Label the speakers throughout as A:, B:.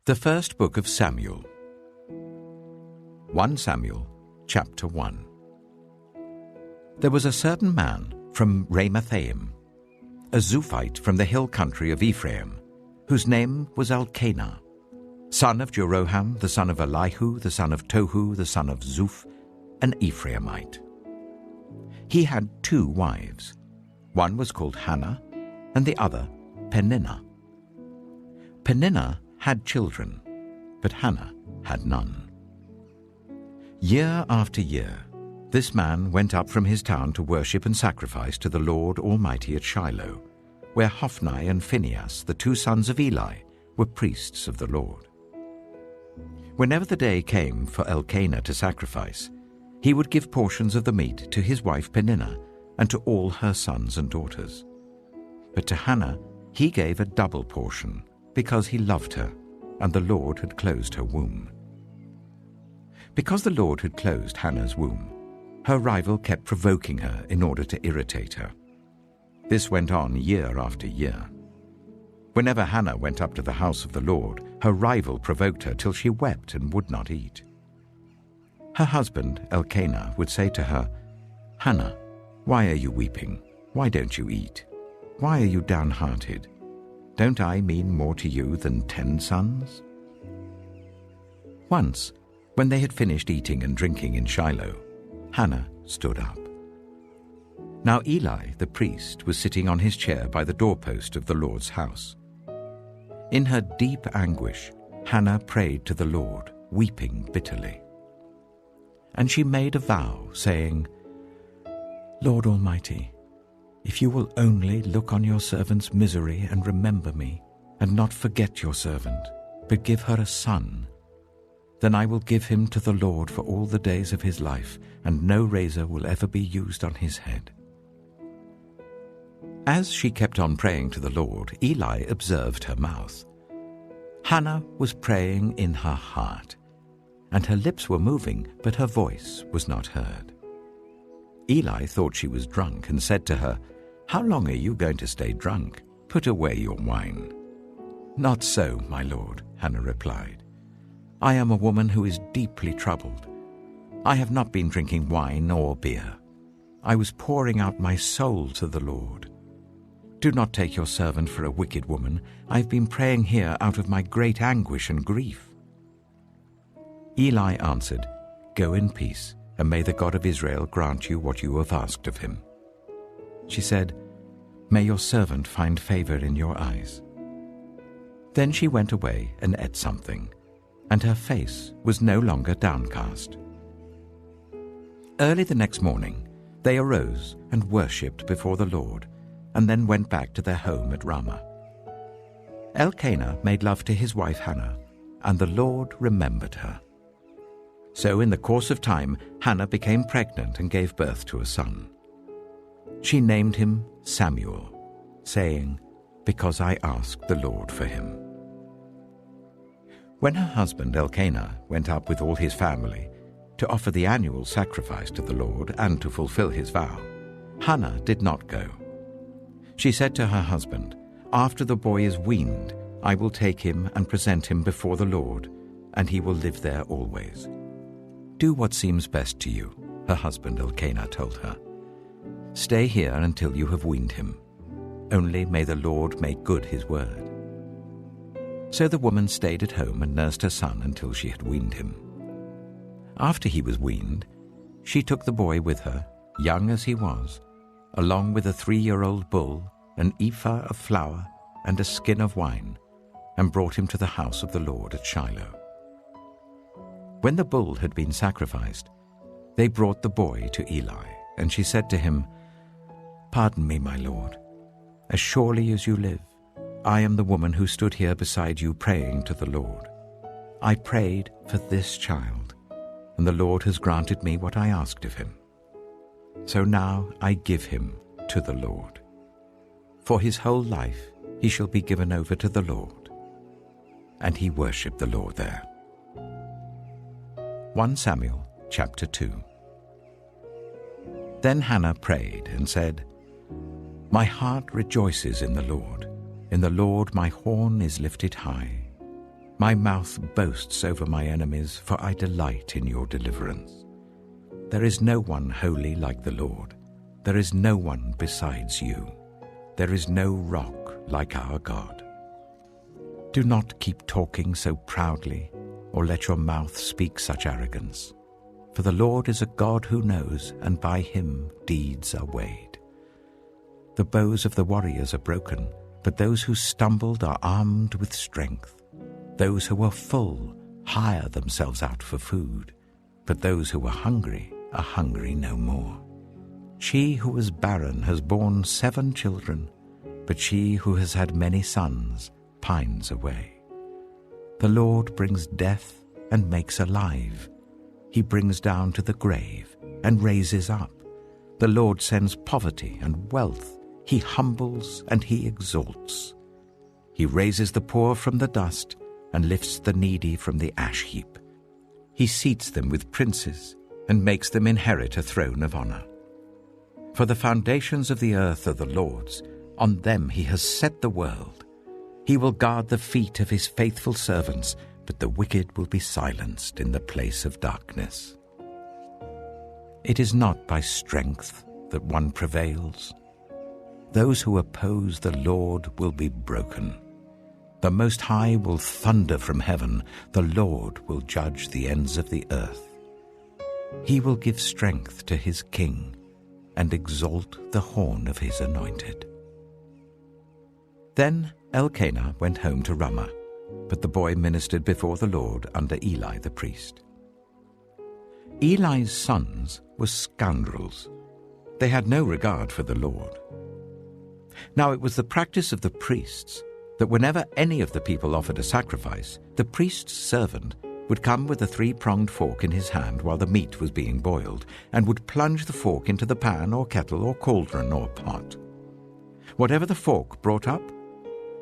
A: The first book of Samuel. 1 Samuel, chapter 1. There was a certain man from Ramathaim, a Zuphite from the hill country of Ephraim, whose name was Elkanah, son of Jeroham, the son of Elihu, the son of Tohu, the son of Zuph, an Ephraimite. He had 2 wives. One was called Hannah, and the other Peninnah. Peninnah had children, but Hannah had none. Year after year, this man went up from his town to worship and sacrifice to the Lord Almighty at Shiloh, where Hophni and Phinehas, the 2 sons of Eli, were priests of the Lord. Whenever the day came for Elkanah to sacrifice, he would give portions of the meat to his wife Peninnah and to all her sons and daughters. But to Hannah he gave a double portion, because he loved her, and the Lord had closed her womb. Because the Lord had closed Hannah's womb, her rival kept provoking her in order to irritate her. This went on year after year. Whenever Hannah went up to the house of the Lord, her rival provoked her till she wept and would not eat. Her husband, Elkanah, would say to her, "Hannah, why are you weeping? Why don't you eat? Why are you downhearted? Don't I mean more to you than 10 sons?" Once, when they had finished eating and drinking in Shiloh, Hannah stood up. Now Eli, the priest, was sitting on his chair by the doorpost of the Lord's house. In her deep anguish, Hannah prayed to the Lord, weeping bitterly. And she made a vow, saying, "Lord Almighty, if you will only look on your servant's misery and remember me, and not forget your servant, but give her a son, then I will give him to the Lord for all the days of his life, and no razor will ever be used on his head." As she kept on praying to the Lord, Eli observed her mouth. Hannah was praying in her heart, and her lips were moving, but her voice was not heard. Eli thought she was drunk and said to her, "How long are you going to stay drunk? Put away your wine." "Not so, my lord," Hannah replied. "I am a woman who is deeply troubled. I have not been drinking wine or beer. I was pouring out my soul to the Lord. Do not take your servant for a wicked woman. I have been praying here out of my great anguish and grief." Eli answered, "Go in peace, and may the God of Israel grant you what you have asked of him." She said, "May your servant find favor in your eyes." Then she went away and ate something, and her face was no longer downcast. Early the next morning, they arose and worshipped before the Lord, and then went back to their home at Ramah. Elkanah made love to his wife Hannah, and the Lord remembered her. So in the course of time, Hannah became pregnant and gave birth to a son. She named him Samuel, saying, "Because I asked the Lord for him." When her husband Elkanah went up with all his family to offer the annual sacrifice to the Lord and to fulfill his vow, Hannah did not go. She said to her husband, "After the boy is weaned, I will take him and present him before the Lord, and he will live there always." "Do what seems best to you," her husband Elkanah told her. "Stay here until you have weaned him. Only may the Lord make good his word." So the woman stayed at home and nursed her son until she had weaned him. After he was weaned, she took the boy with her, young as he was, along with a 3-year-old bull, an ephah of flour, and a skin of wine, and brought him to the house of the Lord at Shiloh. When the bull had been sacrificed, they brought the boy to Eli, and she said to him, "Pardon me, my lord. As surely as you live, I am the woman who stood here beside you praying to the Lord. I prayed for this child, and the Lord has granted me what I asked of him. So now I give him to the Lord. For his whole life he shall be given over to the Lord." And he worshipped the Lord there. 1 Samuel chapter 2. Then Hannah prayed and said, "My heart rejoices in the Lord. In the Lord my horn is lifted high. My mouth boasts over my enemies, for I delight in your deliverance. There is no one holy like the Lord. There is no one besides you. There is no rock like our God. Do not keep talking so proudly, or let your mouth speak such arrogance. For the Lord is a God who knows, and by him deeds are weighed. The bows of the warriors are broken, but those who stumbled are armed with strength. Those who are full hire themselves out for food, but those who are hungry no more. She who was barren has borne 7 children, but she who has had many sons pines away. The Lord brings death and makes alive. He brings down to the grave and raises up. The Lord sends poverty and wealth. He humbles and he exalts. He raises the poor from the dust and lifts the needy from the ash heap. He seats them with princes and makes them inherit a throne of honor. For the foundations of the earth are the Lord's. On them he has set the world. He will guard the feet of his faithful servants, but the wicked will be silenced in the place of darkness. It is not by strength that one prevails. Those who oppose the Lord will be broken. The Most High will thunder from heaven. The Lord will judge the ends of the earth. He will give strength to his king and exalt the horn of his anointed. Then Elkanah went home to Ramah, but the boy ministered before the Lord under Eli the priest. Eli's sons were scoundrels. They had no regard for the Lord. Now it was the practice of the priests that whenever any of the people offered a sacrifice, the priest's servant would come with a 3-pronged fork in his hand while the meat was being boiled, and would plunge the fork into the pan or kettle or cauldron or pot. Whatever the fork brought up,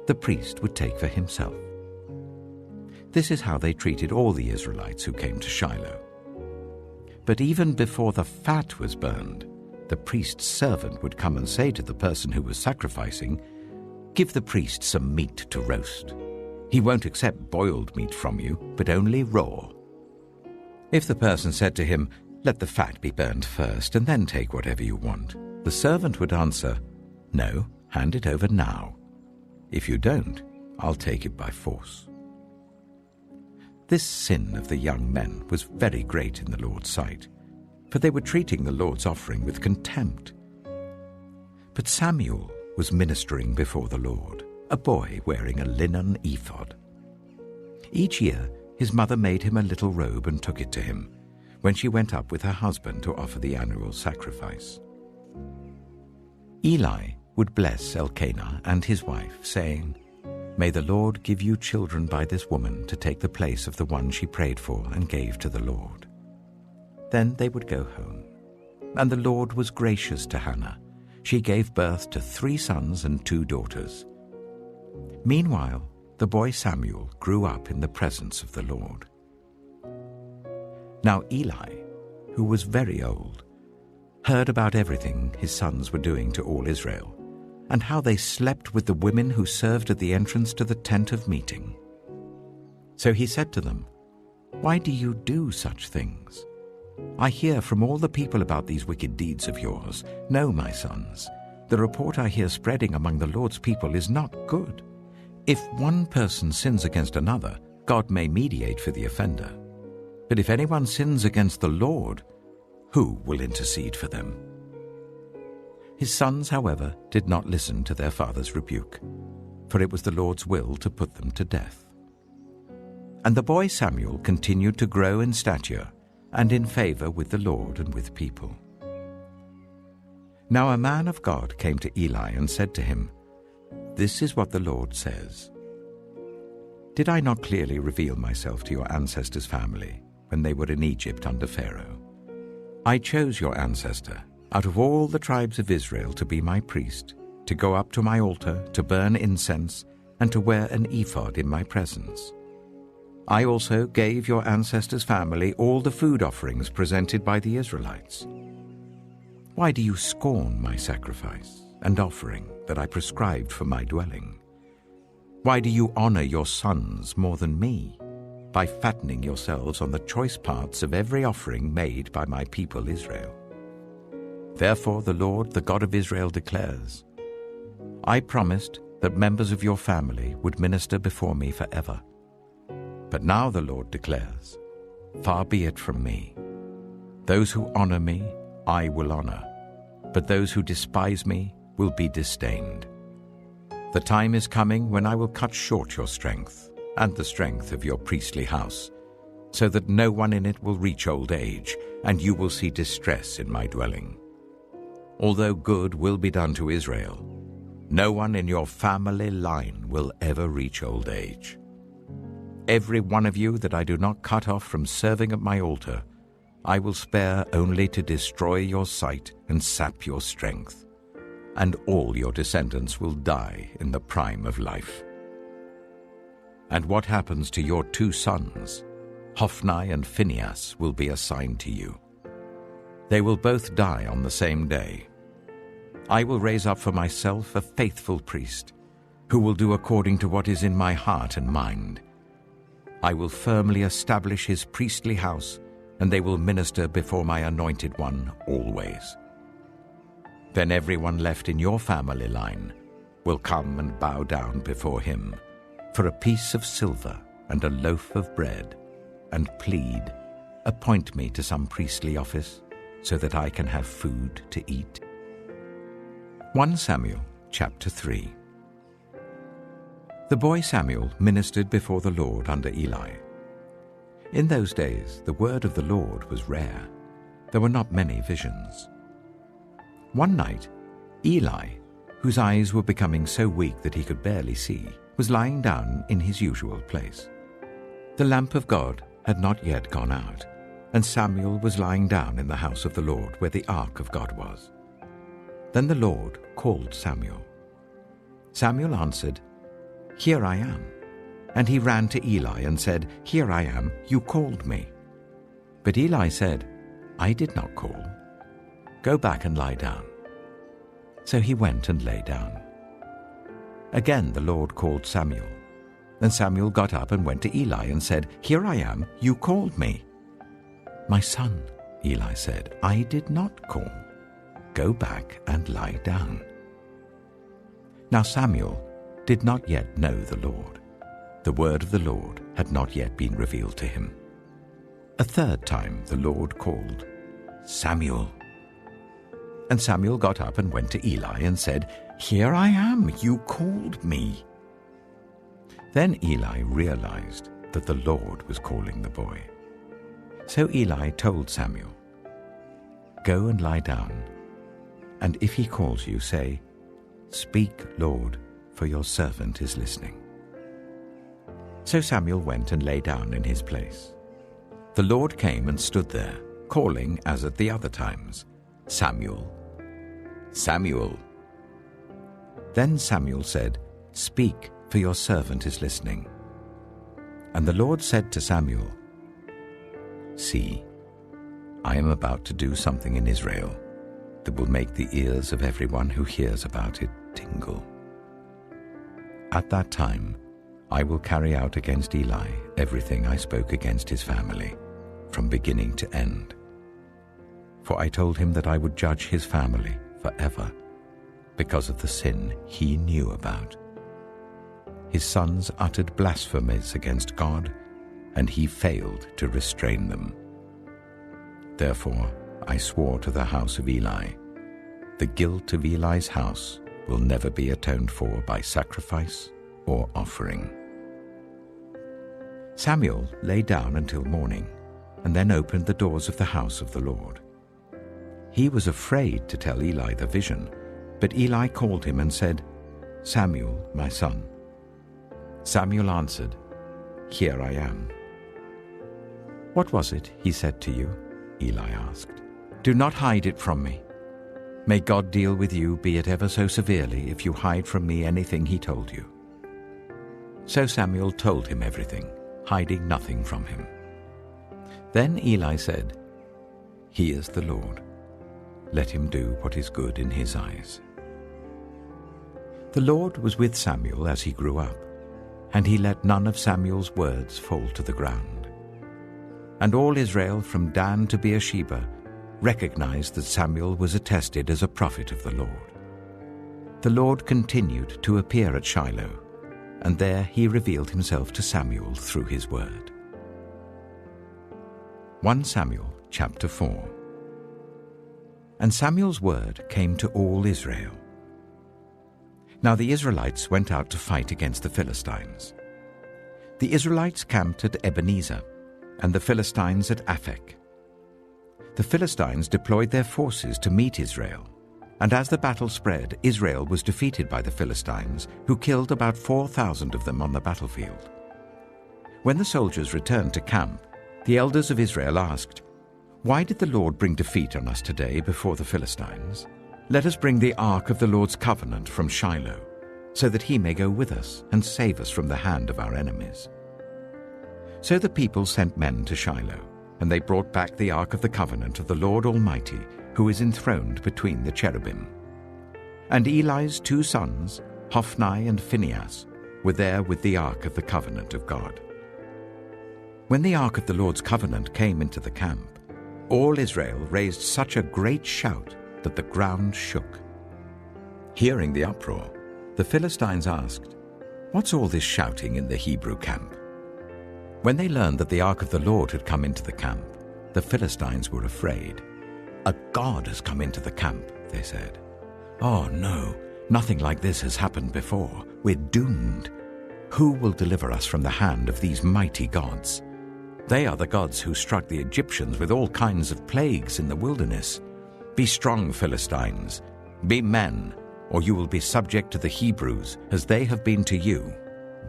A: the priest would take for himself. This is how they treated all the Israelites who came to Shiloh. But even before the fat was burned, the priest's servant would come and say to the person who was sacrificing, "Give the priest some meat to roast. He won't accept boiled meat from you, but only raw." If the person said to him, "Let the fat be burned first, and then take whatever you want," the servant would answer, "No, hand it over now. If you don't, I'll take it by force." This sin of the young men was very great in the Lord's sight, for they were treating the Lord's offering with contempt. But Samuel was ministering before the Lord, a boy wearing a linen ephod. Each year his mother made him a little robe and took it to him, when she went up with her husband to offer the annual sacrifice. Eli would bless Elkanah and his wife, saying, "May the Lord give you children by this woman to take the place of the one she prayed for and gave to the Lord." Then they would go home. And the Lord was gracious to Hannah. She gave birth to 3 sons and 2 daughters. Meanwhile, the boy Samuel grew up in the presence of the Lord. Now Eli, who was very old, heard about everything his sons were doing to all Israel, and how they slept with the women who served at the entrance to the tent of meeting. So he said to them, "Why do you do such things? I hear from all the people about these wicked deeds of yours. No, my sons, the report I hear spreading among the Lord's people is not good. If one person sins against another, God may mediate for the offender. But if anyone sins against the Lord, who will intercede for them?" His sons, however, did not listen to their father's rebuke, for it was the Lord's will to put them to death. And the boy Samuel continued to grow in stature and in favor with the Lord and with people. Now a man of God came to Eli and said to him, "This is what the Lord says. Did I not clearly reveal myself to your ancestors' family when they were in Egypt under Pharaoh? I chose your ancestor out of all the tribes of Israel to be my priest, to go up to my altar, to burn incense, and to wear an ephod in my presence. I also gave your ancestors' family all the food offerings presented by the Israelites. Why do you scorn my sacrifice and offering that I prescribed for my dwelling? Why do you honor your sons more than me, by fattening yourselves on the choice parts of every offering made by my people Israel? Therefore the Lord, the God of Israel, declares, I promised that members of your family would minister before me forever. But now the Lord declares, far be it from me. Those who honor me, I will honor, but those who despise me will be disdained. The time is coming when I will cut short your strength and the strength of your priestly house, so that no one in it will reach old age, and you will see distress in my dwelling. Although good will be done to Israel, no one in your family line will ever reach old age. Every one of you that I do not cut off from serving at my altar, I will spare only to destroy your sight and sap your strength, and all your descendants will die in the prime of life. And what happens to your 2 sons, Hophni and Phinehas, will be assigned to you. They will both die on the same day. I will raise up for myself a faithful priest, who will do according to what is in my heart and mind. I will firmly establish his priestly house, and they will minister before my anointed one always. Then everyone left in your family line will come and bow down before him for a piece of silver and a loaf of bread, and plead, appoint me to some priestly office, so that I can have food to eat. 1 Samuel chapter 3. The boy Samuel ministered before the Lord under Eli. In those days the word of the Lord was rare. There were not many visions. One night, Eli, whose eyes were becoming so weak that he could barely see, was lying down in his usual place. The lamp of God had not yet gone out, and Samuel was lying down in the house of the Lord where the ark of God was. Then the Lord called Samuel. Samuel answered, Here I am. And he ran to Eli and said, Here I am, you called me. But Eli said, I did not call. Go back and lie down. So he went and lay down. Again the Lord called Samuel. Then Samuel got up and went to Eli and said, Here I am, you called me. My son, Eli said, I did not call. Go back and lie down. Now Samuel did not yet know the Lord. The word of the Lord had not yet been revealed to him. A third time the Lord called, Samuel. And Samuel got up and went to Eli and said, Here I am, you called me. Then Eli realized that the Lord was calling the boy. So Eli told Samuel, Go and lie down, and if he calls you, say, Speak, Lord, for your servant is listening. So Samuel went and lay down in his place. The Lord came and stood there, calling as at the other times, Samuel, Samuel. Then Samuel said, Speak, for your servant is listening. And the Lord said to Samuel, See, I am about to do something in Israel that will make the ears of everyone who hears about it tingle. At that time, I will carry out against Eli everything I spoke against his family, from beginning to end. For I told him that I would judge his family forever, because of the sin he knew about. His sons uttered blasphemies against God, and he failed to restrain them. Therefore I swore to the house of Eli, the guilt of Eli's house will never be atoned for by sacrifice or offering. Samuel lay down until morning, and then opened the doors of the house of the Lord. He was afraid to tell Eli the vision, but Eli called him and said, Samuel, my son. Samuel answered, Here I am. What was it he said to you? Eli asked. Do not hide it from me. May God deal with you, be it ever so severely, if you hide from me anything he told you. So Samuel told him everything, hiding nothing from him. Then Eli said, He is the Lord. Let him do what is good in his eyes. The Lord was with Samuel as he grew up, and he let none of Samuel's words fall to the ground. And all Israel from Dan to Beersheba recognized that Samuel was attested as a prophet of the Lord. The Lord continued to appear at Shiloh, and there he revealed himself to Samuel through his word. 1 Samuel chapter 4. And Samuel's word came to all Israel. Now the Israelites went out to fight against the Philistines. The Israelites camped at Ebenezer, and the Philistines at Aphek. The Philistines deployed their forces to meet Israel, and as the battle spread, Israel was defeated by the Philistines, who killed about 4,000 of them on the battlefield. When the soldiers returned to camp, the elders of Israel asked, "Why did the Lord bring defeat on us today before the Philistines? Let us bring the ark of the Lord's covenant from Shiloh, so that he may go with us and save us from the hand of our enemies." So the people sent men to Shiloh, and they brought back the ark of the covenant of the Lord Almighty, who is enthroned between the cherubim. And Eli's 2 sons, Hophni and Phinehas, were there with the ark of the covenant of God. When the ark of the Lord's covenant came into the camp, all Israel raised such a great shout that the ground shook. Hearing the uproar, the Philistines asked, "What's all this shouting in the Hebrew camp?" When they learned that the ark of the Lord had come into the camp, the Philistines were afraid. "A god has come into the camp," they said. "Oh no, nothing like this has happened before. We're doomed. Who will deliver us from the hand of these mighty gods? They are the gods who struck the Egyptians with all kinds of plagues in the wilderness. Be strong, Philistines. Be men, or you will be subject to the Hebrews, as they have been to you.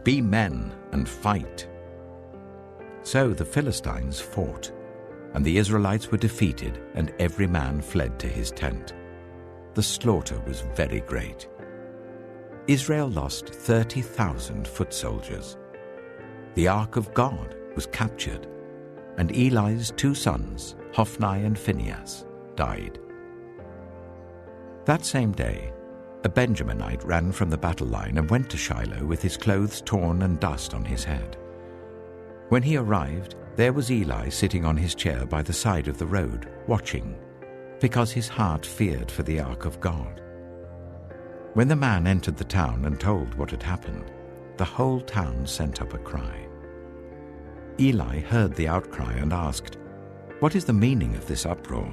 A: Be men and fight." So the Philistines fought, and the Israelites were defeated, and every man fled to his tent. The slaughter was very great. Israel lost 30,000 foot soldiers. The ark of God was captured, and Eli's 2 sons, Hophni and Phinehas, died. That same day, a Benjaminite ran from the battle line and went to Shiloh with his clothes torn and dust on his head. When he arrived, there was Eli sitting on his chair by the side of the road, watching, because his heart feared for the ark of God. When the man entered the town and told what had happened, the whole town sent up a cry. Eli heard the outcry and asked, "What is the meaning of this uproar?"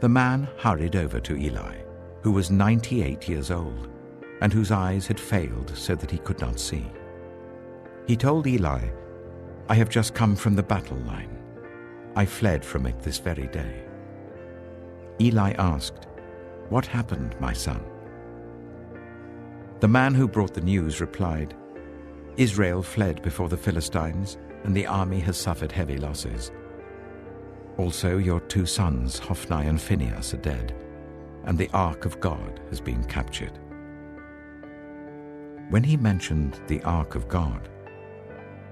A: The man hurried over to Eli, who was 98 years old, and whose eyes had failed so that he could not see. He told Eli, "I have just come from the battle line. I fled from it this very day." Eli asked, "What happened, my son?" The man who brought the news replied, "Israel fled before the Philistines, and the army has suffered heavy losses. Also your 2 sons, Hophni and Phinehas, are dead, and the ark of God has been captured." When he mentioned the ark of God,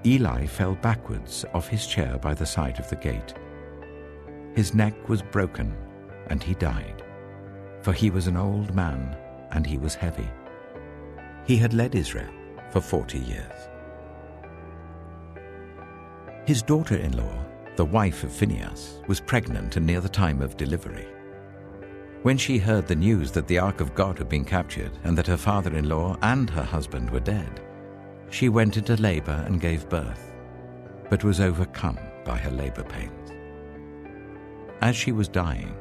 A: Eli fell backwards off his chair by the side of the gate. His neck was broken, and he died, for he was an old man, and he was heavy. He had led Israel for 40 years. His daughter-in-law, the wife of Phinehas, was pregnant and near the time of delivery. When she heard the news that the ark of God had been captured and that her father-in-law and her husband were dead, she went into labor and gave birth, but was overcome by her labor pains. As she was dying,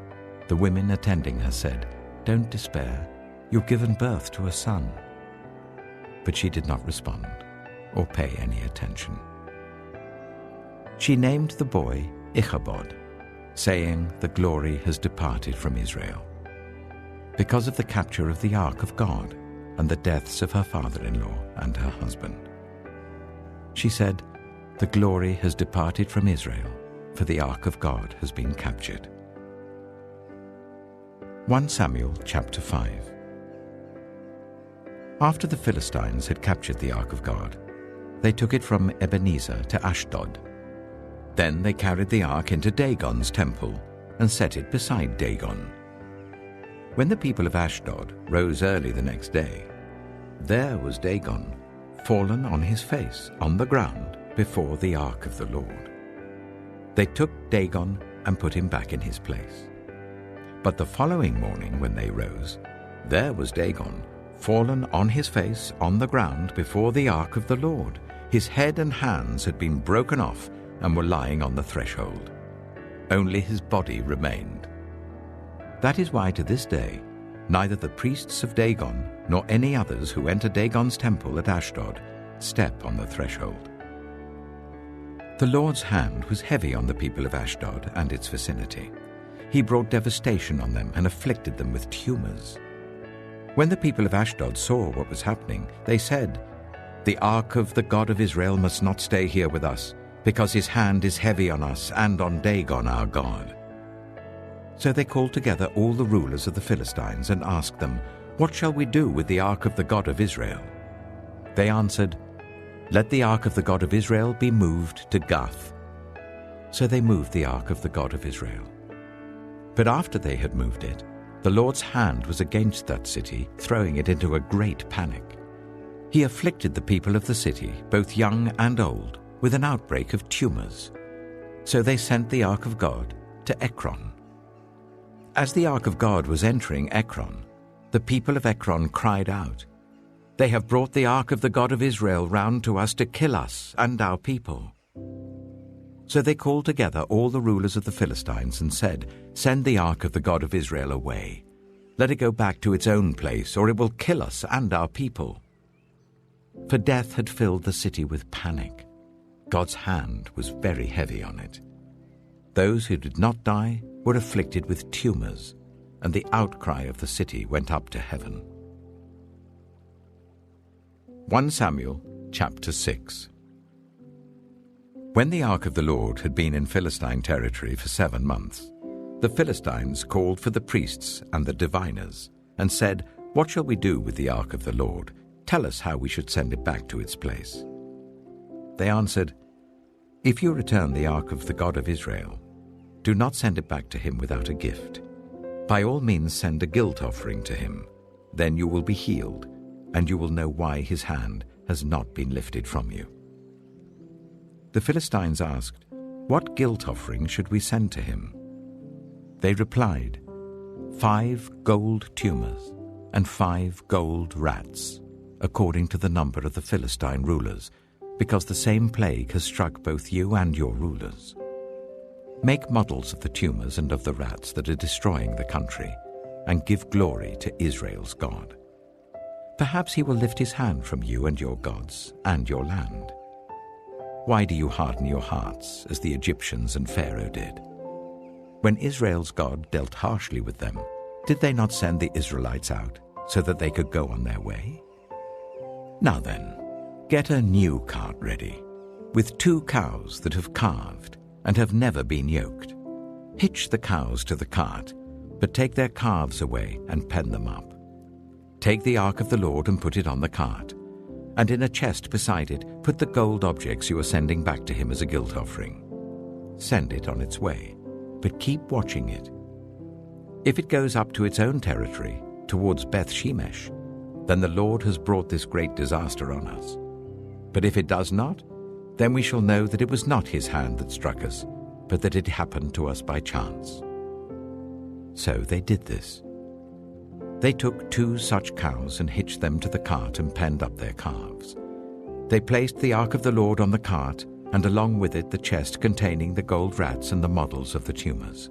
A: the women attending her said, "Don't despair, you've given birth to a son." But she did not respond or pay any attention. She named the boy Ichabod, saying, "The glory has departed from Israel," because of the capture of the ark of God and the deaths of her father-in-law and her husband. She said, "The glory has departed from Israel, for the ark of God has been captured." 1 Samuel chapter 5. After the Philistines had captured the ark of God, they took it from Ebenezer to Ashdod. Then they carried the ark into Dagon's temple and set it beside Dagon. When the people of Ashdod rose early the next day, there was Dagon, fallen on his face on the ground before the ark of the Lord. They took Dagon and put him back in his place. But the following morning when they rose, there was Dagon, fallen on his face on the ground before the ark of the Lord. His head and hands had been broken off and were lying on the threshold. Only his body remained. That is why to this day, neither the priests of Dagon nor any others who enter Dagon's temple at Ashdod step on the threshold. The Lord's hand was heavy on the people of Ashdod and its vicinity. He brought devastation on them and afflicted them with tumors. When the people of Ashdod saw what was happening, they said, "The ark of the God of Israel must not stay here with us, because his hand is heavy on us and on Dagon our God." So they called together all the rulers of the Philistines and asked them, "What shall we do with the ark of the God of Israel?" They answered, "Let the ark of the God of Israel be moved to Gath." So they moved the ark of the God of Israel. But after they had moved it, the Lord's hand was against that city, throwing it into a great panic. He afflicted the people of the city, both young and old, with an outbreak of tumors. So they sent the ark of God to Ekron. As the ark of God was entering Ekron, the people of Ekron cried out, "They have brought the ark of the God of Israel round to us to kill us and our people." So they called together all the rulers of the Philistines and said, "Send the ark of the God of Israel away. Let it go back to its own place, or it will kill us and our people." For death had filled the city with panic. God's hand was very heavy on it. Those who did not die were afflicted with tumors, and the outcry of the city went up to heaven. 1 Samuel chapter 6. When the ark of the Lord had been in Philistine territory for 7 months, the Philistines called for the priests and the diviners and said, "What shall we do with the ark of the Lord? Tell us how we should send it back to its place." They answered, "If you return the ark of the God of Israel, do not send it back to him without a gift. By all means send a guilt offering to him. Then you will be healed, and you will know why his hand has not been lifted from you." The Philistines asked, "What guilt offering should we send to him?" They replied, 5 gold tumors and 5 gold rats, according to the number of the Philistine rulers, because the same plague has struck both you and your rulers. Make models of the tumors and of the rats that are destroying the country, and give glory to Israel's God. Perhaps he will lift his hand from you and your gods and your land. Why do you harden your hearts as the Egyptians and Pharaoh did? When Israel's God dealt harshly with them, did they not send the Israelites out so that they could go on their way? Now then, get a new cart ready, with 2 cows that have calved and have never been yoked. Hitch the cows to the cart, but take their calves away and pen them up. Take the ark of the Lord and put it on the cart, and in a chest beside it put the gold objects you are sending back to him as a guilt offering. Send it on its way, but keep watching it. If it goes up to its own territory, towards Beth Shemesh, then the Lord has brought this great disaster on us. But if it does not, then we shall know that it was not his hand that struck us, but that it happened to us by chance." So they did this. They took 2 such cows and hitched them to the cart and penned up their calves. They placed the ark of the Lord on the cart, and along with it the chest containing the gold rats and the models of the tumors.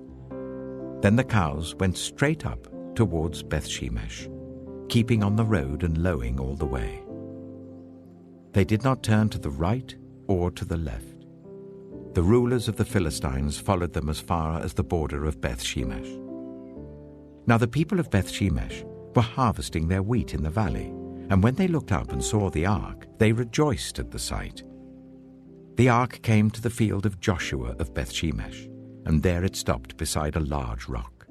A: Then the cows went straight up towards Beth Shemesh, keeping on the road and lowing all the way. They did not turn to the right or to the left. The rulers of the Philistines followed them as far as the border of Beth Shemesh. Now the people of Beth Shemesh were harvesting their wheat in the valley, and when they looked up and saw the ark, they rejoiced at the sight. The ark came to the field of Joshua of Beth Shemesh, and there it stopped beside a large rock.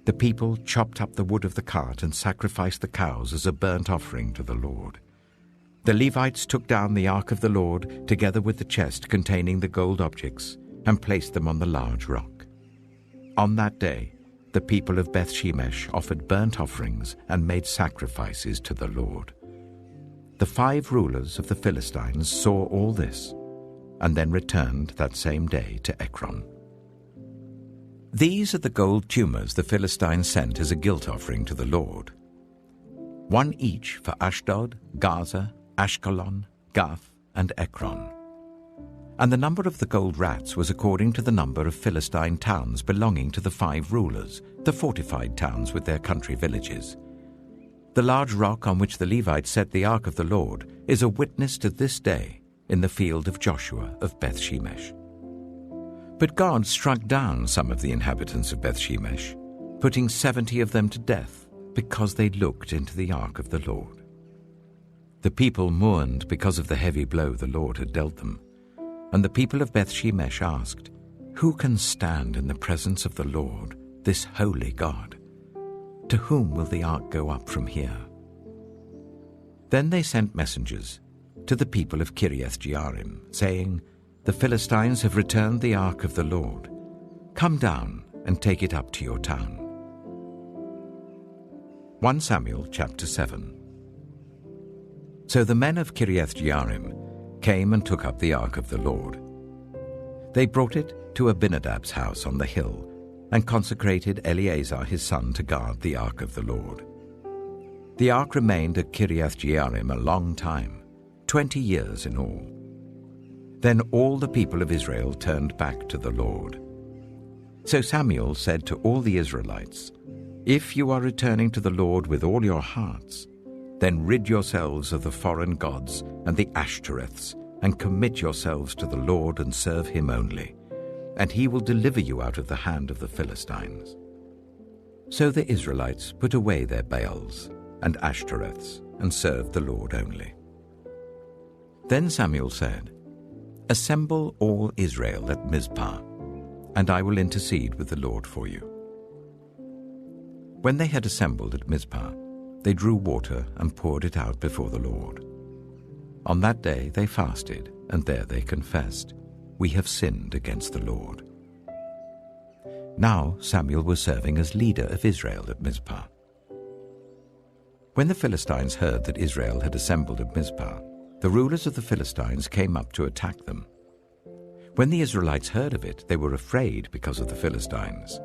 A: The people chopped up the wood of the cart and sacrificed the cows as a burnt offering to the Lord. The Levites took down the ark of the Lord together with the chest containing the gold objects and placed them on the large rock. On that day, the people of Beth Shemesh offered burnt offerings and made sacrifices to the Lord. the 5 rulers of the Philistines saw all this, and then returned that same day to Ekron. These are the gold tumors the Philistines sent as a guilt offering to the Lord, 1 each for Ashdod, Gaza, Ashkelon, Gath, and Ekron. And the number of the gold rats was according to the number of Philistine towns belonging to the 5 rulers, the fortified towns with their country villages. The large rock on which the Levites set the ark of the Lord is a witness to this day in the field of Joshua of Beth-shemesh. But God struck down some of the inhabitants of Beth-shemesh, putting 70 of them to death because they looked into the ark of the Lord. The people mourned because of the heavy blow the Lord had dealt them. And the people of Beth-shemesh asked, "Who can stand in the presence of the Lord, this holy God? To whom will the ark go up from here?" Then they sent messengers to the people of Kiriath-jearim, saying, "The Philistines have returned the ark of the Lord. Come down and take it up to your town." 1 Samuel chapter 7. So the men of Kiriath-jearim came and took up the ark of the Lord. They brought it to Abinadab's house on the hill and consecrated Eleazar his son to guard the ark of the Lord. The ark remained at Kiriath-jearim a long time, 20 years in all. Then all the people of Israel turned back to the Lord. So Samuel said to all the Israelites, "If you are returning to the Lord with all your hearts, then rid yourselves of the foreign gods and the Ashtoreths, and commit yourselves to the Lord and serve him only, and he will deliver you out of the hand of the Philistines." So the Israelites put away their Baals and Ashtoreths and served the Lord only. Then Samuel said, "Assemble all Israel at Mizpah, and I will intercede with the Lord for you." When they had assembled at Mizpah, they drew water and poured it out before the Lord. On that day they fasted, and there they confessed, "We have sinned against the Lord." Now Samuel was serving as leader of Israel at Mizpah. When the Philistines heard that Israel had assembled at Mizpah, the rulers of the Philistines came up to attack them. When the Israelites heard of it, they were afraid because of the Philistines.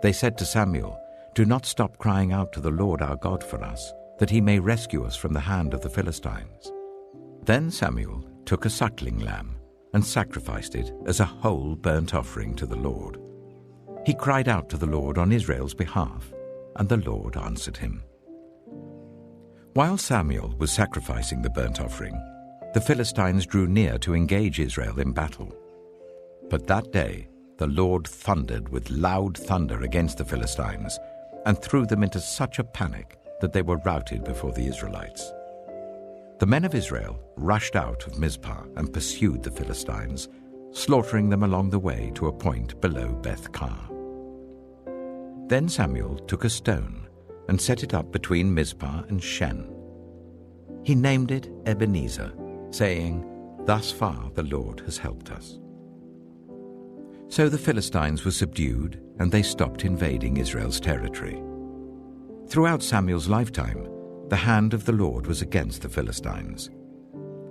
A: They said to Samuel, "Do not stop crying out to the Lord our God for us, that he may rescue us from the hand of the Philistines." Then Samuel took a suckling lamb and sacrificed it as a whole burnt offering to the Lord. He cried out to the Lord on Israel's behalf, and the Lord answered him. While Samuel was sacrificing the burnt offering, the Philistines drew near to engage Israel in battle. But that day the Lord thundered with loud thunder against the Philistines, and threw them into such a panic that they were routed before the Israelites. The men of Israel rushed out of Mizpah and pursued the Philistines, slaughtering them along the way to a point below Beth-kar. Then Samuel took a stone and set it up between Mizpah and Shen. He named it Ebenezer, saying, "Thus far the Lord has helped us." So the Philistines were subdued, and they stopped invading Israel's territory. Throughout Samuel's lifetime, the hand of the Lord was against the Philistines.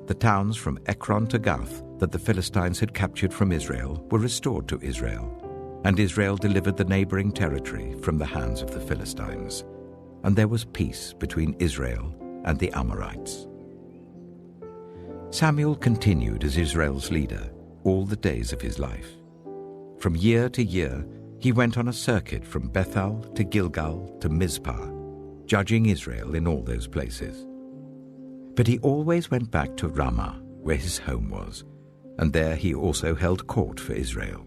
A: The towns from Ekron to Gath that the Philistines had captured from Israel were restored to Israel, and Israel delivered the neighboring territory from the hands of the Philistines, and there was peace between Israel and the Amorites. Samuel continued as Israel's leader all the days of his life. From year to year, he went on a circuit from Bethel to Gilgal to Mizpah, judging Israel in all those places. But he always went back to Ramah, where his home was, and there he also held court for Israel.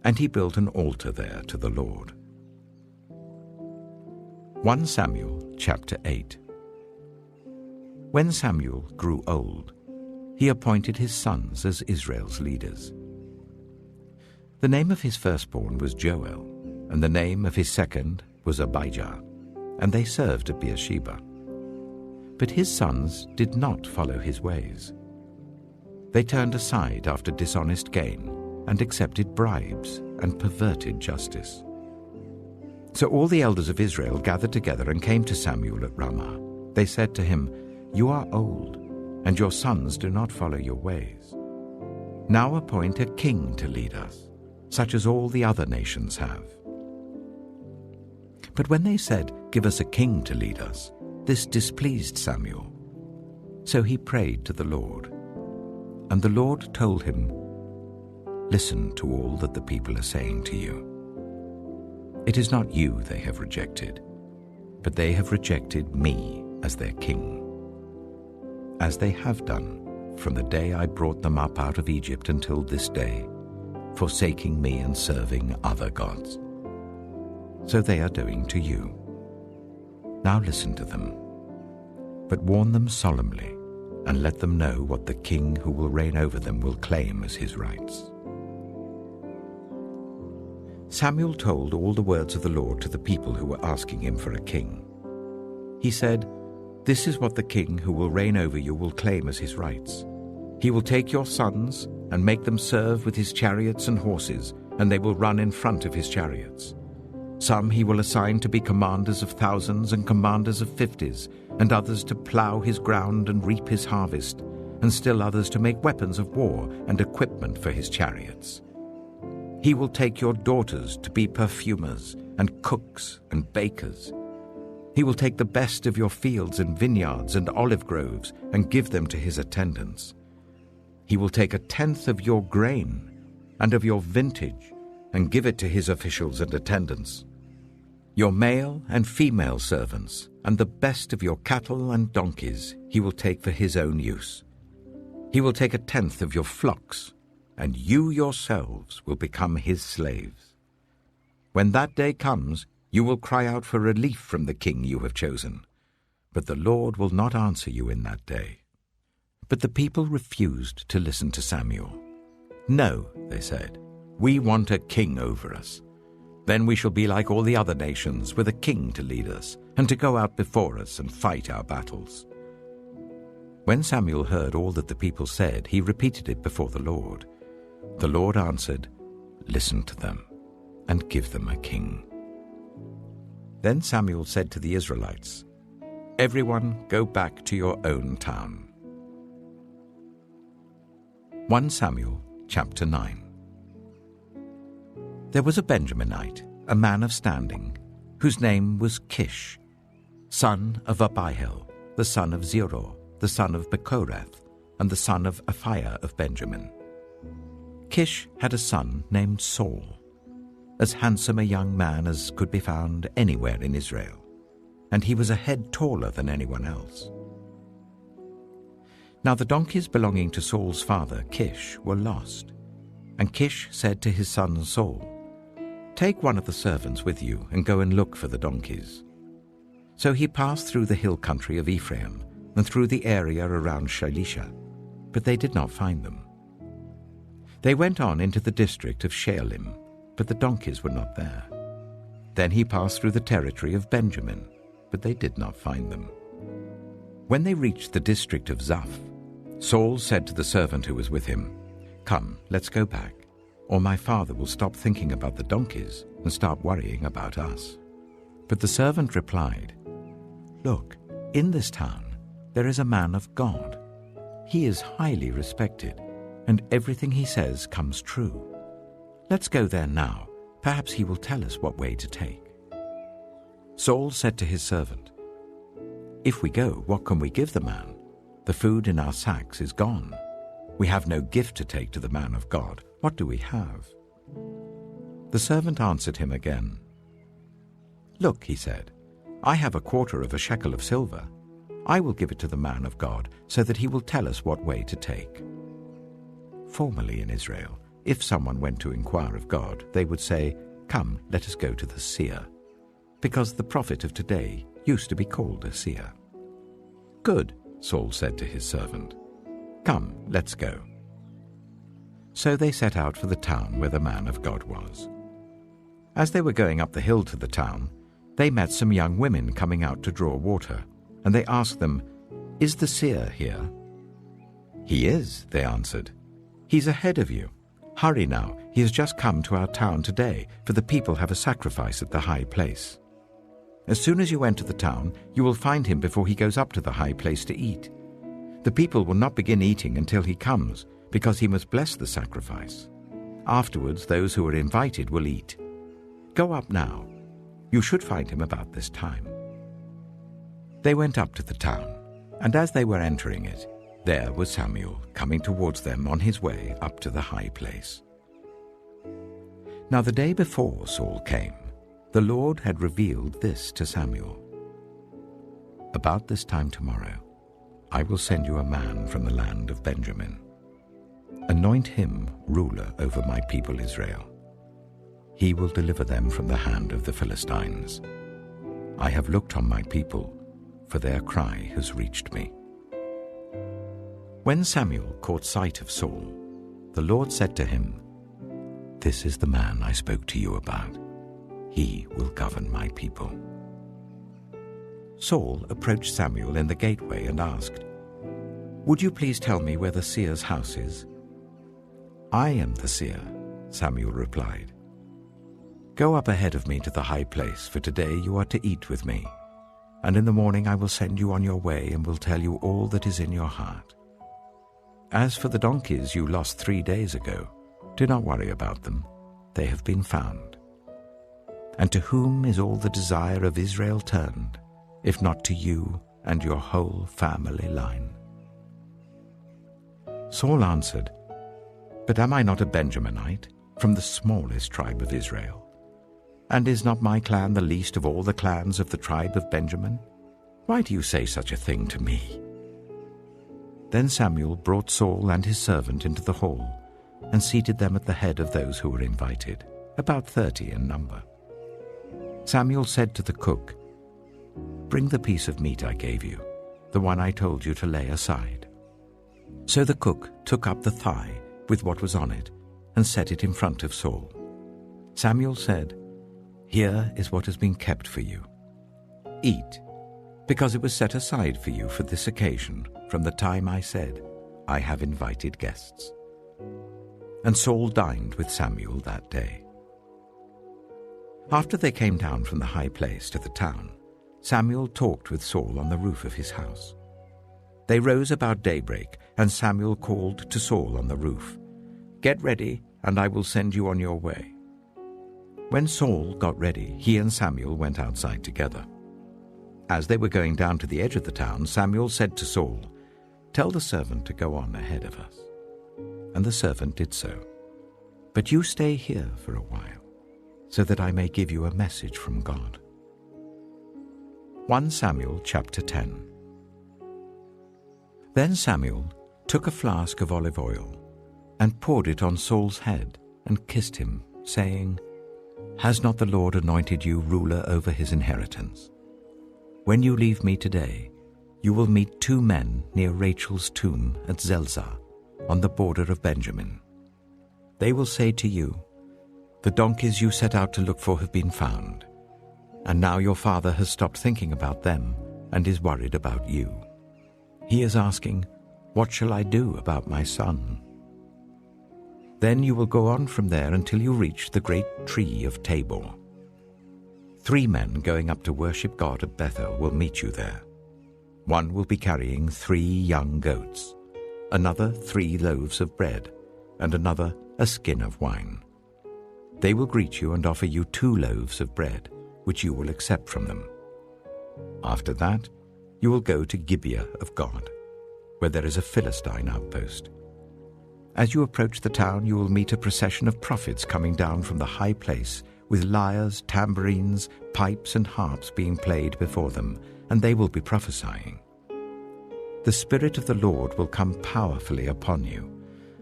A: And he built an altar there to the Lord. 1 Samuel chapter 8. When Samuel grew old, he appointed his sons as Israel's leaders. The name of his firstborn was Joel, and the name of his second was Abijah, and they served at Beersheba. But his sons did not follow his ways. They turned aside after dishonest gain and accepted bribes and perverted justice. So all the elders of Israel gathered together and came to Samuel at Ramah. They said to him, you are old, and your sons do not follow your ways. Now appoint a king to lead us, such as all the other nations have." But when they said, "Give us a king to lead us," this displeased Samuel. So he prayed to the Lord. And the Lord told him, "Listen to all that the people are saying to you. It is not you they have rejected, but they have rejected me as their king, as they have done from the day I brought them up out of Egypt until this day, forsaking me and serving other gods. So they are doing to you. Now listen to them, but warn them solemnly, and let them know what the king who will reign over them will claim as his rights." Samuel told all the words of the Lord to the people who were asking him for a king. He said, "This is what the king who will reign over you will claim as his rights. He will take your sons and make them serve with his chariots and horses, and they will run in front of his chariots. Some he will assign to be commanders of thousands and commanders of fifties, and others to plow his ground and reap his harvest, and still others to make weapons of war and equipment for his chariots. He will take your daughters to be perfumers and cooks and bakers. He will take the best of your fields and vineyards and olive groves and give them to his attendants. He will take 1/10 of your grain and of your vintage and give it to his officials and attendants. Your male and female servants and the best of your cattle and donkeys he will take for his own use. He will take 1/10 of your flocks, and you yourselves will become his slaves. When that day comes, you will cry out for relief from the king you have chosen, but the Lord will not answer you in that day." But the people refused to listen to Samuel. "No," they said, "we want a king over us. Then we shall be like all the other nations, with a king to lead us, and to go out before us and fight our battles." When Samuel heard all that the people said, he repeated it before the Lord. The Lord answered, "Listen to them, and give them a king." Then Samuel said to the Israelites, "Everyone go back to your own town." 1 Samuel chapter 9. There was a Benjaminite, a man of standing, whose name was Kish, son of Abihail, the son of Zeror, the son of Bechorath, and the son of Aphiah of Benjamin. Kish had a son named Saul, as handsome a young man as could be found anywhere in Israel, and he was a head taller than anyone else. Now the donkeys belonging to Saul's father, Kish, were lost, and Kish said to his son Saul, "Take one of the servants with you and go and look for the donkeys." So he passed through the hill country of Ephraim and through the area around Shalisha, but they did not find them. They went on into the district of Shaalim, but the donkeys were not there. Then he passed through the territory of Benjamin, but they did not find them. When they reached the district of Zaph, Saul said to the servant who was with him, "Come, let's go back, or my father will stop thinking about the donkeys and start worrying about us." But the servant replied, "Look, in this town there is a man of God. He is highly respected, and everything he says comes true. Let's go there now. Perhaps he will tell us what way to take." Saul said to his servant, "If we go, what can we give the man? The food in our sacks is gone. We have no gift to take to the man of God. What do we have?" The servant answered him again. "Look," he said, "I have 1/4 of a shekel of silver. I will give it to the man of God, so that he will tell us what way to take." Formerly in Israel, if someone went to inquire of God, they would say, "Come, let us go to the seer," because the prophet of today used to be called a seer. "Good," Saul said to his servant. "Come, let's go." So they set out for the town where the man of God was. As they were going up the hill to the town, they met some young women coming out to draw water, and they asked them, "Is the seer here?" "He is," they answered. "He's ahead of you. Hurry now, he has just come to our town today, for the people have a sacrifice at the high place." As soon as you enter the town, you will find him before he goes up to the high place to eat. The people will not begin eating until he comes, because he must bless the sacrifice. Afterwards, those who are invited will eat. Go up now. You should find him about this time." They went up to the town, and as they were entering it, there was Samuel coming towards them on his way up to the high place. Now the day before Saul came, the Lord had revealed this to Samuel. "About this time tomorrow, I will send you a man from the land of Benjamin. Anoint him ruler over my people Israel. He will deliver them from the hand of the Philistines. I have looked on my people, for their cry has reached me." When Samuel caught sight of Saul, the Lord said to him, "This is the man I spoke to you about. He will govern my people." Saul approached Samuel in the gateway and asked, "Would you please tell me where the seer's house is?" "I am the seer," Samuel replied. "Go up ahead of me to the high place, for today you are to eat with me, and in the morning I will send you on your way and will tell you all that is in your heart. As for the donkeys you lost 3 days ago, do not worry about them. They have been found. And to whom is all the desire of Israel turned, if not to you and your whole family line?" Saul answered, "But am I not a Benjaminite, from the smallest tribe of Israel? And is not my clan the least of all the clans of the tribe of Benjamin? Why do you say such a thing to me?" Then Samuel brought Saul and his servant into the hall and seated them at the head of those who were invited, about 30 in number. Samuel said to the cook, "Bring the piece of meat I gave you, the one I told you to lay aside." So the cook took up the thigh with what was on it and set it in front of Saul. Samuel said, "Here is what has been kept for you. Eat, because it was set aside for you for this occasion from the time I said, 'I have invited guests.'" And Saul dined with Samuel that day. After they came down from the high place to the town, Samuel talked with Saul on the roof of his house. They rose about daybreak, and Samuel called to Saul on the roof, "Get ready, and I will send you on your way." When Saul got ready, he and Samuel went outside together. As they were going down to the edge of the town, Samuel said to Saul, "Tell the servant to go on ahead of us." And the servant did so. "But you stay here for a while, so that I may give you a message from God." 1 Samuel chapter 10. Then Samuel took a flask of olive oil and poured it on Saul's head and kissed him, saying, "Has not the Lord anointed you ruler over his inheritance? When you leave me today, you will meet 2 men near Rachel's tomb at Zelzah, on the border of Benjamin. They will say to you, 'The donkeys you set out to look for have been found, and now your father has stopped thinking about them and is worried about you. He is asking, "What shall I do about my son?" Then you will go on from there until you reach the great tree of Tabor. 3 men going up to worship God at Bethel will meet you there. One will be carrying 3 young goats, another 3 loaves of bread, and another a skin of wine. They will greet you and offer you 2 loaves of bread, which you will accept from them. After that, you will go to Gibeah of God, where there is a Philistine outpost. As you approach the town, you will meet a procession of prophets coming down from the high place, with lyres, tambourines, pipes, and harps being played before them, and they will be prophesying. The Spirit of the Lord will come powerfully upon you,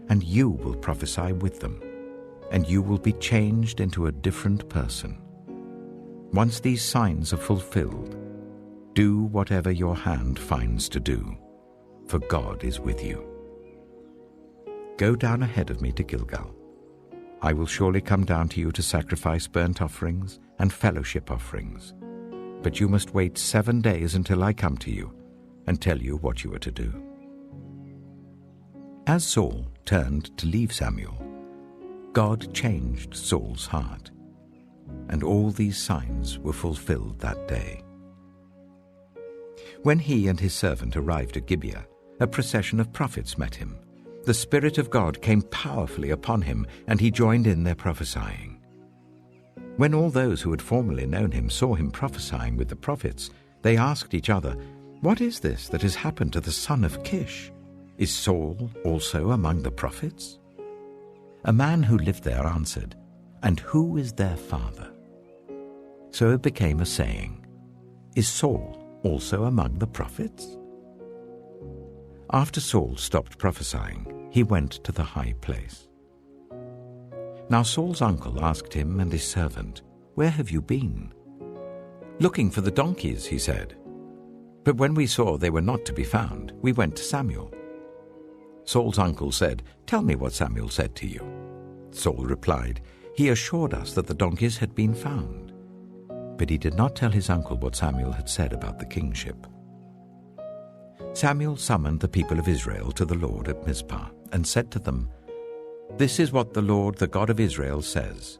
A: and you will prophesy with them, and you will be changed into a different person. Once these signs are fulfilled, do whatever your hand finds to do, for God is with you. Go down ahead of me to Gilgal. I will surely come down to you to sacrifice burnt offerings and fellowship offerings, but you must wait 7 days until I come to you and tell you what you are to do." As Saul turned to leave Samuel, God changed Saul's heart. and all these signs were fulfilled that day. When he and his servant arrived at Gibeah, a procession of prophets met him. The Spirit of God came powerfully upon him, and he joined in their prophesying. When all those who had formerly known him saw him prophesying with the prophets, they asked each other, "What is this that has happened to the son of Kish? Is Saul also among the prophets?" A man who lived there answered, "And who is their father?" So it became a saying, "Is Saul also among the prophets?" After Saul stopped prophesying, he went to the high place. Now Saul's uncle asked him and his servant, "Where have you been?" "Looking for the donkeys," he said. "But when we saw they were not to be found, we went to Samuel." Saul's uncle said, "Tell me what Samuel said to you." Saul replied, "He assured us that the donkeys had been found." But he did not tell his uncle what Samuel had said about the kingship. Samuel summoned the people of Israel to the Lord at Mizpah and said to them, "This is what the Lord, the God of Israel, says.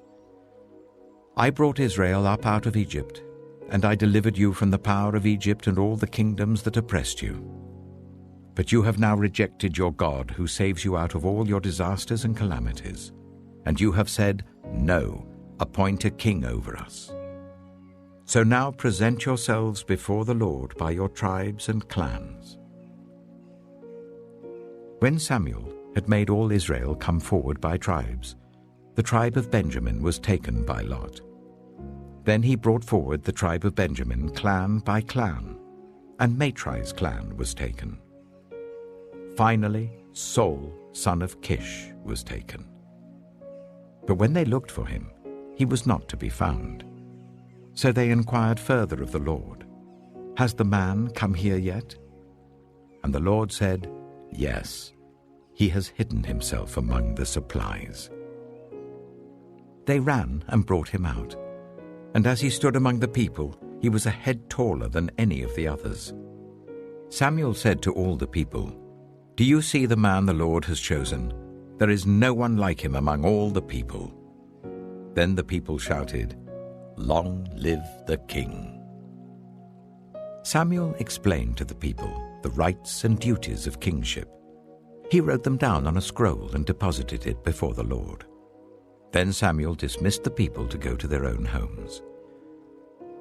A: I brought Israel up out of Egypt, and I delivered you from the power of Egypt and all the kingdoms that oppressed you. But you have now rejected your God, who saves you out of all your disasters and calamities. And you have said, 'No, appoint a king over us.' So now present yourselves before the Lord by your tribes and clans." When Samuel had made all Israel come forward by tribes, the tribe of Benjamin was taken by lot. Then he brought forward the tribe of Benjamin clan by clan, and Matri's clan was taken. Finally, Saul, son of Kish, was taken. But when they looked for him, he was not to be found. So they inquired further of the Lord, "Has the man come here yet?" And the Lord said, "Yes, he has hidden himself among the supplies." They ran and brought him out, and as he stood among the people, he was a head taller than any of the others. Samuel said to all the people, "Do you see the man the Lord has chosen? There is no one like him among all the people." Then the people shouted, "Long live the king." Samuel explained to the people the rights and duties of kingship. He wrote them down on a scroll and deposited it before the Lord. Then Samuel dismissed the people to go to their own homes.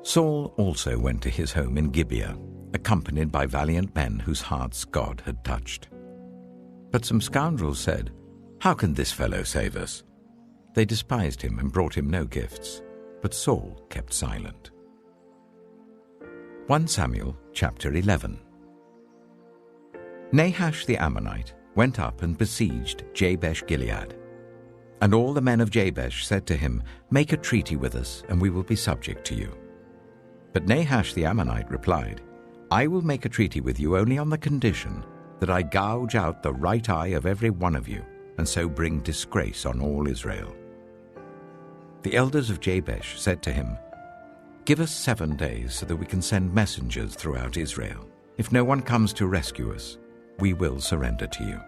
A: Saul also went to his home in Gibeah, accompanied by valiant men whose hearts God had touched. But some scoundrels said, "How can this fellow save us?" They despised him and brought him no gifts, but Saul kept silent. 1 Samuel chapter 11. Nahash the Ammonite went up and besieged Jabesh-Gilead. And all the men of Jabesh said to him, "Make a treaty with us, and we will be subject to you." But Nahash the Ammonite replied, "I will make a treaty with you only on the condition that I gouge out the right eye of every one of you, and so bring disgrace on all Israel." The elders of Jabesh said to him, "Give us 7 days so that we can send messengers throughout Israel. If no one comes to rescue us, we will surrender to you."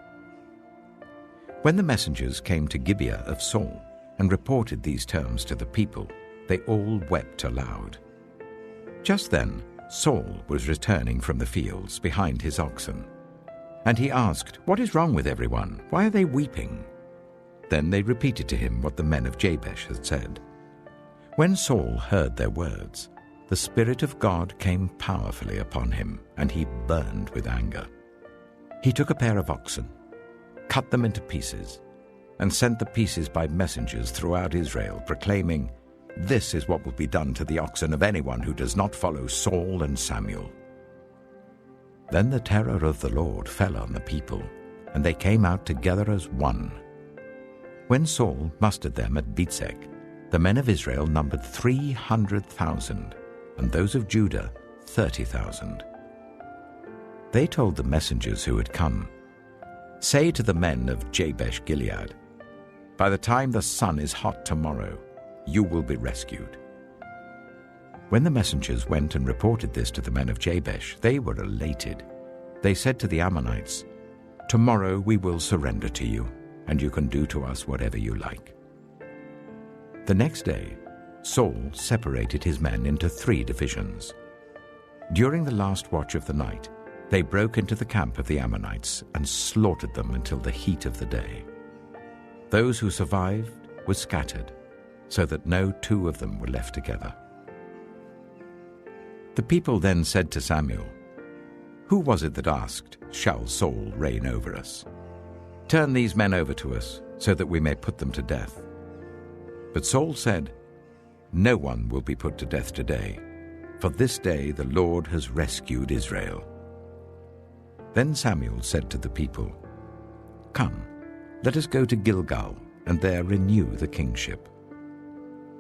A: When the messengers came to Gibeah of Saul and reported these terms to the people, they all wept aloud. Just then Saul was returning from the fields behind his oxen. And he asked, "What is wrong with everyone? Why are they weeping?" Then they repeated to him what the men of Jabesh had said. When Saul heard their words, the Spirit of God came powerfully upon him, and he burned with anger. He took a pair of oxen, cut them into pieces, and sent the pieces by messengers throughout Israel, proclaiming, "This is what will be done to the oxen of anyone who does not follow Saul and Samuel." Then the terror of the Lord fell on the people, and they came out together as one. When Saul mustered them at Bezek, the men of Israel numbered 300,000, and those of Judah 30,000. They told the messengers who had come, "Say to the men of Jabesh-Gilead, by the time the sun is hot tomorrow, you will be rescued." When the messengers went and reported this to the men of Jabesh, they were elated. They said to the Ammonites, "Tomorrow we will surrender to you, and you can do to us whatever you like." The next day, Saul separated his men into 3 divisions. During the last watch of the night, they broke into the camp of the Ammonites and slaughtered them until the heat of the day. Those who survived were scattered, so that no 2 of them were left together. The people then said to Samuel, "Who was it that asked, 'Shall Saul reign over us?' Turn these men over to us, so that we may put them to death." But Saul said, "No one will be put to death today, for this day the Lord has rescued Israel." Then Samuel said to the people, "Come, let us go to Gilgal, and there renew the kingship."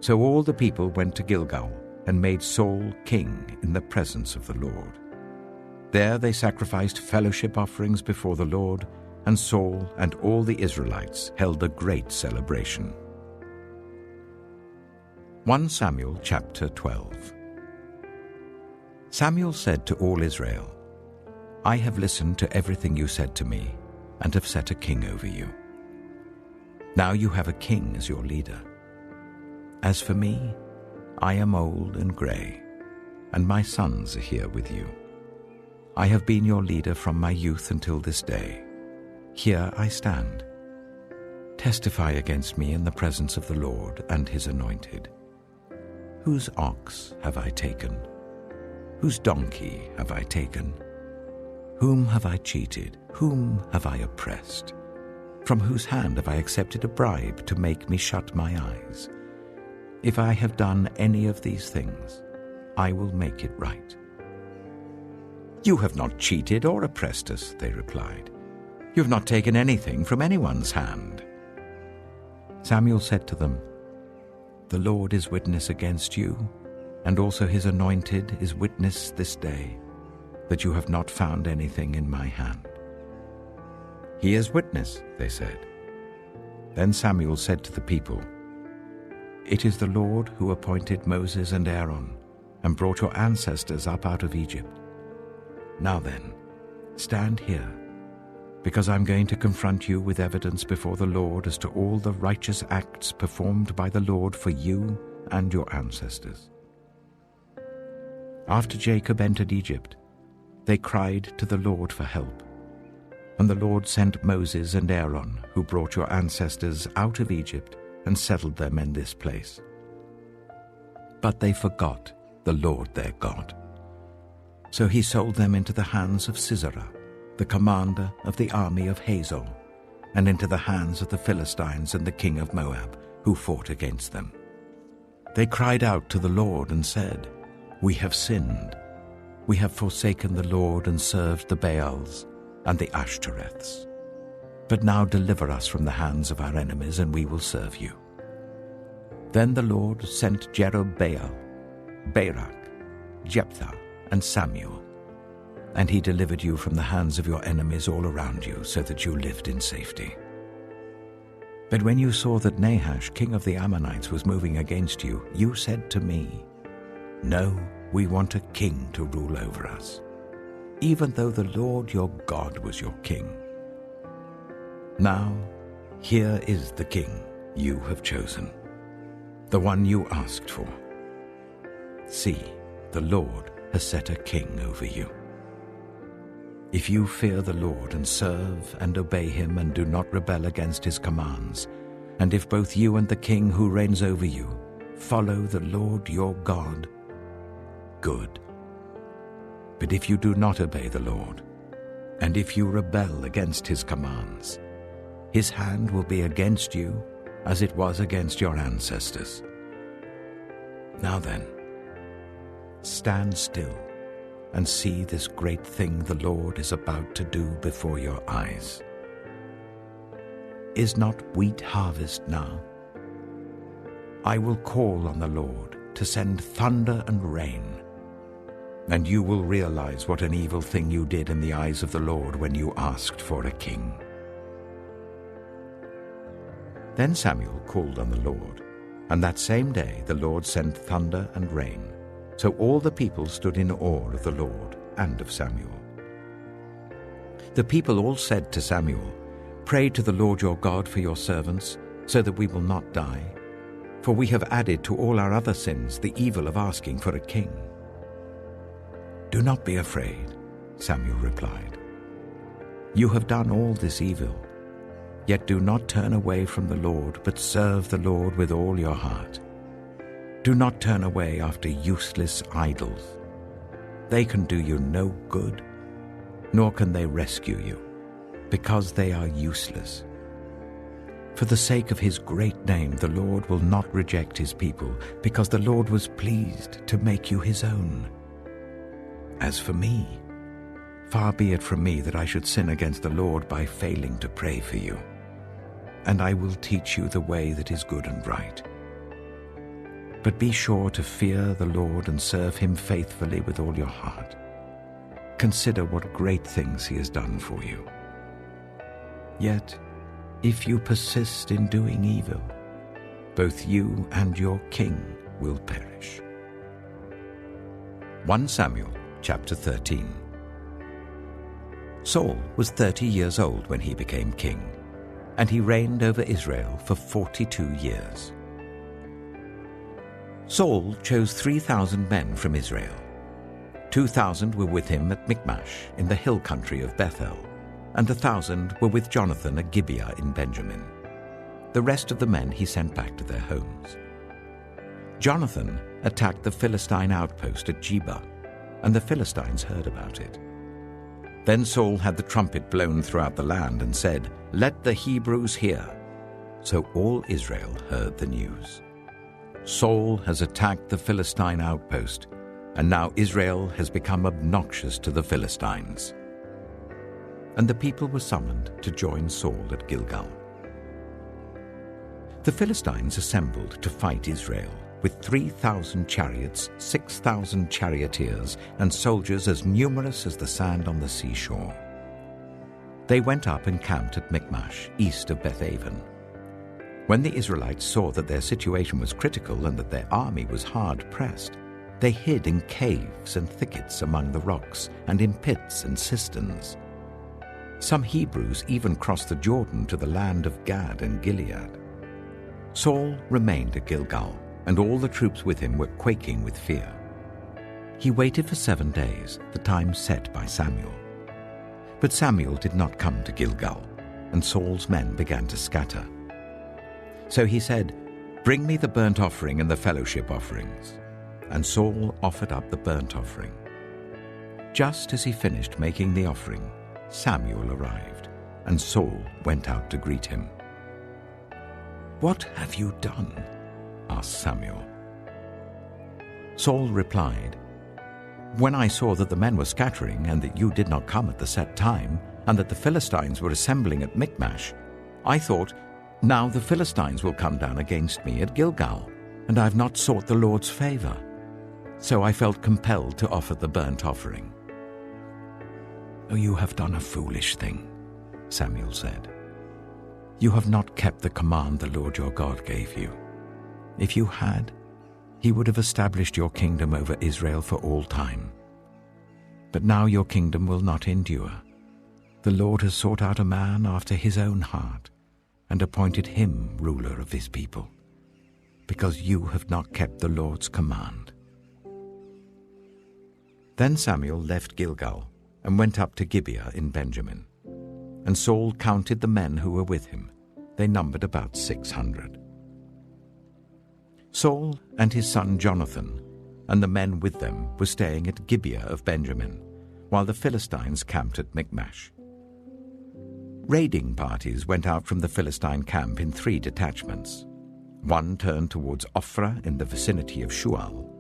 A: So all the people went to Gilgal and made Saul king in the presence of the Lord. There they sacrificed fellowship offerings before the Lord, and Saul and all the Israelites held a great celebration. 1 Samuel chapter 12. Samuel said to all Israel, "I have listened to everything you said to me, and have set a king over you. Now you have a king as your leader. As for me, I am old and gray, and my sons are here with you. I have been your leader from my youth until this day. Here I stand. Testify against me in the presence of the Lord and his anointed. Whose ox have I taken? Whose donkey have I taken? Whom have I cheated? Whom have I oppressed? From whose hand have I accepted a bribe to make me shut my eyes? If I have done any of these things, I will make it right." "You have not cheated or oppressed us," they replied. "You have not taken anything from anyone's hand." Samuel said to them, "The Lord is witness against you, and also his anointed is witness this day, that you have not found anything in my hand." "He is witness," they said. Then Samuel said to the people, "It is the Lord who appointed Moses and Aaron, and brought your ancestors up out of Egypt. Now then, stand here, because I'm going to confront you with evidence before the Lord as to all the righteous acts performed by the Lord for you and your ancestors. After Jacob entered Egypt, they cried to the Lord for help, and the Lord sent Moses and Aaron, who brought your ancestors out of Egypt and settled them in this place. But they forgot the Lord their God. So he sold them into the hands of Sisera, the commander of the army of Hazor, and into the hands of the Philistines and the king of Moab, who fought against them. They cried out to the Lord and said, "We have sinned. We have forsaken the Lord and served the Baals and the Ashtoreths. But now deliver us from the hands of our enemies, and we will serve you." Then the Lord sent Jerubbaal, Barak, Jephthah, and Samuel, and he delivered you from the hands of your enemies all around you, so that you lived in safety. But when you saw that Nahash, king of the Ammonites, was moving against you, you said to me, "No, we want a king to rule over us, even though the Lord your God was your king. Now, here is the king you have chosen, the one you asked for. See, the Lord has set a king over you. If you fear the Lord and serve and obey him and do not rebel against his commands, and if both you and the king who reigns over you follow the Lord your God, good. But if you do not obey the Lord, and if you rebel against his commands, his hand will be against you as it was against your ancestors. Now then, stand still and see this great thing the Lord is about to do before your eyes. Is not wheat harvest now? I will call on the Lord to send thunder and rain, and you will realize what an evil thing you did in the eyes of the Lord when you asked for a king." Then Samuel called on the Lord, and that same day the Lord sent thunder and rain. So all the people stood in awe of the Lord and of Samuel. The people all said to Samuel, "Pray to the Lord your God for your servants, so that we will not die." for we have added to all our other sins the evil of asking for a king." "Do not be afraid," Samuel replied. "You have done all this evil, yet do not turn away from the Lord, but serve the Lord with all your heart. Do not turn away after useless idols. They can do you no good, nor can they rescue you, because they are useless. For the sake of his great name, the Lord will not reject his people, because the Lord was pleased to make you his own. As for me, far be it from me that I should sin against the Lord by failing to pray for you. And I will teach you the way that is good and right. But be sure to fear the Lord and serve him faithfully with all your heart. Consider what great things he has done for you. Yet, if you persist in doing evil, both you and your king will perish." 1 Samuel chapter 13. Saul was 30 years old when he became king, and he reigned over Israel for 42 years. Saul chose 3,000 men from Israel. 2,000 were with him at Michmash in the hill country of Bethel, and 1,000 were with Jonathan at Gibeah in Benjamin. The rest of the men he sent back to their homes. Jonathan attacked the Philistine outpost at Geba, and the Philistines heard about it. Then Saul had the trumpet blown throughout the land and said, "Let the Hebrews hear." So all Israel heard the news. Saul has attacked the Philistine outpost, and now Israel has become obnoxious to the Philistines. And the people were summoned to join Saul at Gilgal. The Philistines assembled to fight Israel with 3,000 chariots, 6,000 charioteers, and soldiers as numerous as the sand on the seashore. They went up and camped at Michmash, east of Bethaven. When the Israelites saw that their situation was critical and that their army was hard-pressed, they hid in caves and thickets among the rocks and in pits and cisterns. Some Hebrews even crossed the Jordan to the land of Gad and Gilead. Saul remained at Gilgal, and all the troops with him were quaking with fear. He waited for 7 days, the time set by Samuel. But Samuel did not come to Gilgal, and Saul's men began to scatter. So he said, "Bring me the burnt offering and the fellowship offerings." And Saul offered up the burnt offering. Just as he finished making the offering, Samuel arrived, and Saul went out to greet him. "What have you done?" asked Samuel. Saul replied, "When I saw that the men were scattering and that you did not come at the set time, and that the Philistines were assembling at Michmash, I thought, now the Philistines will come down against me at Gilgal, and I have not sought the Lord's favor. So I felt compelled to offer the burnt offering." "Oh, you have done a foolish thing," Samuel said. "You have not kept the command the Lord your God gave you. If you had, he would have established your kingdom over Israel for all time. But now your kingdom will not endure. The Lord has sought out a man after his own heart and appointed him ruler of his people, because you have not kept the Lord's command." Then Samuel left Gilgal and went up to Gibeah in Benjamin. And Saul counted the men who were with him. They numbered about 600. Saul and his son Jonathan and the men with them were staying at Gibeah of Benjamin, while the Philistines camped at Michmash. Raiding parties went out from the Philistine camp in 3 detachments. One turned towards Ophrah in the vicinity of Shual,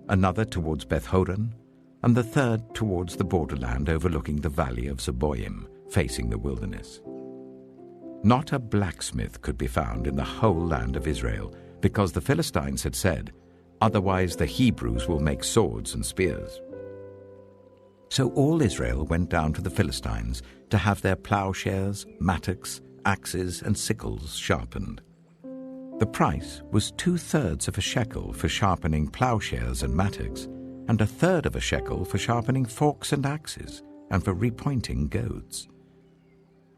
A: another towards Beth-horon, and the third towards the borderland overlooking the valley of Zeboim, facing the wilderness. Not a blacksmith could be found in the whole land of Israel, because the Philistines had said, "Otherwise the Hebrews will make swords and spears." So all Israel went down to the Philistines to have their plowshares, mattocks, axes, and sickles sharpened. The price was 2/3 of a shekel for sharpening plowshares and mattocks, and 1/3 of a shekel for sharpening forks and axes, and for repointing goads.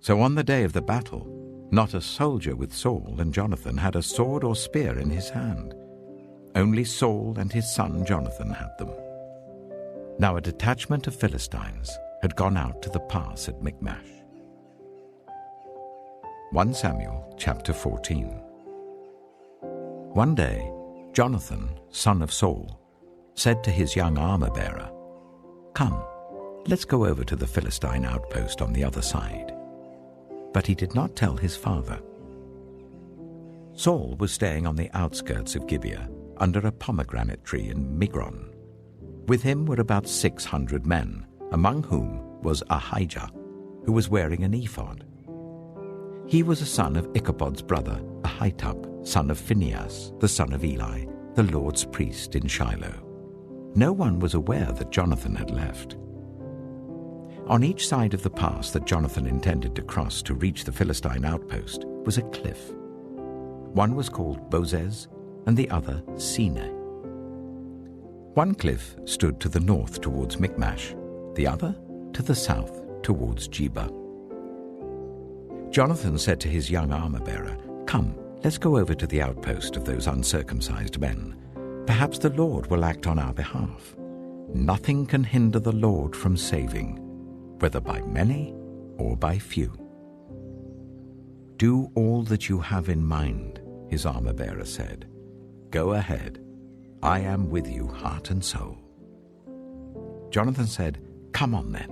A: So on the day of the battle, Not a soldier with Saul and Jonathan had a sword or spear in his hand. Only Saul and his son Jonathan had them. Now a detachment of Philistines had gone out to the pass at Michmash. 1 Samuel chapter 14. One day, Jonathan, son of Saul, said to his young armor-bearer, "Come, let's go over to the Philistine outpost on the other side." But he did not tell his father. Saul was staying on the outskirts of Gibeah, under a pomegranate tree in Migron. With him were about 600 men, among whom was Ahijah, who was wearing an ephod. He was a son of Ichabod's brother, Ahitub, son of Phinehas, the son of Eli, the Lord's priest in Shiloh. No one was aware that Jonathan had left. On each side of the pass that Jonathan intended to cross to reach the Philistine outpost was a cliff. One was called Bozez and the other Seneh. One cliff stood to the north towards Michmash, the other to the south towards Geba. Jonathan said to his young armor-bearer, "Come, let's go over to the outpost of those uncircumcised men. Perhaps the Lord will act on our behalf. Nothing can hinder the Lord from saving, whether by many or by few." "Do all that you have in mind," his armor-bearer said. "Go ahead. I am with you, heart and soul." Jonathan said, "Come on then.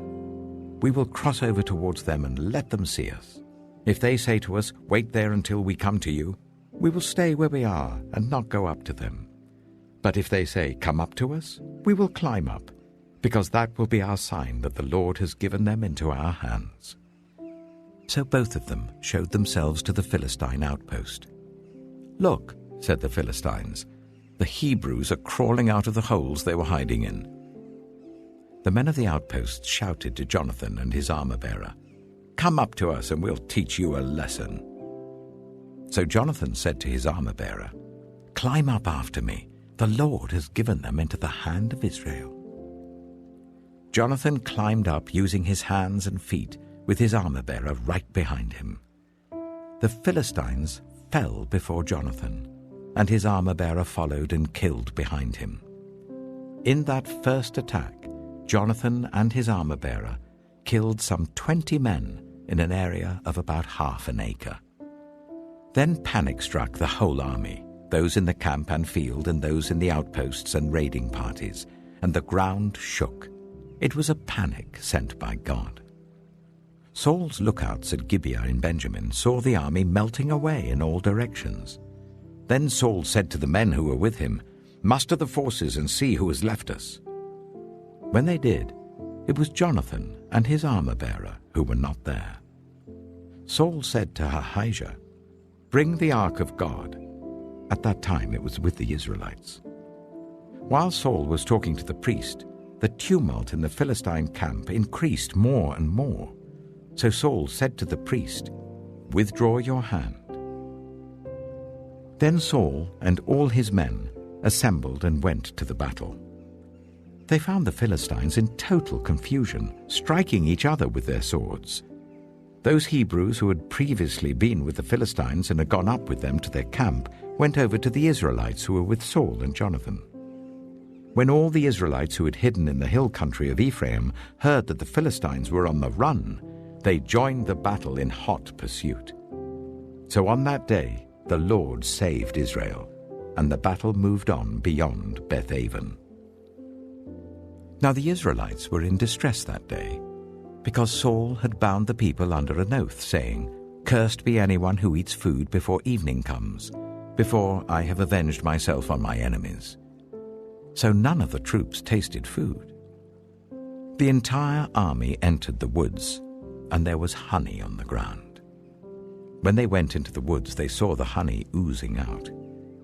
A: We will cross over towards them and let them see us. If they say to us, 'Wait there until we come to you,' we will stay where we are and not go up to them. But if they say, 'Come up to us,' we will climb up, because that will be our sign that the Lord has given them into our hands." So both of them showed themselves to the Philistine outpost. "Look," said the Philistines, "the Hebrews are crawling out of the holes they were hiding in." The men of the outpost shouted to Jonathan and his armor-bearer, "Come up to us and we'll teach you a lesson." So Jonathan said to his armor-bearer, "Climb up after me. The Lord has given them into the hand of Israel." Jonathan climbed up using his hands and feet, with his armor-bearer right behind him. The Philistines fell before Jonathan, and his armor-bearer followed and killed behind him. In that first attack, Jonathan and his armor-bearer killed some 20 men in an area of about half an acre. Then panic struck the whole army, those in the camp and field and those in the outposts and raiding parties, and the ground shook. It was a panic sent by God. Saul's lookouts at Gibeah in Benjamin saw the army melting away in all directions. Then Saul said to the men who were with him, "Muster the forces and see who has left us." When they did, it was Jonathan and his armor-bearer who were not there. Saul said to Ahijah, "Bring the ark of God." At that time it was with the Israelites. While Saul was talking to the priest, the tumult in the Philistine camp increased more and more. So Saul said to the priest, "Withdraw your hand." Then Saul and all his men assembled and went to the battle. They found the Philistines in total confusion, striking each other with their swords. Those Hebrews who had previously been with the Philistines and had gone up with them to their camp went over to the Israelites who were with Saul and Jonathan. When all the Israelites who had hidden in the hill country of Ephraim heard that the Philistines were on the run, they joined the battle in hot pursuit. So on that day the Lord saved Israel, and the battle moved on beyond Beth-aven. Now the Israelites were in distress that day, because Saul had bound the people under an oath, saying, "Cursed be anyone who eats food before evening comes, before I have avenged myself on my enemies." So none of the troops tasted food. The entire army entered the woods, and there was honey on the ground. When they went into the woods, they saw the honey oozing out.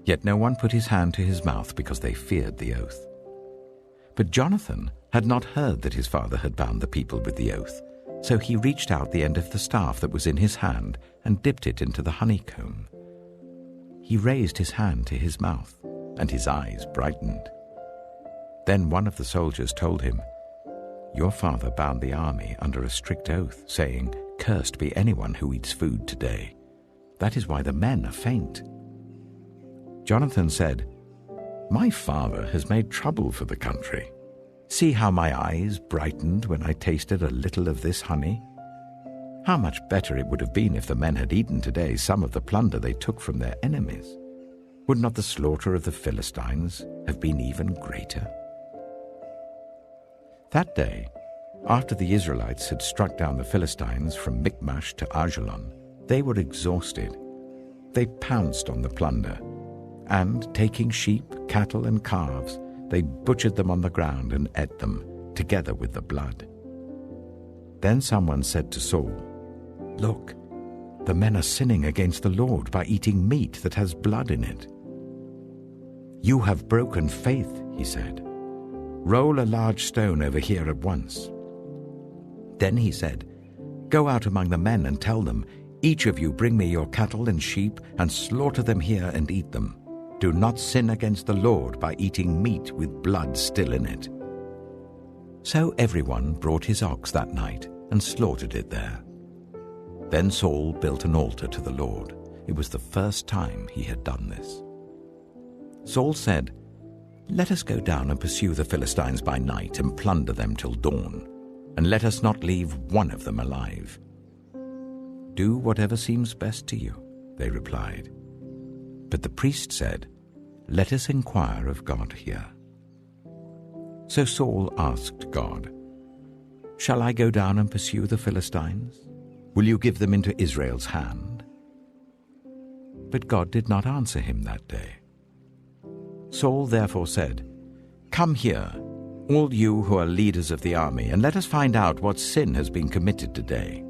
A: Yet no one put his hand to his mouth because they feared the oath. But Jonathan had not heard that his father had bound the people with the oath, so he reached out the end of the staff that was in his hand and dipped it into the honeycomb. He raised his hand to his mouth, and his eyes brightened. Then one of the soldiers told him, "Your father bound the army under a strict oath, saying, 'Cursed be anyone who eats food today.' That is why the men are faint." Jonathan said, "My father has made trouble for the country. See how my eyes brightened when I tasted a little of this honey. How much better it would have been if the men had eaten today some of the plunder they took from their enemies. Would not the slaughter of the Philistines have been even greater?" That day, after the Israelites had struck down the Philistines from Michmash to Ajalon, they were exhausted. They pounced on the plunder, and taking sheep, cattle, and calves, they butchered them on the ground and ate them, together with the blood. Then someone said to Saul, "Look, the men are sinning against the Lord by eating meat that has blood in it." "You have broken faith," he said. "Roll a large stone over here at once." Then he said, "Go out among the men and tell them, 'Each of you bring me your cattle and sheep and slaughter them here and eat them. Do not sin against the Lord by eating meat with blood still in it.'" So everyone brought his ox that night and slaughtered it there. Then Saul built an altar to the Lord. It was the first time he had done this. Saul said, "Let us go down and pursue the Philistines by night and plunder them till dawn, and let us not leave one of them alive." "Do whatever seems best to you," they replied. But the priest said, "Let us inquire of God here." So Saul asked God, "Shall I go down and pursue the Philistines? Will you give them into Israel's hand?" But God did not answer him that day. Saul therefore said, "Come here, all you who are leaders of the army, and let us find out what sin has been committed today.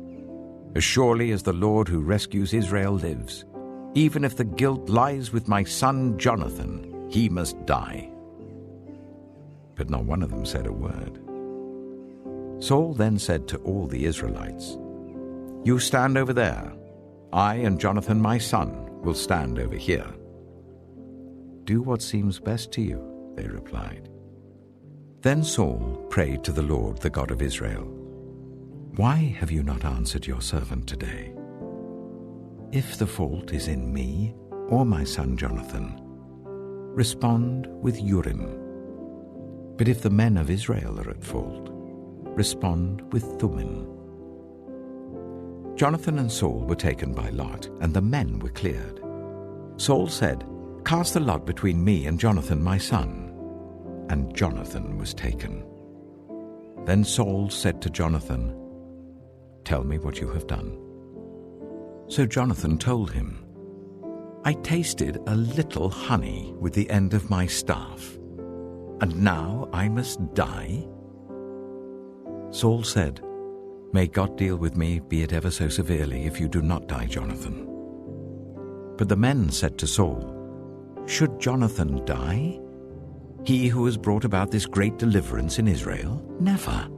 A: As surely as the Lord who rescues Israel lives, even if the guilt lies with my son Jonathan, he must die." But not one of them said a word. Saul then said to all the Israelites, "You stand over there. I and Jonathan my son will stand over here." "Do what seems best to you," they replied. Then Saul prayed to the Lord, the God of Israel, "Why have you not answered your servant today? If the fault is in me or my son Jonathan, respond with Urim. But if the men of Israel are at fault, respond with Thummim." Jonathan and Saul were taken by lot, and the men were cleared. Saul said, "Cast the lot between me and Jonathan my son." And Jonathan was taken. Then Saul said to Jonathan, "Tell me what you have done." So Jonathan told him, "I tasted a little honey with the end of my staff, and now I must die?" Saul said, "May God deal with me, be it ever so severely, if you do not die, Jonathan." But the men said to Saul, "Should Jonathan die? He who has brought about this great deliverance in Israel? Never.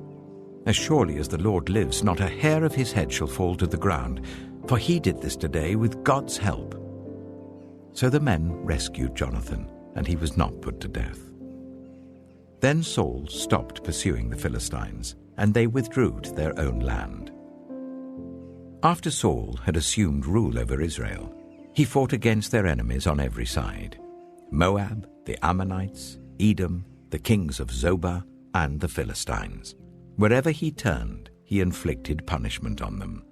A: As surely as the Lord lives, not a hair of his head shall fall to the ground, for he did this today with God's help." So the men rescued Jonathan, and he was not put to death. Then Saul stopped pursuing the Philistines, and they withdrew to their own land. After Saul had assumed rule over Israel, he fought against their enemies on every side: Moab, the Ammonites, Edom, the kings of Zobah, and the Philistines. Wherever he turned, he inflicted punishment on them.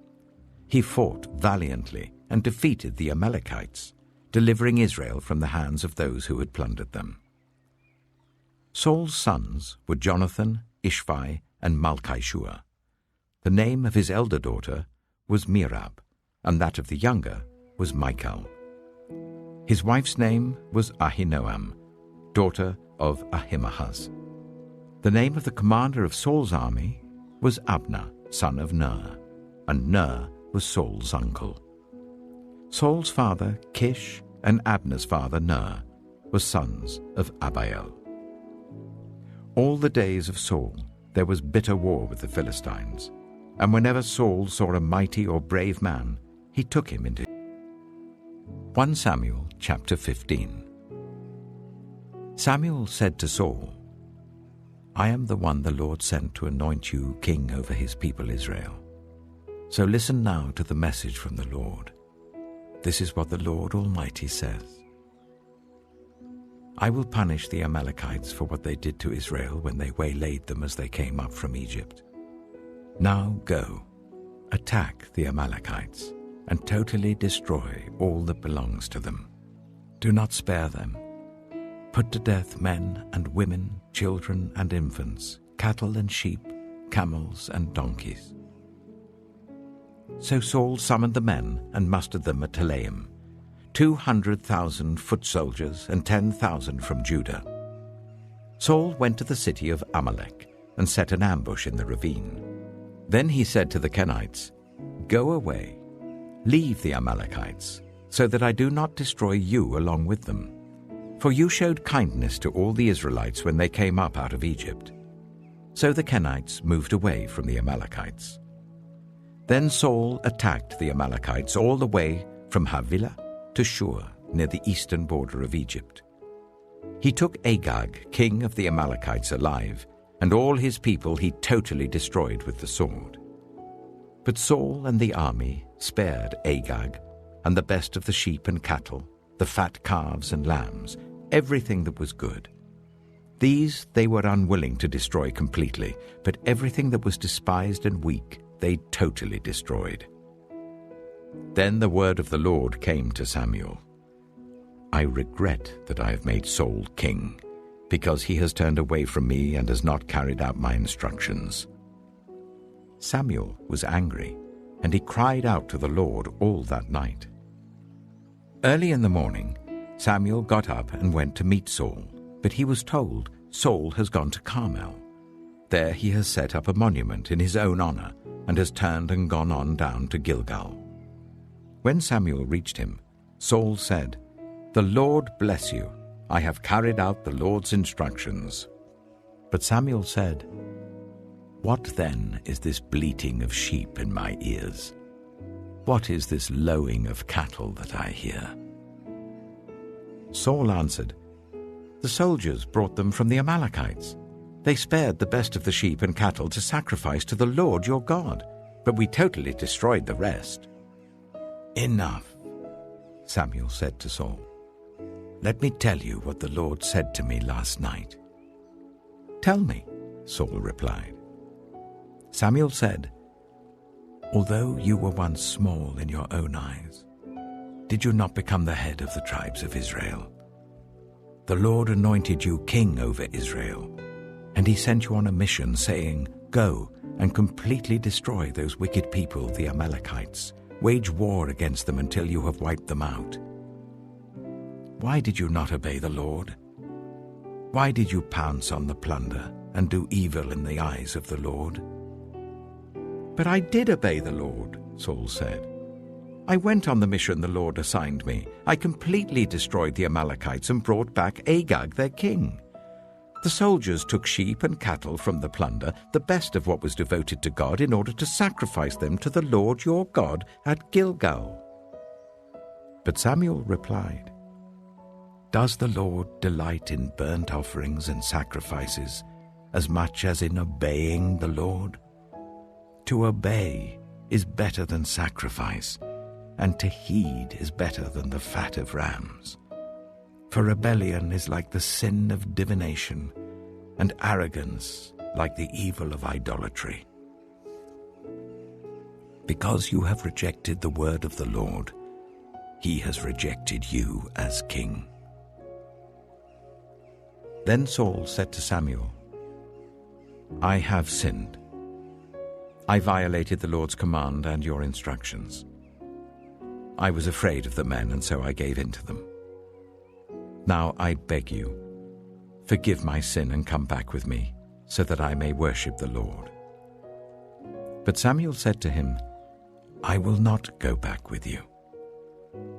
A: He fought valiantly and defeated the Amalekites, delivering Israel from the hands of those who had plundered them. Saul's sons were Jonathan, Ishvi, and Malchishua. The name of his elder daughter was Merab, and that of the younger was Michal. His wife's name was Ahinoam, daughter of Ahimaaz. The name of the commander of Saul's army was Abner, son of Ner, and Ner was Saul's uncle. Saul's father, Kish, and Abner's father, Ner, were sons of Abiel. All the days of Saul there was bitter war with the Philistines, and whenever Saul saw a mighty or brave man, he took him into 1 Samuel chapter 15. Samuel said to Saul, "I am the one the Lord sent to anoint you king over his people Israel. So listen now to the message from the Lord. This is what the Lord Almighty says. I will punish the Amalekites for what they did to Israel when they waylaid them as they came up from Egypt. Now go, attack the Amalekites, and totally destroy all that belongs to them. Do not spare them. Put to death men and women, children and infants, cattle and sheep, camels and donkeys." So Saul summoned the men and mustered them at Telaim, 200,000 foot soldiers and 10,000 from Judah. Saul went to the city of Amalek and set an ambush in the ravine. Then he said to the Kenites, "Go away, leave the Amalekites, so that I do not destroy you along with them. For you showed kindness to all the Israelites when they came up out of Egypt." So the Kenites moved away from the Amalekites. Then Saul attacked the Amalekites all the way from Havilah to Shur, near the eastern border of Egypt. He took Agag, king of the Amalekites, alive, and all his people he totally destroyed with the sword. But Saul and the army spared Agag and the best of the sheep and cattle, the fat calves and lambs, everything that was good. These they were unwilling to destroy completely, but everything that was despised and weak they totally destroyed. Then the word of the Lord came to Samuel. "I regret that I have made Saul king, because he has turned away from me and has not carried out my instructions." Samuel was angry, and he cried out to the Lord all that night. Early in the morning, Samuel got up and went to meet Saul, but he was told, "Saul has gone to Carmel. There he has set up a monument in his own honor and has turned and gone on down to Gilgal." When Samuel reached him, Saul said, "The Lord bless you. I have carried out the Lord's instructions." But Samuel said, "What then is this bleating of sheep in my ears? What is this lowing of cattle that I hear?" Saul answered, "The soldiers brought them from the Amalekites. They spared the best of the sheep and cattle to sacrifice to the Lord your God, but we totally destroyed the rest." "Enough," Samuel said to Saul. "Let me tell you what the Lord said to me last night." "Tell me," Saul replied. Samuel said, "Although you were once small in your own eyes, did you not become the head of the tribes of Israel? The Lord anointed you king over Israel, and he sent you on a mission, saying, 'Go and completely destroy those wicked people, the Amalekites. Wage war against them until you have wiped them out.' Why did you not obey the Lord? Why did you pounce on the plunder and do evil in the eyes of the Lord?" "But I did obey the Lord," Saul said. "I went on the mission the Lord assigned me. I completely destroyed the Amalekites and brought back Agag, their king. The soldiers took sheep and cattle from the plunder, the best of what was devoted to God, in order to sacrifice them to the Lord your God at Gilgal." But Samuel replied, "Does the Lord delight in burnt offerings and sacrifices as much as in obeying the Lord? To obey is better than sacrifice, and to heed is better than the fat of rams. For rebellion is like the sin of divination, and arrogance like the evil of idolatry. Because you have rejected the word of the Lord, he has rejected you as king." Then Saul said to Samuel, "I have sinned. I violated the Lord's command and your instructions. I was afraid of the men, and so I gave in to them. Now I beg you, forgive my sin and come back with me, so that I may worship the Lord." But Samuel said to him, "I will not go back with you.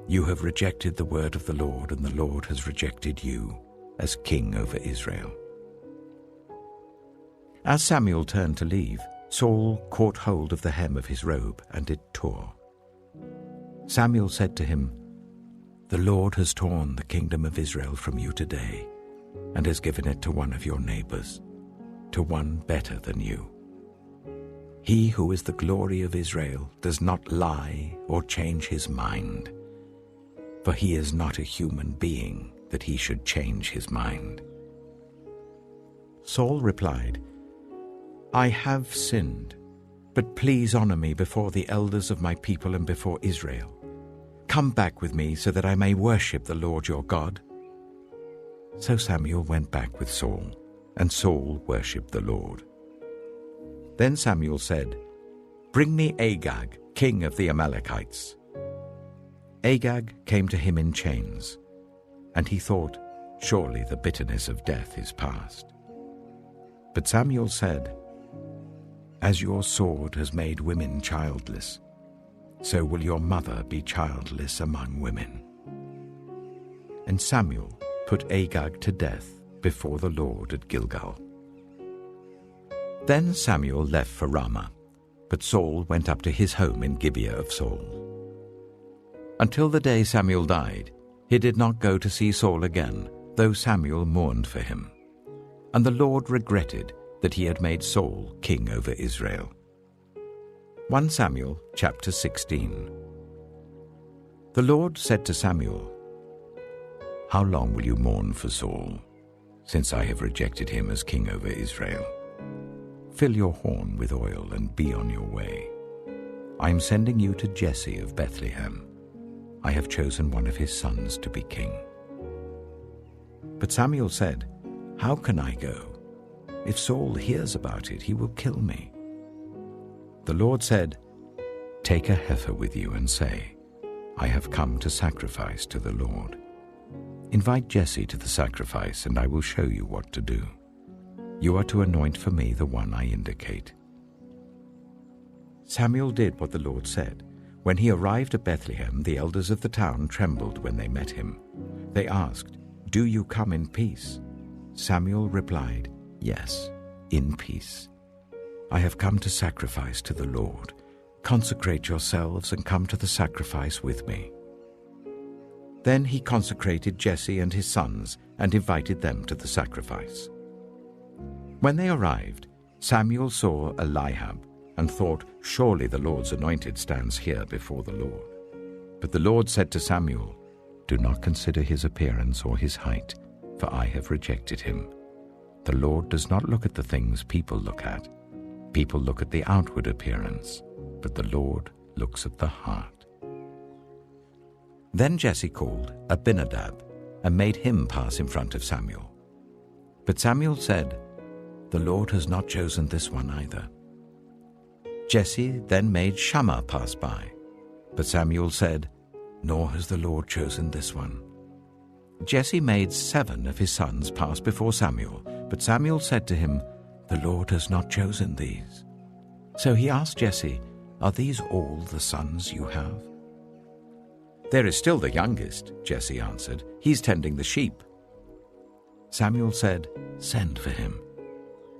A: You have rejected the word of the Lord, and the Lord has rejected you as king over Israel." As Samuel turned to leave, Saul caught hold of the hem of his robe, and it tore. Samuel said to him, "The Lord has torn the kingdom of Israel from you today, and has given it to one of your neighbors, to one better than you. He who is the glory of Israel does not lie or change his mind. for he is not a human being that he should change his mind." Saul replied, "I have sinned, but please honor me before the elders of my people and before Israel. Come back with me so that I may worship the Lord your God." So Samuel went back with Saul, and Saul worshipped the Lord. Then Samuel said, "Bring me Agag, king of the Amalekites." Agag came to him in chains, and he thought, "Surely the bitterness of death is past." But Samuel said, "As your sword has made women childless, so will your mother be childless among women." And Samuel put Agag to death before the Lord at Gilgal. Then Samuel left for Ramah, but Saul went up to his home in Gibeah of Saul. Until the day Samuel died, he did not go to see Saul again, though Samuel mourned for him. And the Lord regretted that he had made Saul king over Israel. 1 Samuel chapter 16. The Lord said to Samuel, "How long will you mourn for Saul, since I have rejected him as king over Israel? Fill your horn with oil and be on your way. I am sending you to Jesse of Bethlehem. I have chosen one of his sons to be king." But Samuel said, "How can I go? If Saul hears about it, he will kill me." The Lord said, "Take a heifer with you and say, 'I have come to sacrifice to the Lord.' Invite Jesse to the sacrifice, and I will show you what to do. You are to anoint for me the one I indicate." Samuel did what the Lord said. When he arrived at Bethlehem, the elders of the town trembled when they met him. They asked, "Do you come in peace?" Samuel replied, "Yes, in peace. I have come to sacrifice to the Lord. Consecrate yourselves and come to the sacrifice with me." Then he consecrated Jesse and his sons and invited them to the sacrifice. When they arrived, Samuel saw Eliab and thought, "Surely the Lord's anointed stands here before the Lord." But the Lord said to Samuel, "Do not consider his appearance or his height, for I have rejected him. The Lord does not look at the things people look at. People look at the outward appearance, but the Lord looks at the heart." Then Jesse called Abinadab and made him pass in front of Samuel. But Samuel said, "The Lord has not chosen this one either." Jesse then made Shammah pass by, but Samuel said, "Nor has the Lord chosen this one." Jesse made 7 of his sons pass before Samuel, but Samuel said to him, "The Lord has not chosen these." So he asked Jesse, "Are these all the sons you have?" "There is still the youngest," Jesse answered. "He's tending the sheep." Samuel said, "Send for him.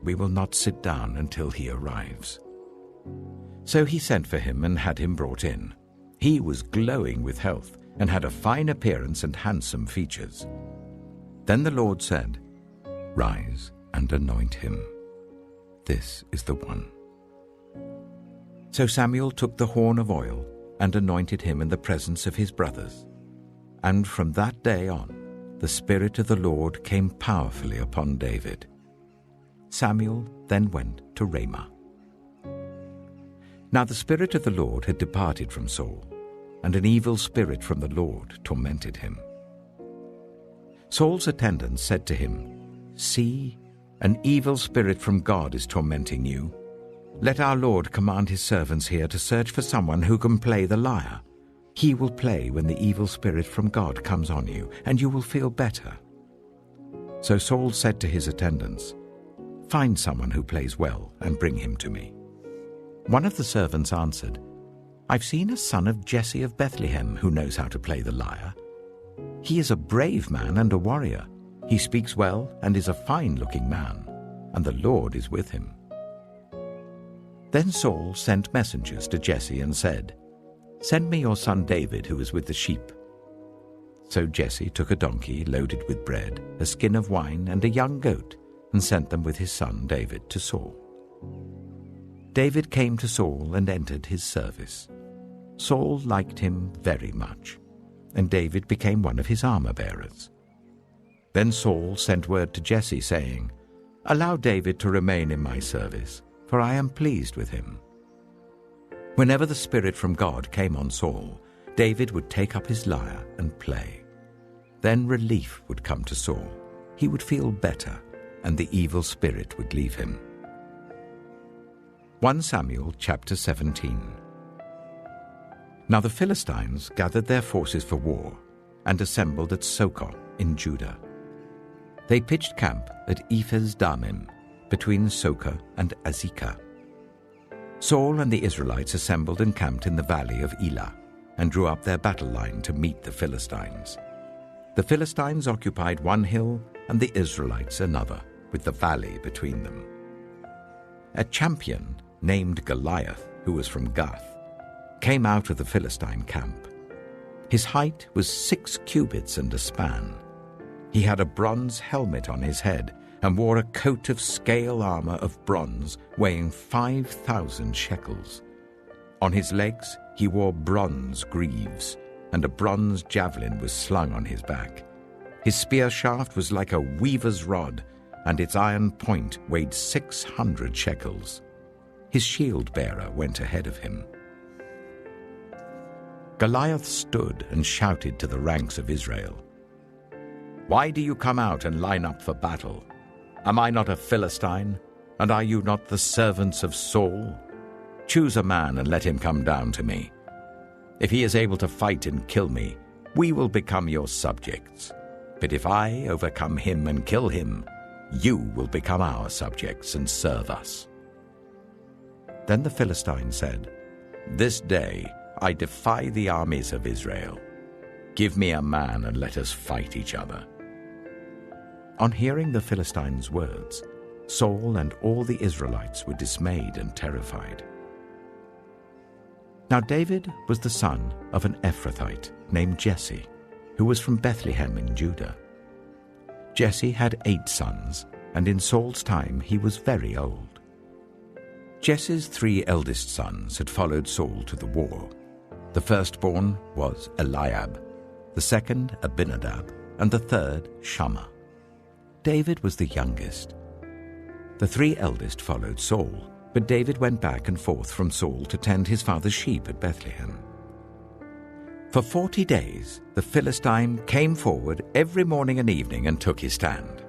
A: We will not sit down until he arrives." So he sent for him and had him brought in. He was glowing with health and had a fine appearance and handsome features. Then the Lord said, "Rise and anoint him. This is the one." So Samuel took the horn of oil and anointed him in the presence of his brothers. And from that day on, the Spirit of the Lord came powerfully upon David. Samuel then went to Ramah. Now the Spirit of the Lord had departed from Saul, and an evil spirit from the Lord tormented him. Saul's attendants said to him, "See, an evil spirit from God is tormenting you. Let our Lord command his servants here to search for someone who can play the lyre. He will play when the evil spirit from God comes on you, and you will feel better." So Saul said to his attendants, "Find someone who plays well and bring him to me." One of the servants answered, "I've seen a son of Jesse of Bethlehem who knows how to play the lyre. He is a brave man and a warrior. He speaks well and is a fine-looking man, and the Lord is with him." Then Saul sent messengers to Jesse and said, "Send me your son David, who is with the sheep." So Jesse took a donkey loaded with bread, a skin of wine, and a young goat, and sent them with his son David to Saul. David came to Saul and entered his service. Saul liked him very much. and David became one of his armor-bearers. Then Saul sent word to Jesse, saying, "Allow David to remain in my service, for I am pleased with him." Whenever the Spirit from God came on Saul, David would take up his lyre and play. Then relief would come to Saul. He would feel better, and the evil spirit would leave him. 1 Samuel chapter 17. Now the Philistines gathered their forces for war and assembled at Sokoh in Judah. They pitched camp at Ephes-Dammim, between Sokoh and Azekah. Saul and the Israelites assembled and camped in the valley of Elah and drew up their battle line to meet the Philistines. The Philistines occupied one hill and the Israelites another, with the valley between them. A champion named Goliath, who was from Gath, came out of the Philistine camp. His height was 6 cubits and a span. He had a bronze helmet on his head and wore a coat of scale armor of bronze weighing 5,000 shekels. On his legs he wore bronze greaves, and a bronze javelin was slung on his back. His spear shaft was like a weaver's rod, and its iron point weighed 600 shekels. His shield-bearer went ahead of him. Goliath stood and shouted to the ranks of Israel, "Why do you come out and line up for battle? Am I not a Philistine, and are you not the servants of Saul? Choose a man and let him come down to me. If he is able to fight and kill me, we will become your subjects. But if I overcome him and kill him, you will become our subjects and serve us." Then the Philistine said, "This day I defy the armies of Israel. Give me a man and let us fight each other." On hearing the Philistines' words, Saul and all the Israelites were dismayed and terrified. Now David was the son of an Ephrathite named Jesse, who was from Bethlehem in Judah. Jesse had 8 sons, and in Saul's time he was very old. Jesse's 3 eldest sons had followed Saul to the war. The firstborn was Eliab, the second Abinadab, and the third Shammah. David was the youngest. The 3 eldest followed Saul, but David went back and forth from Saul to tend his father's sheep at Bethlehem. For 40 days the Philistine came forward every morning and evening and took his stand.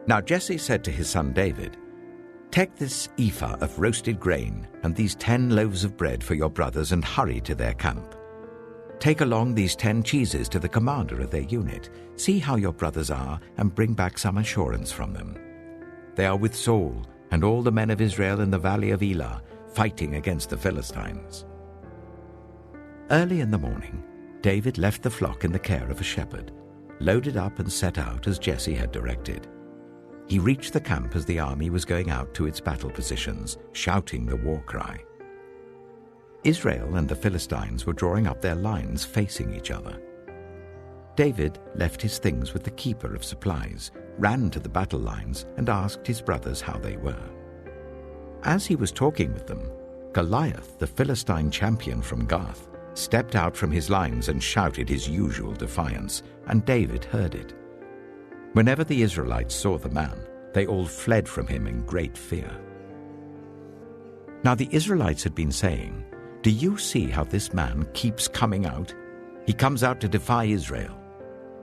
A: Now Jesse said to his son David, "Take this ephah of roasted grain and these 10 loaves of bread for your brothers and hurry to their camp. Take along these 10 cheeses to the commander of their unit. See how your brothers are and bring back some assurance from them. They are with Saul and all the men of Israel in the valley of Elah, fighting against the Philistines." Early in the morning, David left the flock in the care of a shepherd, loaded up and set out as Jesse had directed. He reached the camp as the army was going out to its battle positions, shouting the war cry. Israel and the Philistines were drawing up their lines facing each other. David left his things with the keeper of supplies, ran to the battle lines, and asked his brothers how they were. As he was talking with them, Goliath, the Philistine champion from Gath, stepped out from his lines and shouted his usual defiance, and David heard it. Whenever the Israelites saw the man, they all fled from him in great fear. Now the Israelites had been saying, "Do you see how this man keeps coming out? He comes out to defy Israel.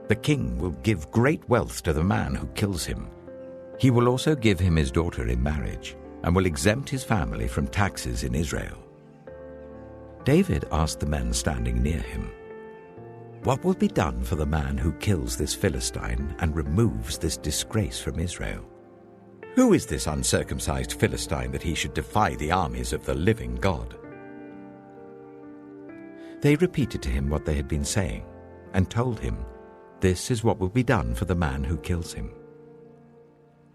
A: The king will give great wealth to the man who kills him. He will also give him his daughter in marriage and will exempt his family from taxes in Israel." David asked the men standing near him, "What will be done for the man who kills this Philistine and removes this disgrace from Israel? Who is this uncircumcised Philistine that he should defy the armies of the living God?" They repeated to him what they had been saying and told him, "This is what will be done for the man who kills him."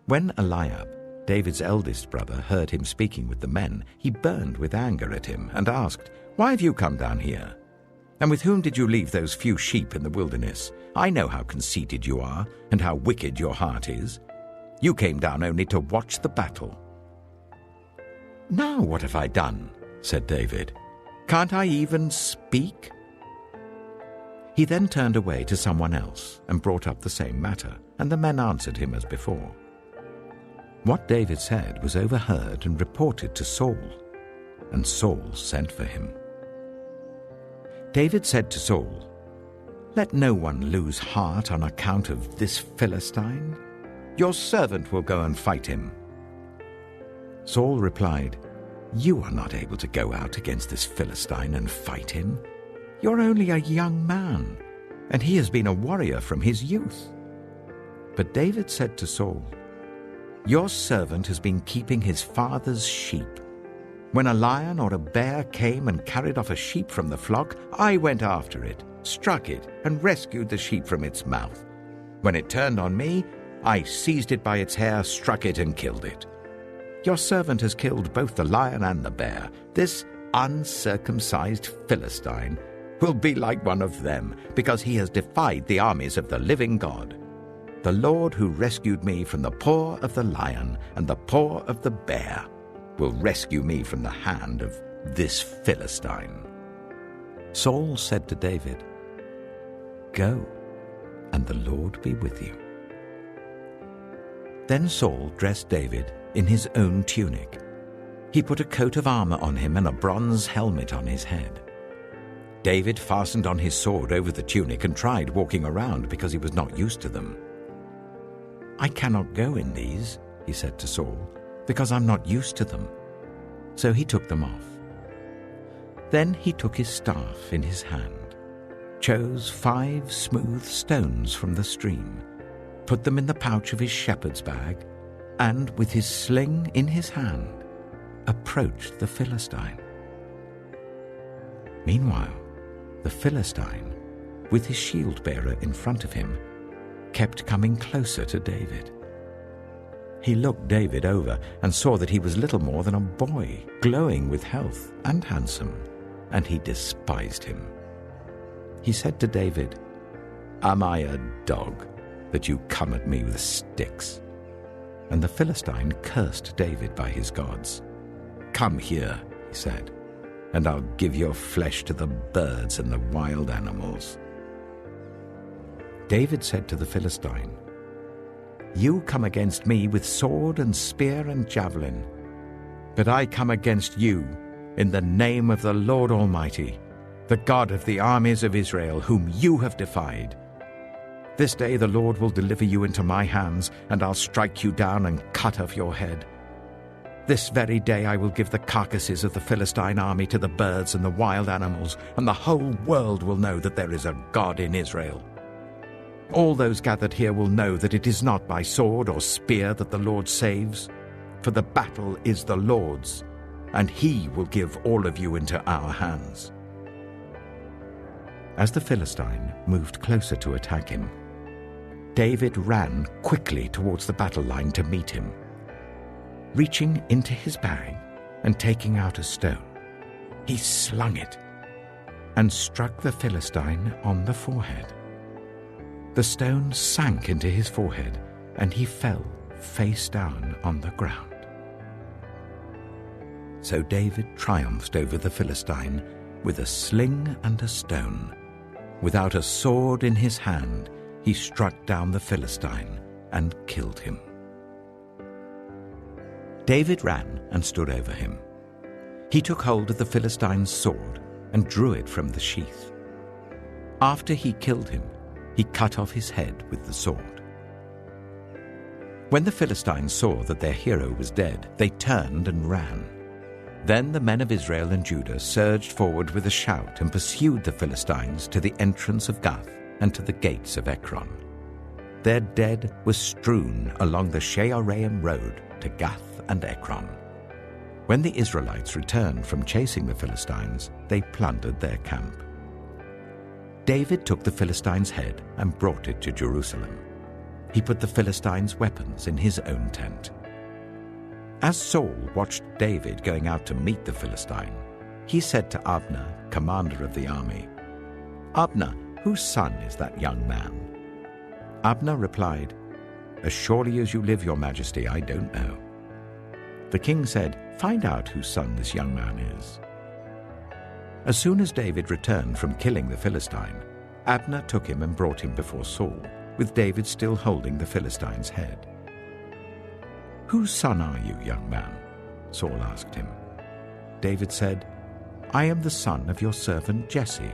A: When Eliab, David's eldest brother, heard him speaking with the men, he burned with anger at him and asked, "Why have you come down here? And with whom did you leave those few sheep in the wilderness? I know how conceited you are and how wicked your heart is. You came down only to watch the battle." "Now what have I done?" said David. "Can't I even speak?" He then turned away to someone else and brought up the same matter, and the men answered him as before. What David said was overheard and reported to Saul, and Saul sent for him. David said to Saul, "Let no one lose heart on account of this Philistine. Your servant will go and fight him." Saul replied, "You are not able to go out against this Philistine and fight him. You're only a young man, and he has been a warrior from his youth." But David said to Saul, "Your servant has been keeping his father's sheep. When a lion or a bear came and carried off a sheep from the flock, I went after it, struck it, and rescued the sheep from its mouth. When it turned on me, I seized it by its hair, struck it, and killed it. Your servant has killed both the lion and the bear. This uncircumcised Philistine will be like one of them, because he has defied the armies of the living God. The Lord who rescued me from the paw of the lion and the paw of the bear will rescue me from the hand of this Philistine." Saul said to David, "Go, and the Lord be with you." Then Saul dressed David in his own tunic. He put a coat of armor on him and a bronze helmet on his head. David fastened on his sword over the tunic and tried walking around because he was not used to them. "I cannot go in these," he said to Saul, "because I'm not used to them." So he took them off. Then he took his staff in his hand, chose 5 smooth stones from the stream, put them in the pouch of his shepherd's bag, and with his sling in his hand, approached the Philistine. Meanwhile, the Philistine, with his shield-bearer in front of him, kept coming closer to David. He looked David over and saw that he was little more than a boy, glowing with health and handsome, and he despised him. He said to David, "Am I a dog that you come at me with sticks?" And the Philistine cursed David by his gods. "Come here," he said, "and I'll give your flesh to the birds and the wild animals." David said to the Philistine, "You come against me with sword and spear and javelin, but I come against you in the name of the Lord Almighty, the God of the armies of Israel, whom you have defied. This day the Lord will deliver you into my hands, and I'll strike you down and cut off your head. This very day I will give the carcasses of the Philistine army to the birds and the wild animals, and the whole world will know that there is a God in Israel. All those gathered here will know that it is not by sword or spear that the Lord saves, for the battle is the Lord's, and he will give all of you into our hands." As the Philistine moved closer to attack him, David ran quickly towards the battle line to meet him. Reaching into his bag and taking out a stone, he slung it and struck the Philistine on the forehead. The stone sank into his forehead, and he fell face down on the ground. So David triumphed over the Philistine with a sling and a stone. Without a sword in his hand, he struck down the Philistine and killed him. David ran and stood over him. He took hold of the Philistine's sword and drew it from the sheath. After he killed him, he cut off his head with the sword. When the Philistines saw that their hero was dead, they turned and ran. Then the men of Israel and Judah surged forward with a shout and pursued the Philistines to the entrance of Gath and to the gates of Ekron. Their dead was strewn along the Shearaim road to Gath and Ekron. When the Israelites returned from chasing the Philistines, they plundered their camp. David took the Philistine's head and brought it to Jerusalem. He put the Philistines' weapons in his own tent. As Saul watched David going out to meet the Philistine, he said to Abner, commander of the army, "Abner, whose son is that young man?" Abner replied, "As surely as you live, your majesty, I don't know." The king said, "Find out whose son this young man is." As soon as David returned from killing the Philistine, Abner took him and brought him before Saul, with David still holding the Philistine's head. "Whose son are you, young man?" Saul asked him. David said, "I am the son of your servant Jesse."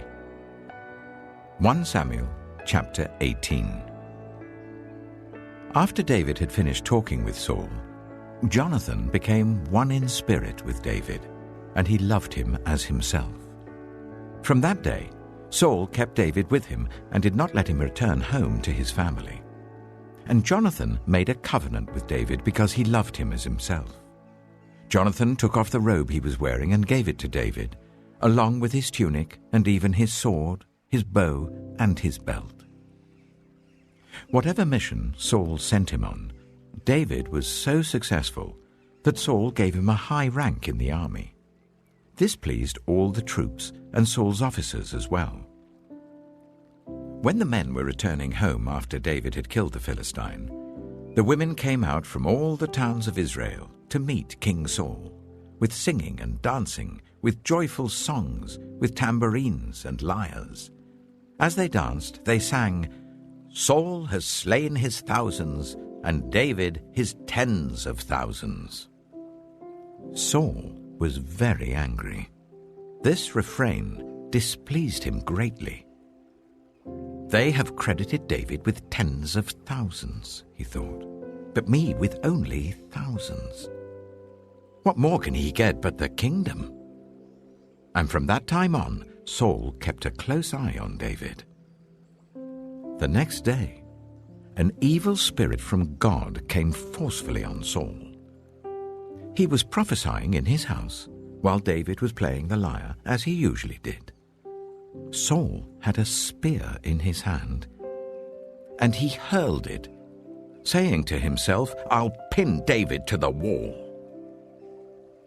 A: 1 Samuel chapter 18. After David had finished talking with Saul, Jonathan became one in spirit with David, and he loved him as himself. From that day, Saul kept David with him and did not let him return home to his family. And Jonathan made a covenant with David because he loved him as himself. Jonathan took off the robe he was wearing and gave it to David, along with his tunic and even his sword, his bow, and his belt. Whatever mission Saul sent him on, David was so successful that Saul gave him a high rank in the army. This pleased all the troops and Saul's officers as well. When the men were returning home after David had killed the Philistine, the women came out from all the towns of Israel to meet King Saul, with singing and dancing, with joyful songs, with tambourines and lyres. As they danced, they sang, "Saul has slain his thousands, and David his tens of thousands." Saul was very angry. This refrain displeased him greatly. "They have credited David with tens of thousands," he thought, "but me with only thousands. What more can he get but the kingdom?" And from that time on, Saul kept a close eye on David. The next day, an evil spirit from God came forcefully on Saul. He was prophesying in his house while David was playing the lyre, as he usually did. Saul had a spear in his hand, and he hurled it, saying to himself, "I'll pin David to the wall."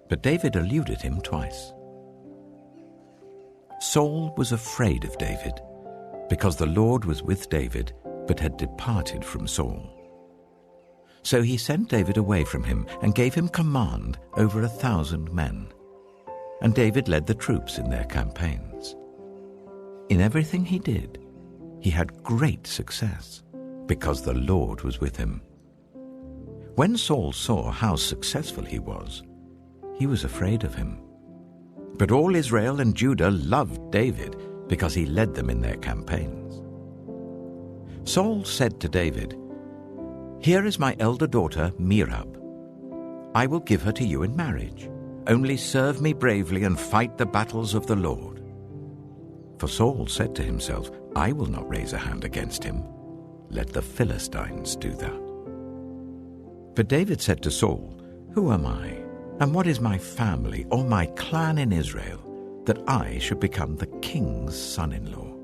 A: But David eluded him twice. Saul was afraid of David, because the Lord was with David, but had departed from Saul. So he sent David away from him and gave him command over 1,000 men. And David led the troops in their campaigns. In everything he did, he had great success, because the Lord was with him. When Saul saw how successful he was afraid of him. But all Israel and Judah loved David, because he led them in their campaigns. Saul said to David, "Here is my elder daughter, Merab. I will give her to you in marriage. Only serve me bravely and fight the battles of the Lord." For Saul said to himself, "I will not raise a hand against him. Let the Philistines do that." But David said to Saul, "Who am I, and what is my family or my clan in Israel, that I should become the king's son-in-law?"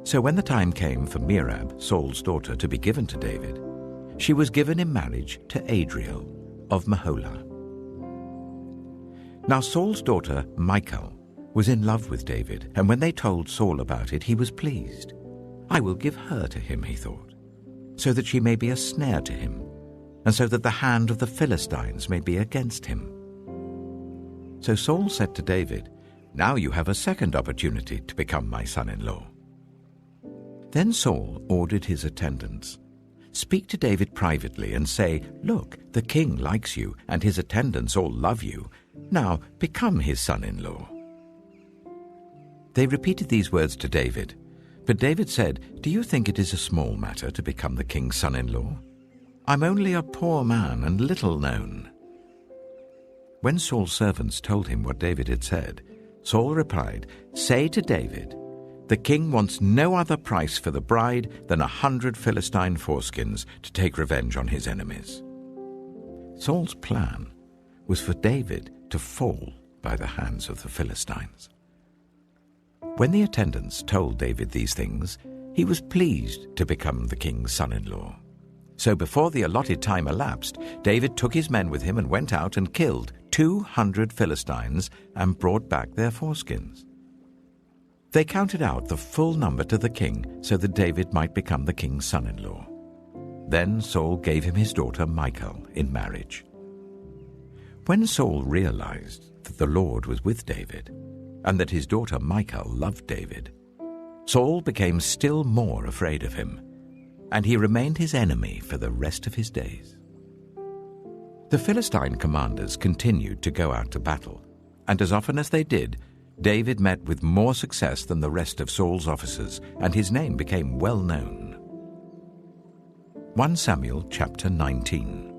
A: So when the time came for Merab, Saul's daughter, to be given to David, she was given in marriage to Adriel of Meholah. Now Saul's daughter, Michal, was in love with David, and when they told Saul about it, he was pleased. "I will give her to him," he thought, "so that she may be a snare to him, and so that the hand of the Philistines may be against him." So Saul said to David, "Now you have a second opportunity to become my son-in-law." Then Saul ordered his attendants, "Speak to David privately and say, 'Look, the king likes you, and his attendants all love you. Now become his son-in-law.'" They repeated these words to David, but David said, "Do you think it is a small matter to become the king's son-in-law? I'm only a poor man and little known." When Saul's servants told him what David had said, Saul replied, "Say to David, 'The king wants no other price for the bride than 100 Philistine foreskins to take revenge on his enemies.'" Saul's plan was for David to fall by the hands of the Philistines. When the attendants told David these things, he was pleased to become the king's son-in-law. So before the allotted time elapsed, David took his men with him and went out and killed 200 Philistines and brought back their foreskins. They counted out the full number to the king so that David might become the king's son-in-law. Then Saul gave him his daughter Michal in marriage. When Saul realized that the Lord was with David and that his daughter Michal loved David, Saul became still more afraid of him, and he remained his enemy for the rest of his days. The Philistine commanders continued to go out to battle, and as often as they did, David met with more success than the rest of Saul's officers, and his name became well known. 1 Samuel chapter 19.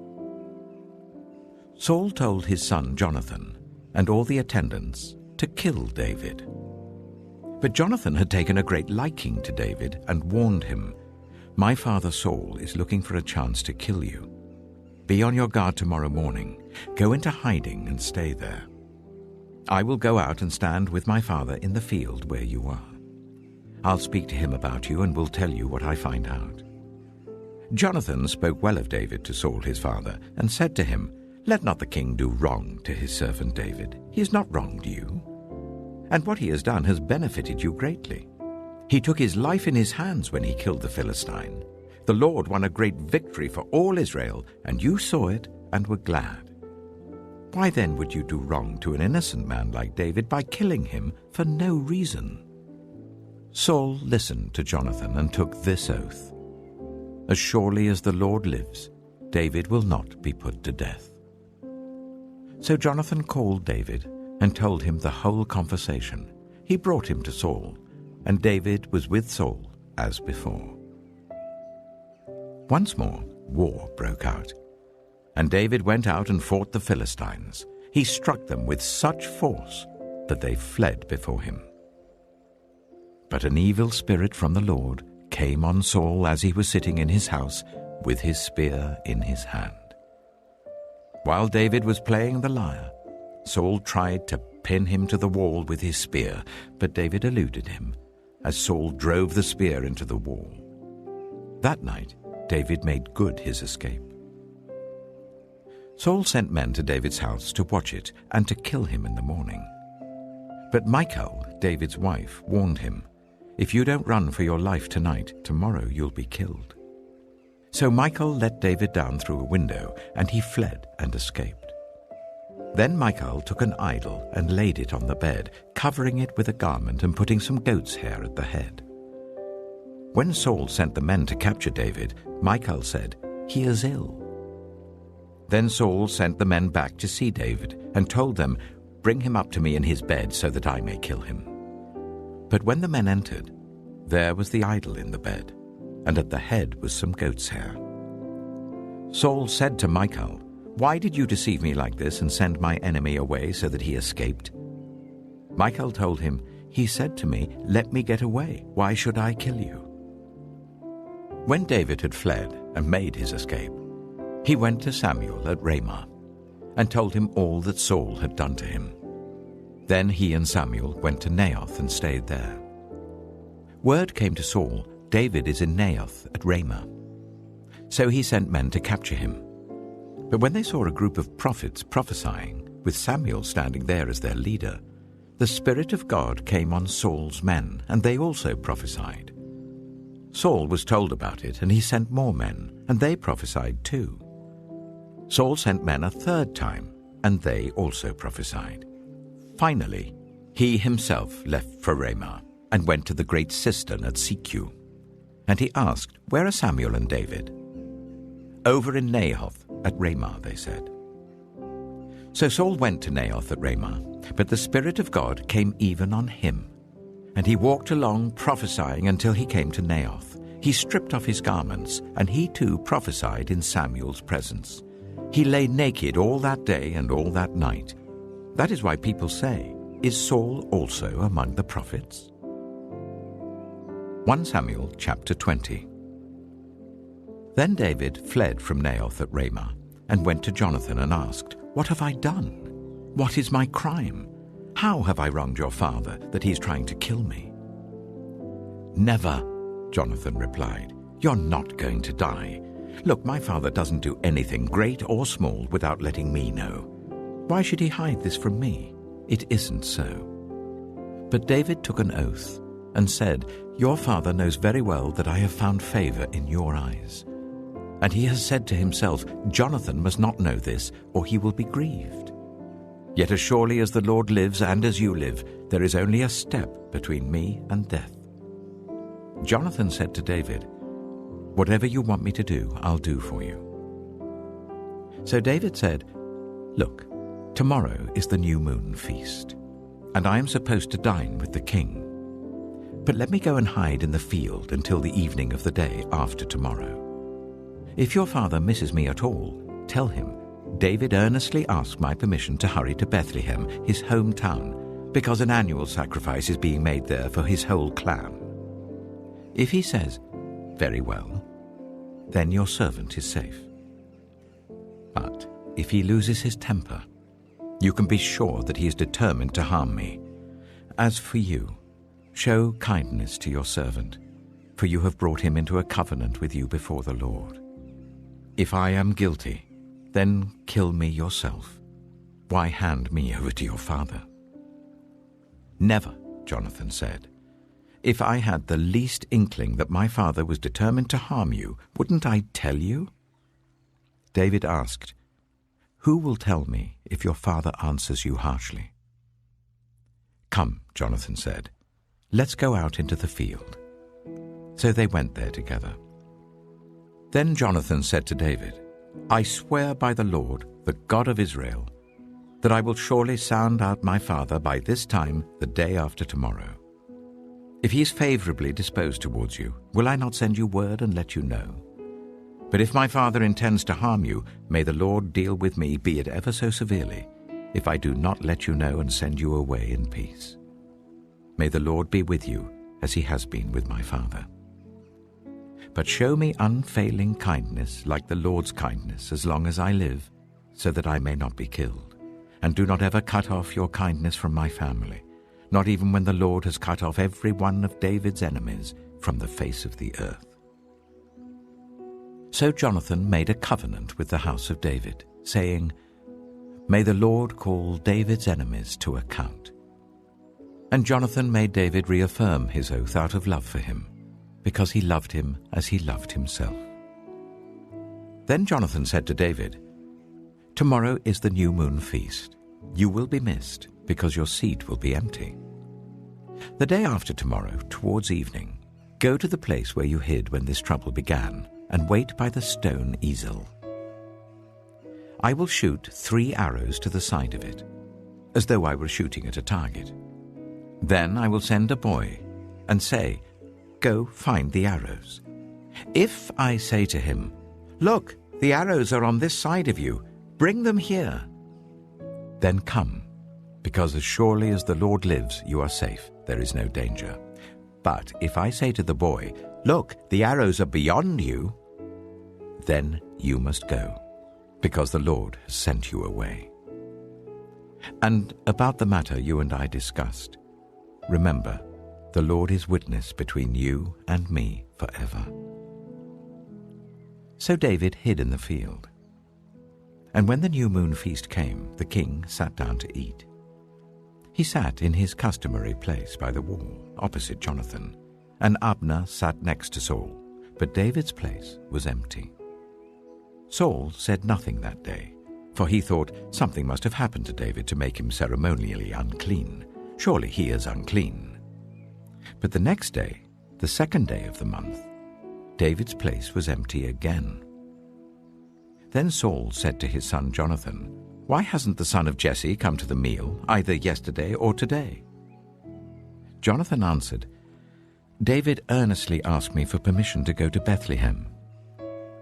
A: Saul told his son Jonathan and all the attendants to kill David. But Jonathan had taken a great liking to David and warned him, "My father Saul is looking for a chance to kill you. Be on your guard tomorrow morning. Go into hiding and stay there. I will go out and stand with my father in the field where you are. I'll speak to him about you and will tell you what I find out." Jonathan spoke well of David to Saul his father and said to him, "Let not the king do wrong to his servant David. He has not wronged you, and what he has done has benefited you greatly. He took his life in his hands when he killed the Philistine. The Lord won a great victory for all Israel, and you saw it and were glad. Why then would you do wrong to an innocent man like David by killing him for no reason?" Saul listened to Jonathan and took this oath, "As surely as the Lord lives, David will not be put to death." So Jonathan called David and told him the whole conversation. He brought him to Saul, and David was with Saul as before. Once more, war broke out, and David went out and fought the Philistines. He struck them with such force that they fled before him. But an evil spirit from the Lord came on Saul as he was sitting in his house with his spear in his hand. While David was playing the lyre, Saul tried to pin him to the wall with his spear, but David eluded him as Saul drove the spear into the wall. That night, David made good his escape. Saul sent men to David's house to watch it and to kill him in the morning. But Michal, David's wife, warned him, "If you don't run for your life tonight, tomorrow you'll be killed." So Michal let David down through a window, and he fled and escaped. Then Michal took an idol and laid it on the bed, covering it with a garment and putting some goat's hair at the head. When Saul sent the men to capture David, Michal said, "He is ill." Then Saul sent the men back to see David and told them, "Bring him up to me in his bed so that I may kill him." But when the men entered, there was the idol in the bed, and at the head was some goat's hair. Saul said to Michal, "Why did you deceive me like this and send my enemy away so that he escaped?" Michal told him, "He said to me, 'Let me get away. Why should I kill you?'" When David had fled and made his escape, he went to Samuel at Ramah and told him all that Saul had done to him. Then he and Samuel went to Naioth and stayed there. Word came to Saul, "David is in Naioth at Ramah." So he sent men to capture him. But when they saw a group of prophets prophesying, with Samuel standing there as their leader, the Spirit of God came on Saul's men, and they also prophesied. Saul was told about it, and he sent more men, and they prophesied too. Saul sent men a third time, and they also prophesied. Finally, he himself left for Ramah and went to the great cistern at Sikhu. And he asked, "Where are Samuel and David?" "Over in Naioth at Ramah," they said. So Saul went to Naioth at Ramah, but the Spirit of God came even on him. And he walked along prophesying until he came to Naioth. He stripped off his garments, and he too prophesied in Samuel's presence. He lay naked all that day and all that night. That is why people say, "Is Saul also among the prophets?" 1 Samuel chapter 20. Then David fled from Naioth at Ramah and went to Jonathan and asked, "What have I done? What is my crime? How have I wronged your father that he is trying to kill me?" "Never," Jonathan replied. "You're not going to die. Look, my father doesn't do anything great or small without letting me know. Why should he hide this from me? It isn't so." But David took an oath and said, "Your father knows very well that I have found favor in your eyes. And he has said to himself, 'Jonathan must not know this, or he will be grieved.' Yet as surely as the Lord lives and as you live, there is only a step between me and death." Jonathan said to David, "Whatever you want me to do, I'll do for you." So David said, "Look, tomorrow is the new moon feast, and I am supposed to dine with the king. But let me go and hide in the field until the evening of the day after tomorrow. If your father misses me at all, tell him, David earnestly asked my permission to hurry to Bethlehem, his hometown, because an annual sacrifice is being made there for his whole clan. If he says, 'Very well,' then your servant is safe. But if he loses his temper, you can be sure that he is determined to harm me. As for you, show kindness to your servant, for you have brought him into a covenant with you before the Lord. If I am guilty, then kill me yourself. Why hand me over to your father?" "Never," Jonathan said. "If I had the least inkling that my father was determined to harm you, wouldn't I tell you?" David asked, "Who will tell me if your father answers you harshly?" "Come," Jonathan said, "let's go out into the field." So they went there together. Then Jonathan said to David, "I swear by the Lord, the God of Israel, that I will surely sound out my father by this time the day after tomorrow. If he is favorably disposed towards you, will I not send you word and let you know? But if my father intends to harm you, may the Lord deal with me, be it ever so severely, if I do not let you know and send you away in peace. May the Lord be with you, as he has been with my father. But show me unfailing kindness like the Lord's kindness as long as I live, so that I may not be killed. And do not ever cut off your kindness from my family, not even when the Lord has cut off every one of David's enemies from the face of the earth." So Jonathan made a covenant with the house of David, saying, "May the Lord call David's enemies to account." And Jonathan made David reaffirm his oath out of love for him, because he loved him as he loved himself. Then Jonathan said to David, "Tomorrow is the new moon feast. You will be missed, because your seat will be empty. The day after tomorrow, towards evening, go to the place where you hid when this trouble began, and wait by the stone easel. I will shoot 3 arrows to the side of it, as though I were shooting at a target. Then I will send a boy and say, 'Go find the arrows.' If I say to him, 'Look, the arrows are on this side of you, bring them here,' then come, because as surely as the Lord lives, you are safe, there is no danger. But if I say to the boy, 'Look, the arrows are beyond you,' then you must go, because the Lord has sent you away. And about the matter you and I discussed, remember, the Lord is witness between you and me forever." So David hid in the field. And when the new moon feast came, the king sat down to eat. He sat in his customary place by the wall, opposite Jonathan, and Abner sat next to Saul, but David's place was empty. Saul said nothing that day, for he thought something must have happened to David to make him ceremonially unclean. Surely he is unclean. But the next day, the second day of the month, David's place was empty again. Then Saul said to his son Jonathan, "Why hasn't the son of Jesse come to the meal, either yesterday or today?" Jonathan answered, "David earnestly asked me for permission to go to Bethlehem.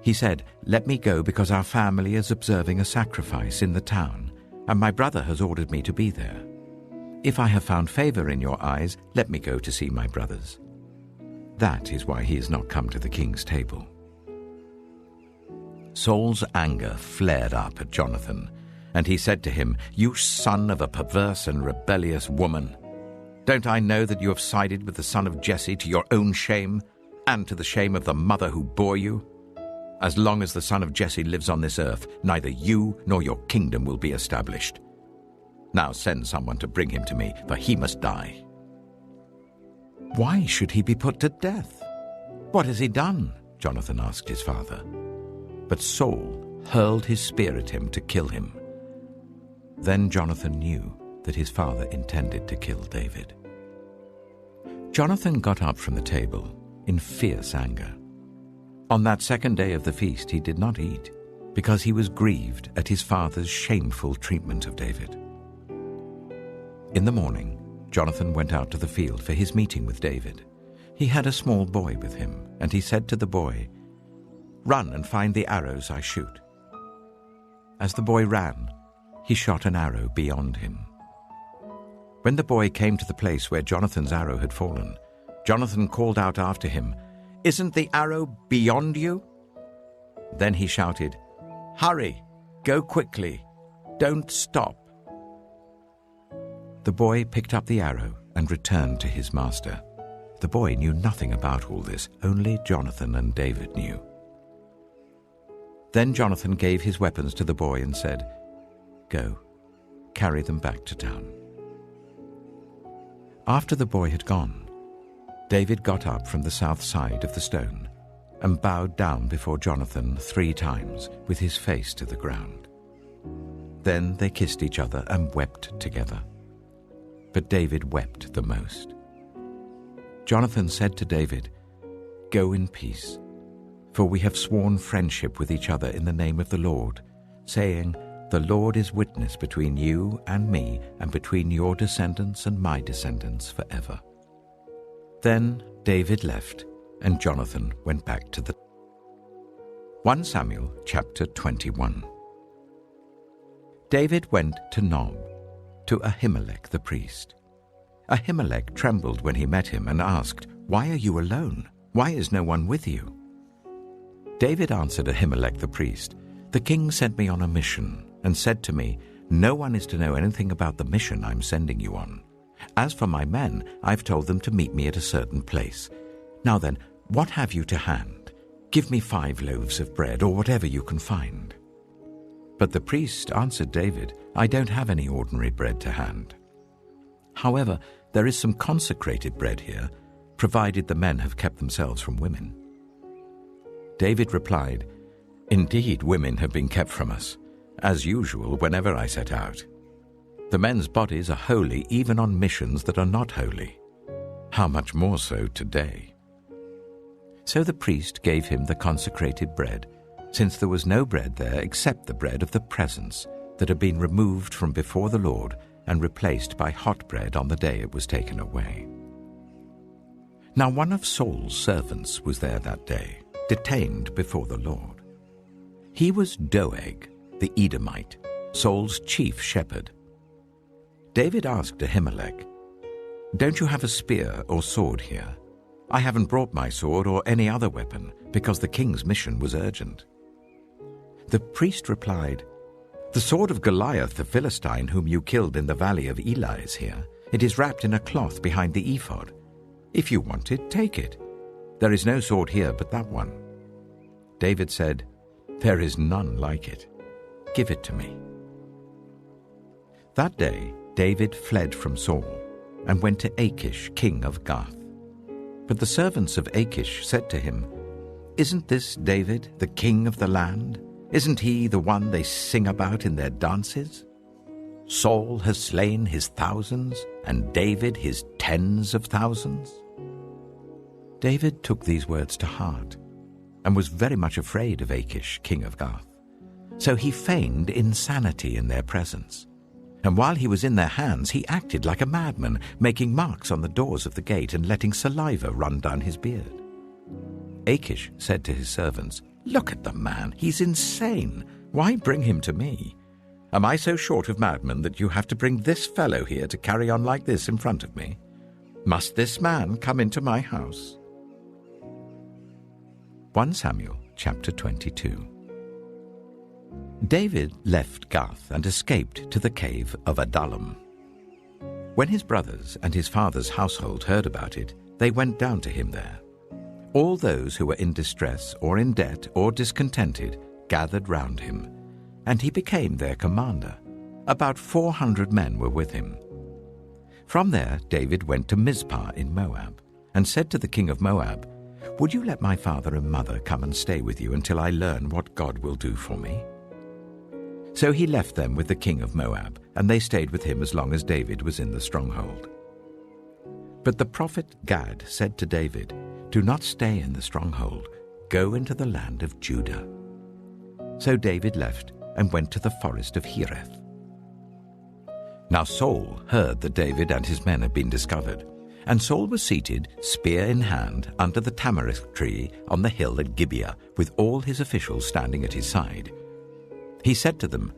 A: He said, 'Let me go because our family is observing a sacrifice in the town, and my brother has ordered me to be there. If I have found favor in your eyes, let me go to see my brothers.' That is why he has not come to the king's table." Saul's anger flared up at Jonathan, and he said to him, "You son of a perverse and rebellious woman! Don't I know that you have sided with the son of Jesse to your own shame, and to the shame of the mother who bore you? As long as the son of Jesse lives on this earth, neither you nor your kingdom will be established. Now send someone to bring him to me, for he must die." "Why should he be put to death? What has he done?" Jonathan asked his father. But Saul hurled his spear at him to kill him. Then Jonathan knew that his father intended to kill David. Jonathan got up from the table, in fierce anger. On that second day of the feast he did not eat, because he was grieved at his father's shameful treatment of David. In the morning, Jonathan went out to the field for his meeting with David. He had a small boy with him, and he said to the boy, "Run and find the arrows I shoot." As the boy ran, he shot an arrow beyond him. When the boy came to the place where Jonathan's arrow had fallen, Jonathan called out after him, "Isn't the arrow beyond you?" Then he shouted, "Hurry, go quickly, don't stop." The boy picked up the arrow and returned to his master. The boy knew nothing about all this, only Jonathan and David knew. Then Jonathan gave his weapons to the boy and said, "Go, carry them back to town." After the boy had gone, David got up from the south side of the stone and bowed down before Jonathan 3 times with his face to the ground. Then they kissed each other and wept together. But David wept the most. Jonathan said to David, "Go in peace, for we have sworn friendship with each other in the name of the Lord, saying, 'The Lord is witness between you and me, and between your descendants and my descendants forever.'" Then David left, and Jonathan went back to the 1 Samuel chapter 21. David went to Nob, to Ahimelech the priest. Ahimelech trembled when he met him and asked, "Why are you alone? Why is no one with you?" David answered Ahimelech the priest, "The king sent me on a mission and said to me, 'No one is to know anything about the mission I'm sending you on. As for my men, I've told them to meet me at a certain place. Now then, what have you to hand? Give me 5 loaves of bread, or whatever you can find." But the priest answered David, "I don't have any ordinary bread to hand. However, there is some consecrated bread here, provided the men have kept themselves from women." David replied, "Indeed, women have been kept from us, as usual whenever I set out. The men's bodies are holy even on missions that are not holy. How much more so today?" So the priest gave him the consecrated bread, since there was no bread there except the bread of the presence that had been removed from before the Lord and replaced by hot bread on the day it was taken away. Now one of Saul's servants was there that day, detained before the Lord. He was Doeg, the Edomite, Saul's chief shepherd. David asked Ahimelech, "Don't you have a spear or sword here? I haven't brought my sword or any other weapon, because the king's mission was urgent." The priest replied, "The sword of Goliath the Philistine, whom you killed in the valley of Elah, is here. It is wrapped in a cloth behind the ephod. If you want it, take it. There is no sword here but that one." David said, "There is none like it. Give it to me." That day David fled from Saul and went to Achish, king of Gath. But the servants of Achish said to him, "Isn't this David, the king of the land? Isn't he the one they sing about in their dances? Saul has slain his thousands, and David his tens of thousands." David took these words to heart and was very much afraid of Achish, king of Gath. So he feigned insanity in their presence. And while he was in their hands, he acted like a madman, making marks on the doors of the gate and letting saliva run down his beard. Achish said to his servants, "Look at the man, he's insane. Why bring him to me? Am I so short of madmen that you have to bring this fellow here to carry on like this in front of me? Must this man come into my house?" 1 Samuel chapter 22. David left Gath and escaped to the cave of Adullam. When his brothers and his father's household heard about it, they went down to him there. All those who were in distress or in debt or discontented gathered round him, and he became their commander. About 400 men were with him. From there David went to Mizpah in Moab, and said to the king of Moab, "Would you let my father and mother come and stay with you until I learn what God will do for me?" So he left them with the king of Moab, and they stayed with him as long as David was in the stronghold. But the prophet Gad said to David, "Do not stay in the stronghold. Go into the land of Judah." So David left and went to the forest of Hereth. Now Saul heard that David and his men had been discovered, and Saul was seated, spear in hand, under the tamarisk tree on the hill at Gibeah, with all his officials standing at his side. He said to them,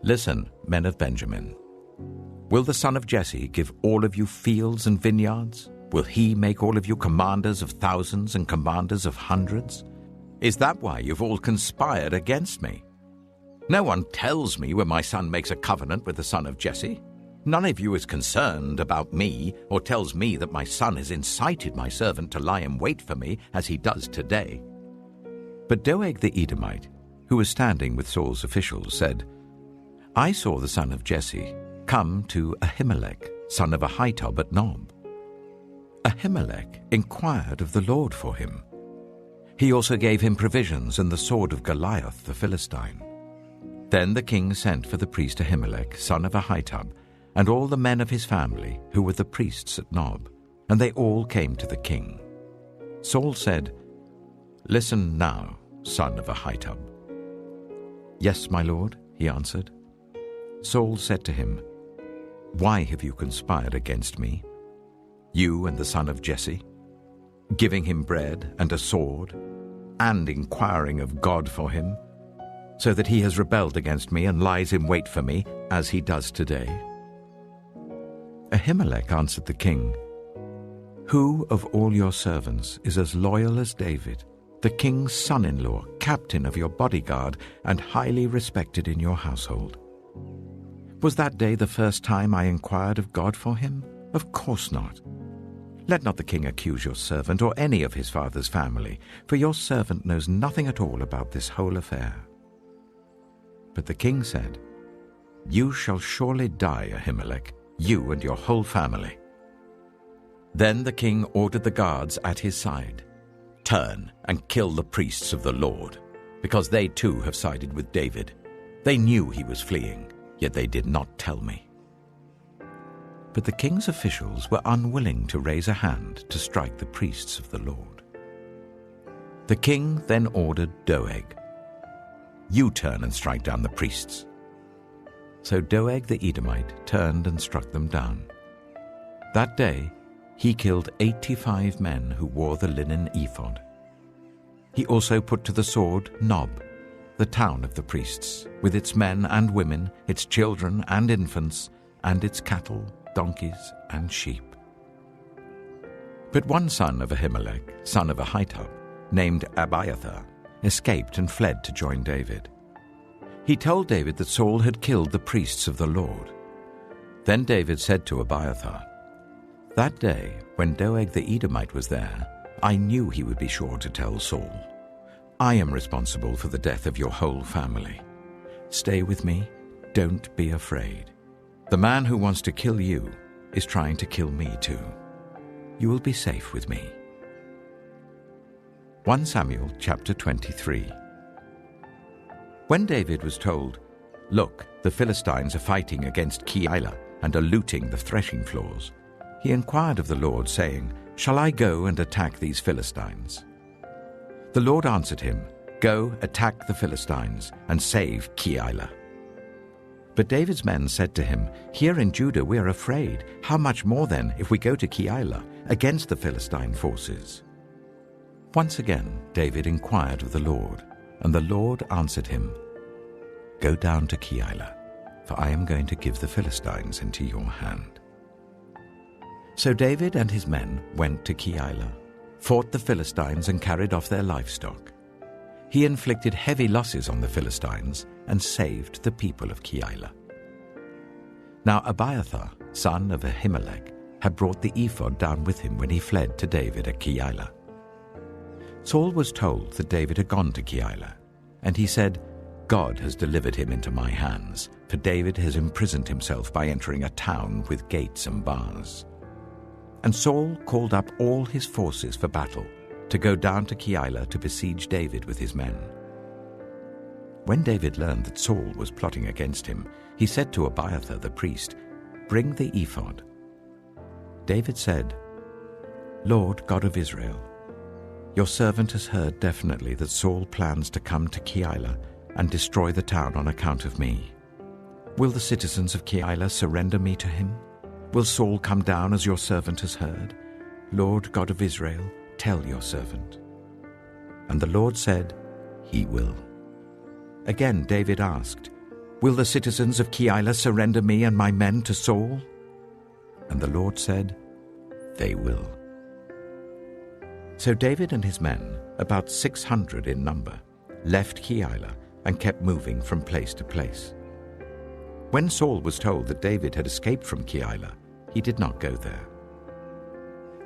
A: "Listen, men of Benjamin. Will the son of Jesse give all of you fields and vineyards? Will he make all of you commanders of thousands and commanders of hundreds? Is that why you've all conspired against me? No one tells me when my son makes a covenant with the son of Jesse. None of you is concerned about me or tells me that my son has incited my servant to lie in wait for me as he does today." But Doeg the Edomite, who was standing with Saul's officials, said, "I saw the son of Jesse come to Ahimelech, son of Ahitub at Nob. Ahimelech inquired of the Lord for him. He also gave him provisions and the sword of Goliath the Philistine." Then the king sent for the priest Ahimelech, son of Ahitub, and all the men of his family, who were the priests at Nob, and they all came to the king. Saul said, "Listen now, son of Ahitub." "Yes, my lord," he answered. Saul said to him, "Why have you conspired against me, you and the son of Jesse, giving him bread and a sword, and inquiring of God for him, so that he has rebelled against me and lies in wait for me, as he does today?" Ahimelech answered the king, "Who of all your servants is as loyal as David, the king's son-in-law, captain of your bodyguard, and highly respected in your household? Was that day the first time I inquired of God for him? Of course not. Let not the king accuse your servant or any of his father's family, for your servant knows nothing at all about this whole affair." But the king said, "You shall surely die, Ahimelech, you and your whole family." Then the king ordered the guards at his side, "Turn and kill the priests of the Lord, because they too have sided with David. They knew he was fleeing, yet they did not tell me." But the king's officials were unwilling to raise a hand to strike the priests of the Lord. The king then ordered Doeg, "You turn and strike down the priests." So Doeg the Edomite turned and struck them down. That day he killed 85 men who wore the linen ephod. He also put to the sword Nob, the town of the priests, with its men and women, its children and infants, and its cattle, donkeys, and sheep. But one son of Ahimelech, son of Ahitub, named Abiathar, escaped and fled to join David. He told David that Saul had killed the priests of the Lord. Then David said to Abiathar, "That day, when Doeg the Edomite was there, I knew he would be sure to tell Saul. I am responsible for the death of your whole family. Stay with me, don't be afraid. The man who wants to kill you is trying to kill me too. You will be safe with me." 1 Samuel chapter 23. When David was told, "Look, the Philistines are fighting against Keilah and are looting the threshing floors," he inquired of the Lord, saying, "Shall I go and attack these Philistines?" The Lord answered him, "Go, attack the Philistines, and save Keilah." But David's men said to him, "Here in Judah we are afraid. How much more then if we go to Keilah against the Philistine forces?" Once again David inquired of the Lord, and the Lord answered him, "Go down to Keilah, for I am going to give the Philistines into your hand." So David and his men went to Keilah, fought the Philistines, and carried off their livestock. He inflicted heavy losses on the Philistines and saved the people of Keilah. Now Abiathar, son of Ahimelech, had brought the ephod down with him when he fled to David at Keilah. Saul was told that David had gone to Keilah, and he said, "God has delivered him into my hands, for David has imprisoned himself by entering a town with gates and bars." And Saul called up all his forces for battle, to go down to Keilah to besiege David with his men. When David learned that Saul was plotting against him, he said to Abiathar the priest, "Bring the ephod." David said, "Lord God of Israel, Your servant has heard definitely that Saul plans to come to Keilah and destroy the town on account of me. Will the citizens of Keilah surrender me to him? Will Saul come down as your servant has heard? Lord God of Israel, tell your servant." And the Lord said, "He will." Again David asked, "Will the citizens of Keilah surrender me and my men to Saul?" And the Lord said, "They will." So David and his men, about 600 in number, left Keilah and kept moving from place to place. When Saul was told that David had escaped from Keilah, he did not go there.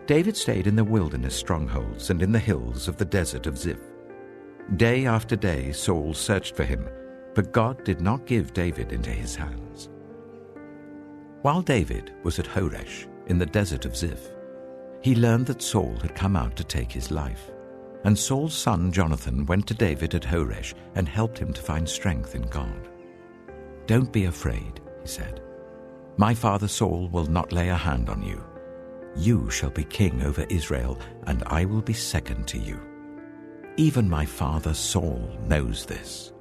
A: David stayed in the wilderness strongholds and in the hills of the desert of Ziph. Day after day Saul searched for him, but God did not give David into his hands. While David was at Horesh in the desert of Ziph, he learned that Saul had come out to take his life. And Saul's son Jonathan went to David at Horesh and helped him to find strength in God. "Don't be afraid," he said. "My father Saul will not lay a hand on you. You shall be king over Israel, and I will be second to you. Even my father Saul knows this."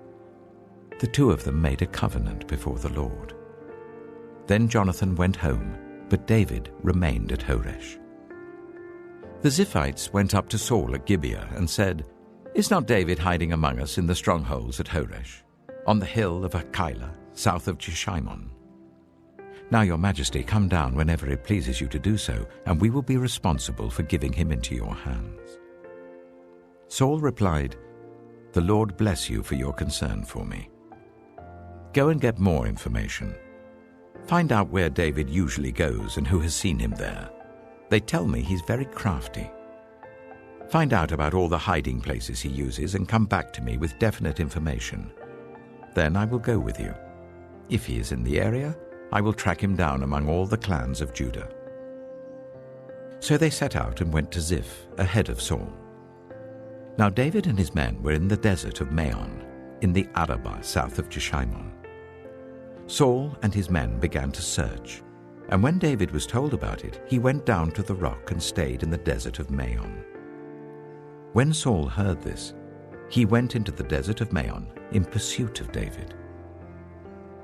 A: The two of them made a covenant before the Lord. Then Jonathan went home, but David remained at Horesh. The Ziphites went up to Saul at Gibeah and said, "Is not David hiding among us in the strongholds at Horesh, on the hill of Keilah, south of Jeshimon? Now, your majesty, come down whenever it pleases you to do so, and we will be responsible for giving him into your hands." Saul replied, "The Lord bless you for your concern for me. Go and get more information. Find out where David usually goes and who has seen him there. They tell me he's very crafty. Find out about all the hiding places he uses and come back to me with definite information. Then I will go with you. If he is in the area, I will track him down among all the clans of Judah." So they set out and went to Ziph ahead of Saul. Now David and his men were in the desert of Maon, in the Arabah south of Jeshimon. Saul and his men began to search, and when David was told about it, he went down to the rock and stayed in the desert of Maon. When Saul heard this, he went into the desert of Maon in pursuit of David.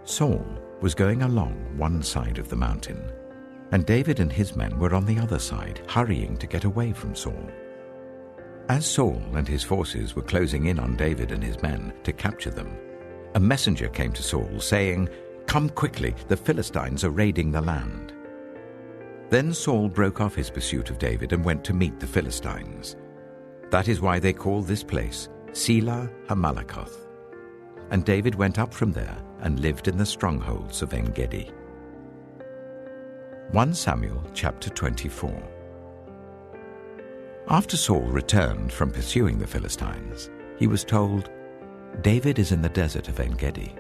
A: Saul was going along one side of the mountain, and David and his men were on the other side, hurrying to get away from Saul. As Saul and his forces were closing in on David and his men to capture them, a messenger came to Saul saying, "Come quickly, the Philistines are raiding the land." Then Saul broke off his pursuit of David and went to meet the Philistines. That is why they call this place Selah Hamalakoth. And David went up from there and lived in the strongholds of En-gedi. 1 Samuel chapter 24. After Saul returned from pursuing the Philistines, he was told, "David is in the desert of En-gedi."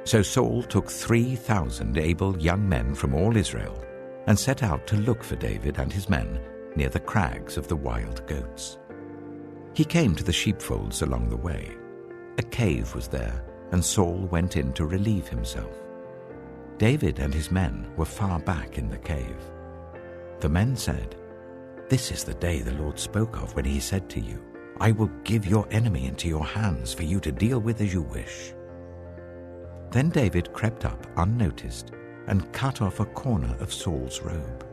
A: So Saul took 3,000 able young men from all Israel and set out to look for David and his men near the crags of the wild goats. He came to the sheepfolds along the way. A cave was there, and Saul went in to relieve himself. David and his men were far back in the cave. The men said, "This is the day the Lord spoke of when he said to you, 'I will give your enemy into your hands for you to deal with as you wish.'" Then David crept up unnoticed and cut off a corner of Saul's robe.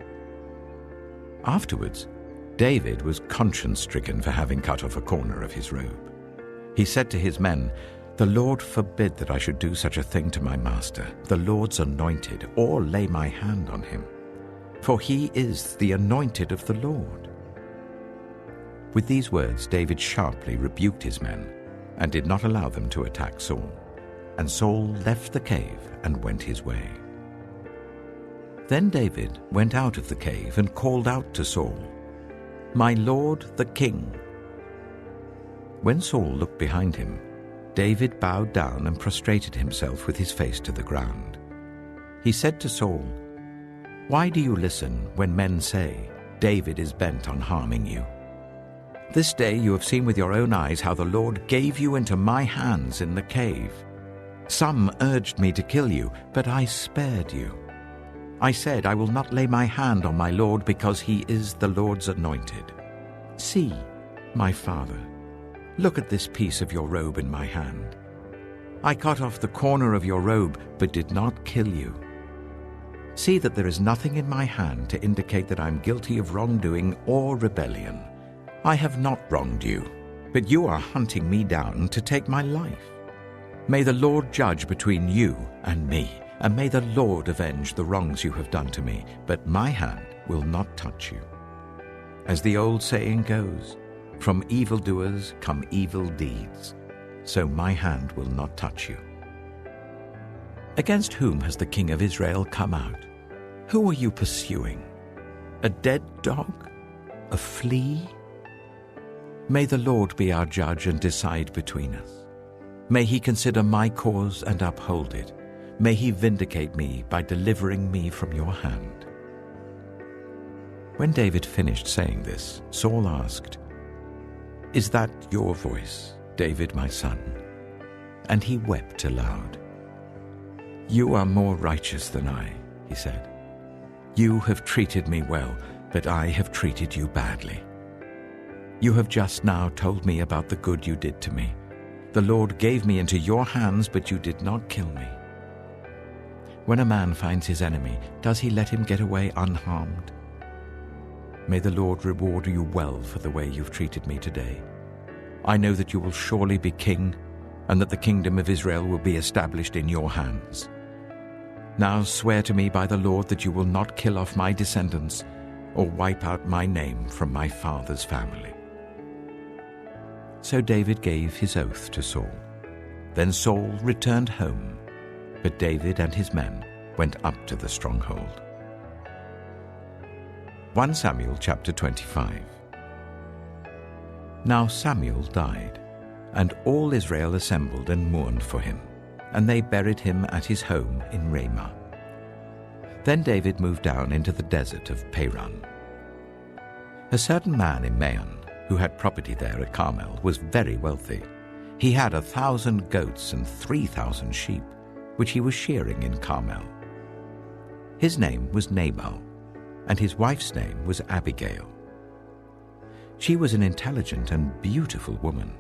A: Afterwards, David was conscience-stricken for having cut off a corner of his robe. He said to his men, "The Lord forbid that I should do such a thing to my master, the Lord's anointed, or lay my hand on him. For he is the anointed of the Lord." With these words, David sharply rebuked his men and did not allow them to attack Saul. And Saul left the cave and went his way. Then David went out of the cave and called out to Saul, "My lord the king." When Saul looked behind him, David bowed down and prostrated himself with his face to the ground. He said to Saul, "Why do you listen when men say, 'David is bent on harming you'? This day you have seen with your own eyes how the Lord gave you into my hands in the cave. Some urged me to kill you, but I spared you. I said, 'I will not lay my hand on my Lord because he is the Lord's anointed.' See, "My father, look at this piece of your robe in my hand. I cut off the corner of your robe, but did not kill you. See that there is nothing in my hand to indicate that I'm guilty of wrongdoing or rebellion. I have not wronged you, but you are hunting me down to take my life. May the Lord judge between you and me, and may the Lord avenge the wrongs you have done to me, but my hand will not touch you. As the old saying goes, from evildoers come evil deeds, so my hand will not touch you." Against whom has the king of Israel come out? Who are you pursuing? A dead dog? A flea? May the Lord be our judge and decide between us. May he consider my cause and uphold it. May he vindicate me by delivering me from your hand." When David finished saying this, Saul asked, "Is that your voice, David, my son?" And he wept aloud. "You are more righteous than I," he said. "You have treated me well, but I have treated you badly. You have just now told me about the good you did to me. The Lord gave me into your hands, but you did not kill me. When a man finds his enemy, does he let him get away unharmed? May the Lord reward you well for the way you've treated me today. I know that you will surely be king, and that the kingdom of Israel will be established in your hands. Now swear to me by the Lord that you will not kill off my descendants or wipe out my name from my father's family." So David gave his oath to Saul. Then Saul returned home, but David and his men went up to the stronghold. 1 Samuel chapter 25. Now Samuel died, and all Israel assembled and mourned for him, and they buried him at his home in Ramah. Then David moved down into the desert of Paran. A certain man in Maon, who had property there at Carmel, was very wealthy. He had 1,000 goats and 3,000 sheep, which he was shearing in Carmel. His name was Nabal, and his wife's name was Abigail. She was an intelligent and beautiful woman,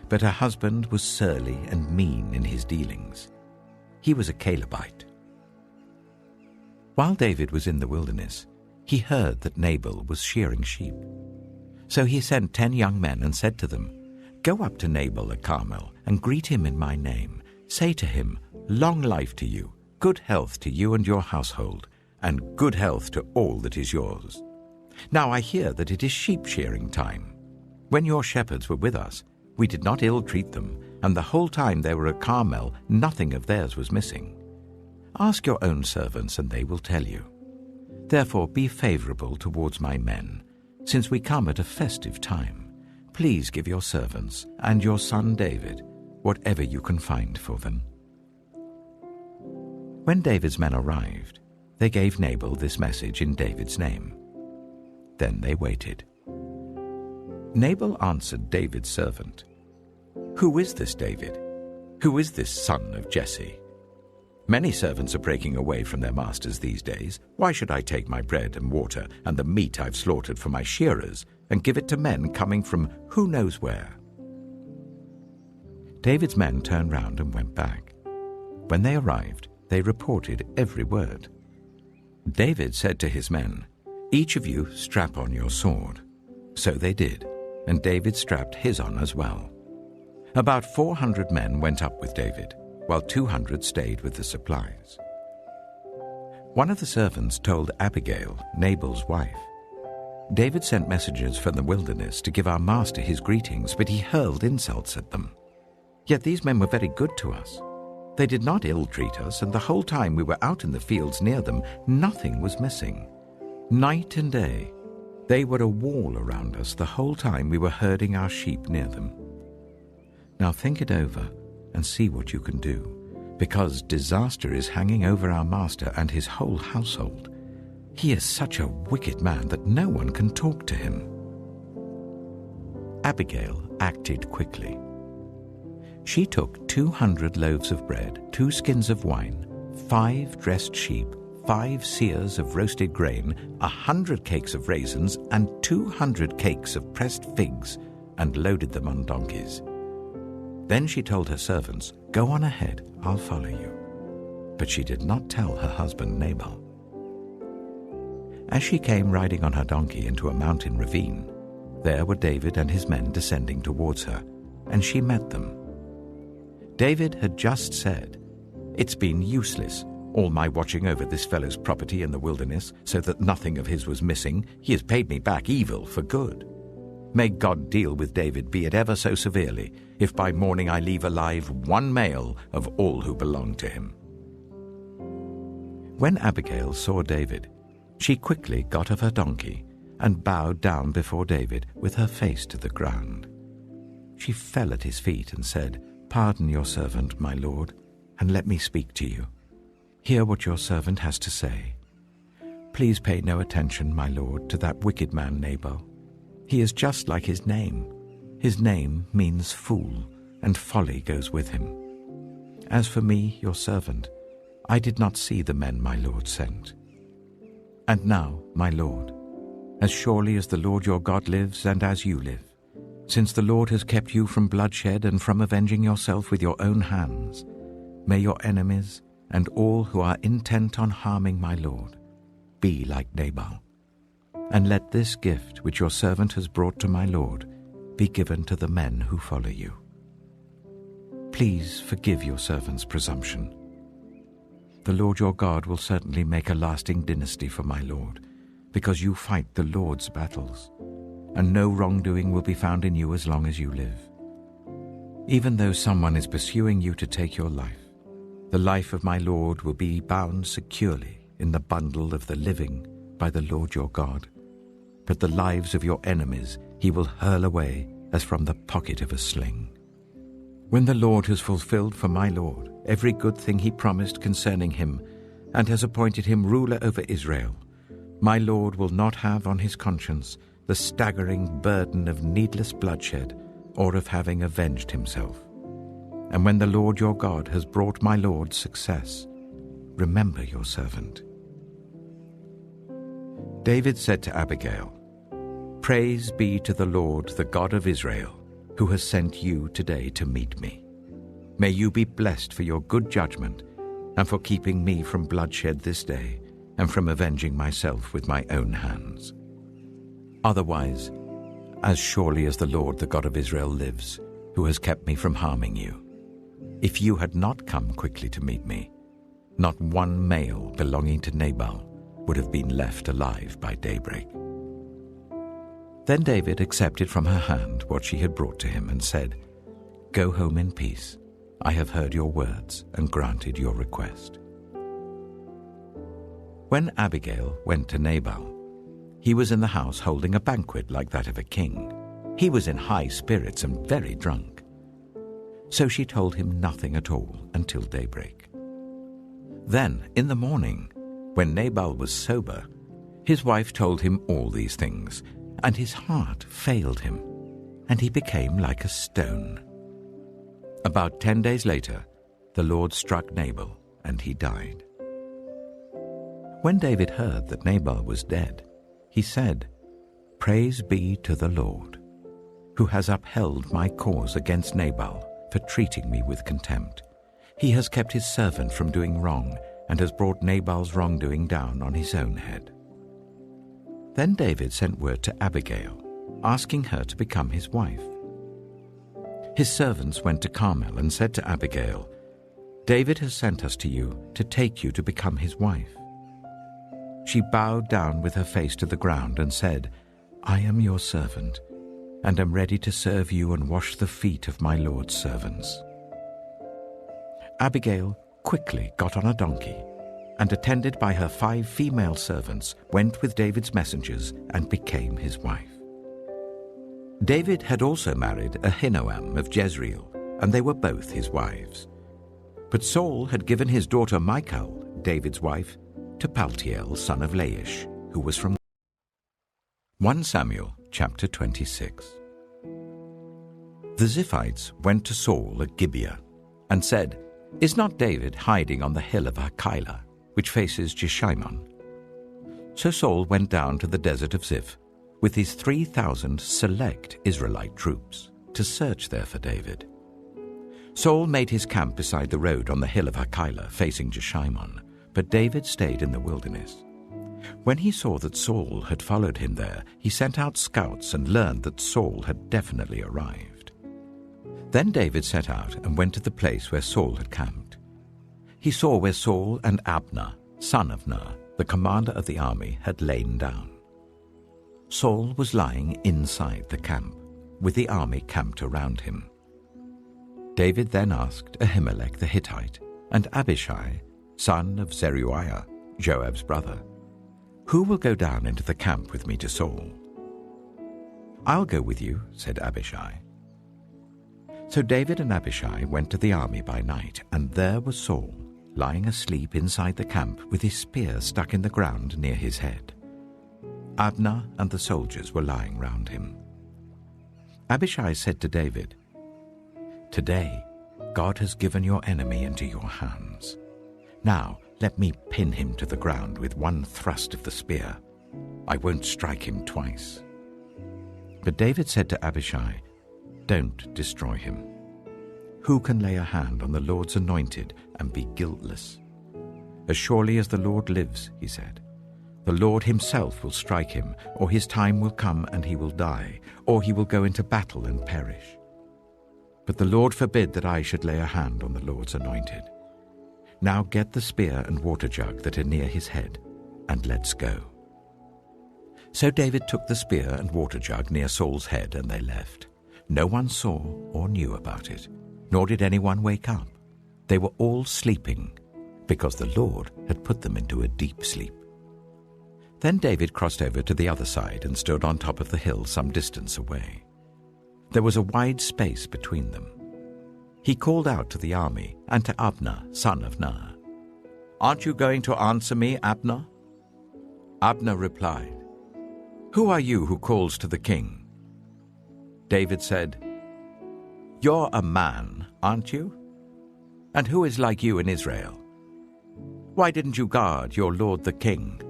A: but her husband was surly and mean in his dealings. He was a Calebite. While David was in the wilderness, he heard that Nabal was shearing sheep. So he sent 10 young men and said to them, "Go up to Nabal at Carmel and greet him in my name. Say to him, 'Long life to you, good health to you and your household, and good health to all that is yours. Now I hear that it is sheep shearing time. When your shepherds were with us, we did not ill-treat them, and the whole time they were at Carmel, nothing of theirs was missing. Ask your own servants, and they will tell you. Therefore be favorable towards my men, since we come at a festive time. Please give your servants and your son David whatever you can find for them." When David's men arrived, they gave Nabal this message in David's name. Then they waited. Nabal answered David's servant, "Who is this David? Who is this son of Jesse? Many servants are breaking away from their masters these days. Why should I take my bread and water and the meat I've slaughtered for my shearers and give it to men coming from who knows where?" David's men turned round and went back. When they arrived, they reported every word. David said to his men, "Each of you strap on your sword." So they did, and David strapped his on as well. About 400 men went up with David, while 200 stayed with the supplies. One of the servants told Abigail, Nabal's wife, "David sent messengers from the wilderness to give our master his greetings, but he hurled insults at them. Yet these men were very good to us. They did not ill-treat us, and the whole time we were out in the fields near them, nothing was missing. Night and day, they were a wall around us the whole time we were herding our sheep near them. Now think it over and see what you can do, because disaster is hanging over our master and his whole household. He is such a wicked man that no one can talk to him." Abigail acted quickly. She took 200 loaves of bread, 2 skins of wine, 5 dressed sheep, 5 seahs of roasted grain, 100 cakes of raisins, and 200 cakes of pressed figs, and loaded them on donkeys. Then she told her servants, "Go on ahead, I'll follow you." But she did not tell her husband Nabal. As she came riding on her donkey into a mountain ravine, there were David and his men descending towards her, and she met them. David had just said, "It's been useless, all my watching over this fellow's property in the wilderness, so that nothing of his was missing. He has paid me back evil for good. May God deal with David, be it ever so severely, if by morning I leave alive one male of all who belong to him." When Abigail saw David, she quickly got off her donkey and bowed down before David with her face to the ground. She fell at his feet and said, "Pardon your servant, my lord, and let me speak to you. Hear what your servant has to say. Please pay no attention, my lord, to that wicked man Nabal. He is just like his name. His name means fool, and folly goes with him. As for me, your servant, I did not see the men my lord sent. And now, my lord, as surely as the Lord your God lives and as you live, since the Lord has kept you from bloodshed and from avenging yourself with your own hands, may your enemies and all who are intent on harming my lord be like Nabal. And let this gift which your servant has brought to my lord be given to the men who follow you. Please forgive your servant's presumption. The Lord your God will certainly make a lasting dynasty for my lord, because you fight the Lord's battles, and no wrongdoing will be found in you as long as you live. Even though someone is pursuing you to take your life, the life of my lord will be bound securely in the bundle of the living by the Lord your God, but the lives of your enemies he will hurl away as from the pocket of a sling. When the Lord has fulfilled for my lord every good thing he promised concerning him, and has appointed him ruler over Israel, my lord will not have on his conscience the staggering burden of needless bloodshed or of having avenged himself. And when the Lord your God has brought my lord success, remember your servant." David said to Abigail, "Praise be to the Lord, the God of Israel, who has sent you today to meet me. May you be blessed for your good judgment and for keeping me from bloodshed this day and from avenging myself with my own hands. Otherwise, as surely as the Lord, the God of Israel, lives, who has kept me from harming you, if you had not come quickly to meet me, not one male belonging to Nabal would have been left alive by daybreak." Then David accepted from her hand what she had brought to him and said, "Go home in peace. I have heard your words and granted your request." When Abigail went to Nabal, he was in the house holding a banquet like that of a king. He was in high spirits and very drunk. So she told him nothing at all until daybreak. Then, in the morning, when Nabal was sober, his wife told him all these things, and his heart failed him, and he became like a stone. About 10 days later, the Lord struck Nabal, and he died. When David heard that Nabal was dead, he said, "Praise be to the Lord, who has upheld my cause against Nabal for treating me with contempt. He has kept his servant from doing wrong and has brought Nabal's wrongdoing down on his own head." Then David sent word to Abigail, asking her to become his wife. His servants went to Carmel and said to Abigail, "David has sent us to you to take you to become his wife." She bowed down with her face to the ground and said, "I am your servant, and am ready to serve you and wash the feet of my Lord's servants." Abigail quickly got on a donkey, and attended by her 5 female servants, went with David's messengers and became his wife. David had also married Ahinoam of Jezreel, and they were both his wives. But Saul had given his daughter Michal, David's wife, to Paltiel, son of Laish, who was from 1 Samuel chapter 26. The Ziphites went to Saul at Gibeah and said, "Is not David hiding on the hill of Hachilah?" which faces Jeshimon. So Saul went down to the desert of Ziph with his 3,000 select Israelite troops to search there for David. Saul made his camp beside the road on the hill of Hachilah facing Jeshimon, but David stayed in the wilderness. When he saw that Saul had followed him there, he sent out scouts and learned that Saul had definitely arrived. Then David set out and went to the place where Saul had camped. He saw where Saul and Abner, son of Ner, the commander of the army, had lain down. Saul was lying inside the camp, with the army camped around him. David then asked Ahimelech the Hittite and Abishai, son of Zeruiah, Joab's brother, "Who will go down into the camp with me to Saul?" "I'll go with you," said Abishai. So David and Abishai went to the army by night, and there was Saul, lying asleep inside the camp with his spear stuck in the ground near his head. Abner and the soldiers were lying round him. Abishai said to David, "Today God has given your enemy into your hands. Now let me pin him to the ground with one thrust of the spear. I won't strike him twice." But David said to Abishai, "Don't destroy him. Who can lay a hand on the Lord's anointed and be guiltless? As surely as the Lord lives," he said, "the Lord himself will strike him, or his time will come and he will die, or he will go into battle and perish. But the Lord forbid that I should lay a hand on the Lord's anointed. Now get the spear and water jug that are near his head, and let's go." So David took the spear and water jug near Saul's head, and they left. No one saw or knew about it, nor did anyone wake up. They were all sleeping, because the Lord had put them into a deep sleep. Then David crossed over to the other side and stood on top of the hill some distance away. There was a wide space between them. He called out to the army and to Abner, son of Ner, "Aren't you going to answer me, Abner?" Abner replied, "Who are you who calls to the king?" David said, "You're a man, aren't you? And who is like you in Israel? Why didn't you guard your lord the king?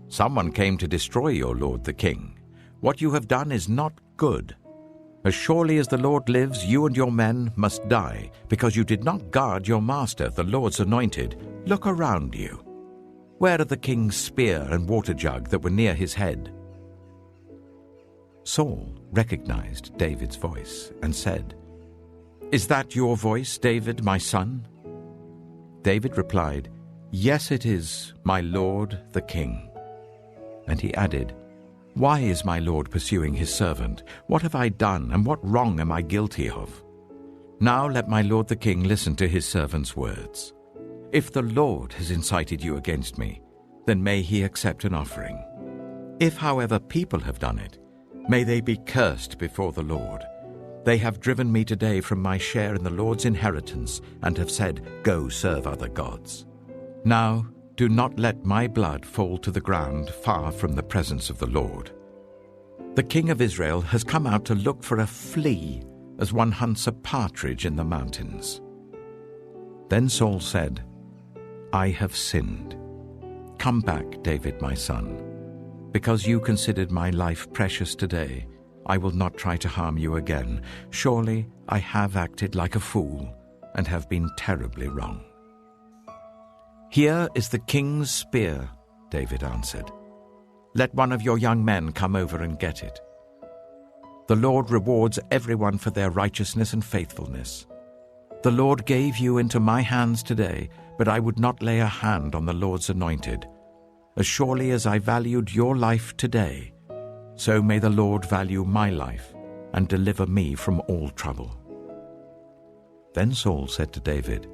A: Someone came to destroy your lord the king. What you have done is not good. As surely as the Lord lives, you and your men must die, because you did not guard your master, the Lord's anointed. Look around you. Where are the king's spear and water jug that were near his head?" Saul recognized David's voice and said, "Is that your voice, David, my son?" David replied, "Yes, it is, my lord the king." And he added, "Why is my lord pursuing his servant? What have I done, and what wrong am I guilty of? Now let my lord the king listen to his servant's words. If the Lord has incited you against me, then may he accept an offering. If, however, people have done it, may they be cursed before the Lord. They have driven me today from my share in the Lord's inheritance and have said, 'Go serve other gods.' Now do not let my blood fall to the ground far from the presence of the Lord. The king of Israel has come out to look for a flea as one hunts a partridge in the mountains." Then Saul said, "I have sinned. Come back, David, my son. Because you considered my life precious today, I will not try to harm you again. Surely I have acted like a fool and have been terribly wrong." "Here is the king's spear," David answered. "Let one of your young men come over and get it. The Lord rewards everyone for their righteousness and faithfulness. The Lord gave you into my hands today, but I would not lay a hand on the Lord's anointed. As surely as I valued your life today, so may the Lord value my life and deliver me from all trouble." Then Saul said to David,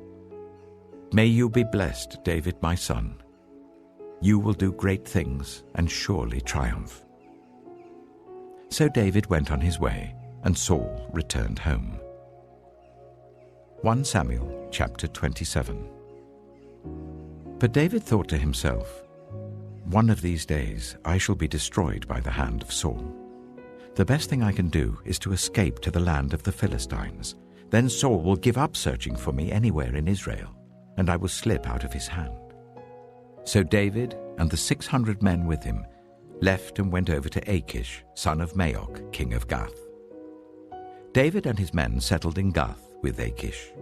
A: "May you be blessed, David, my son. You will do great things and surely triumph." So David went on his way, and Saul returned home. 1 Samuel chapter 27. But David thought to himself, "One of these days I shall be destroyed by the hand of Saul. The best thing I can do is to escape to the land of the Philistines. Then Saul will give up searching for me anywhere in Israel, and I will slip out of his hand. So David and the 600 men with him left and went over to Achish, son of Maok, king of Gath. David and his men settled in Gath with Achish.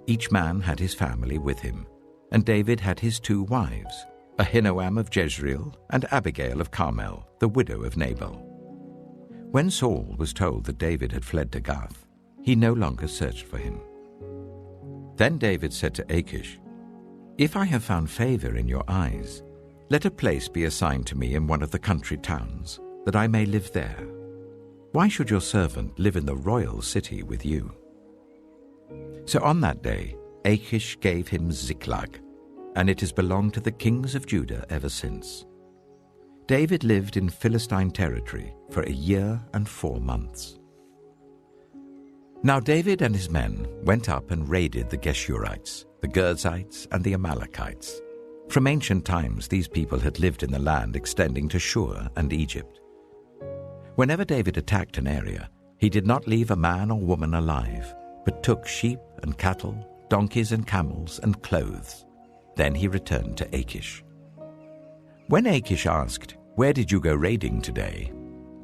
A: Each man had his family with him, and David had his 2 wives, Ahinoam of Jezreel and Abigail of Carmel, the widow of Nabal. When Saul was told that David had fled to Gath, he no longer searched for him. Then David said to Achish, "If I have found favor in your eyes, let a place be assigned to me in one of the country towns, that I may live there. Why should your servant live in the royal city with you?" So on that day, Achish gave him Ziklag, and it has belonged to the kings of Judah ever since. David lived in Philistine territory for 1 year and 4 months. Now David and his men went up and raided the Geshurites, the Girzites, and the Amalekites. From ancient times, these people had lived in the land extending to Shur and Egypt. Whenever David attacked an area, he did not leave a man or woman alive, but took sheep and cattle, donkeys and camels, and clothes. Then he returned to Achish. When Achish asked, "Where did you go raiding today?"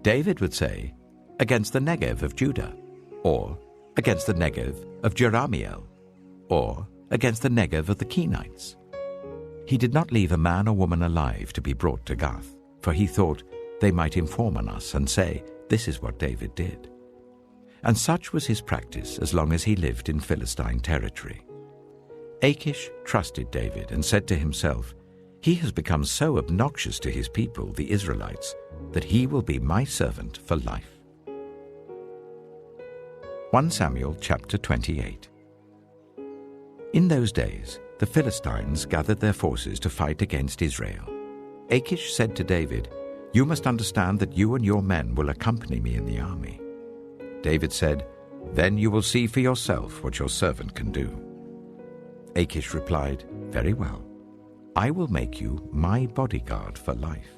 A: David would say, "Against the Negev of Judah," or "Against the Negev of Jerahmeel," or "Against the Negev of the Kenites." He did not leave a man or woman alive to be brought to Gath, for he thought they might inform on us and say, "This is what David did." And such was his practice as long as he lived in Philistine territory. Achish trusted David and said to himself, "He has become so obnoxious to his people, the Israelites, that he will be my servant for life." 1 Samuel chapter 28. In those days, the Philistines gathered their forces to fight against Israel. Achish said to David, "You must understand that you and your men will accompany me in the army." David said, "Then you will see for yourself what your servant can do." Achish replied, "Very well. I will make you my bodyguard for life."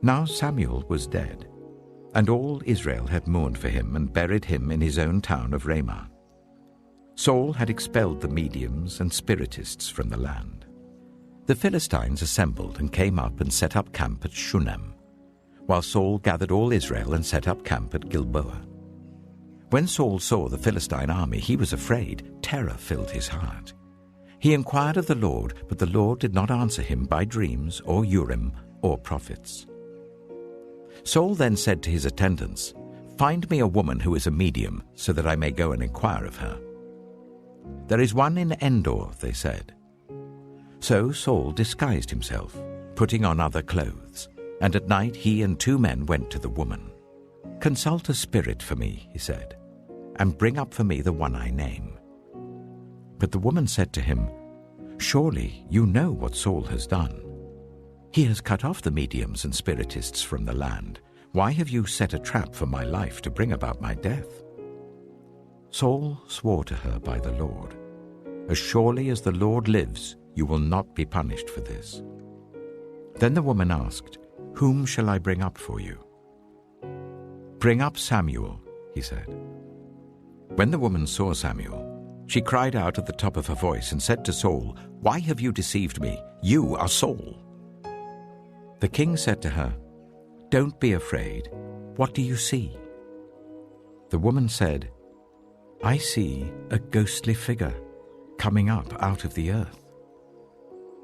A: Now Samuel was dead, and all Israel had mourned for him and buried him in his own town of Ramah. Saul had expelled the mediums and spiritists from the land. The Philistines assembled and came up and set up camp at Shunem, while Saul gathered all Israel and set up camp at Gilboa. When Saul saw the Philistine army, he was afraid. Terror filled his heart. He inquired of the Lord, but the Lord did not answer him by dreams or Urim or prophets. Saul then said to his attendants, "Find me a woman who is a medium, so that I may go and inquire of her." "There is one in Endor," they said. So Saul disguised himself, putting on other clothes, and at night he and 2 men went to the woman. "Consult a spirit for me," he said, "and bring up for me the one I name." But the woman said to him, "Surely you know what Saul has done. He has cut off the mediums and spiritists from the land. Why have you set a trap for my life to bring about my death?" Saul swore to her by the Lord, "As surely as the Lord lives, you will not be punished for this." Then the woman asked, "Whom shall I bring up for you?" "Bring up Samuel," he said. When the woman saw Samuel, she cried out at the top of her voice and said to Saul, "Why have you deceived me? You are Saul." The king said to her, "Don't be afraid. What do you see?" The woman said, "I see a ghostly figure coming up out of the earth."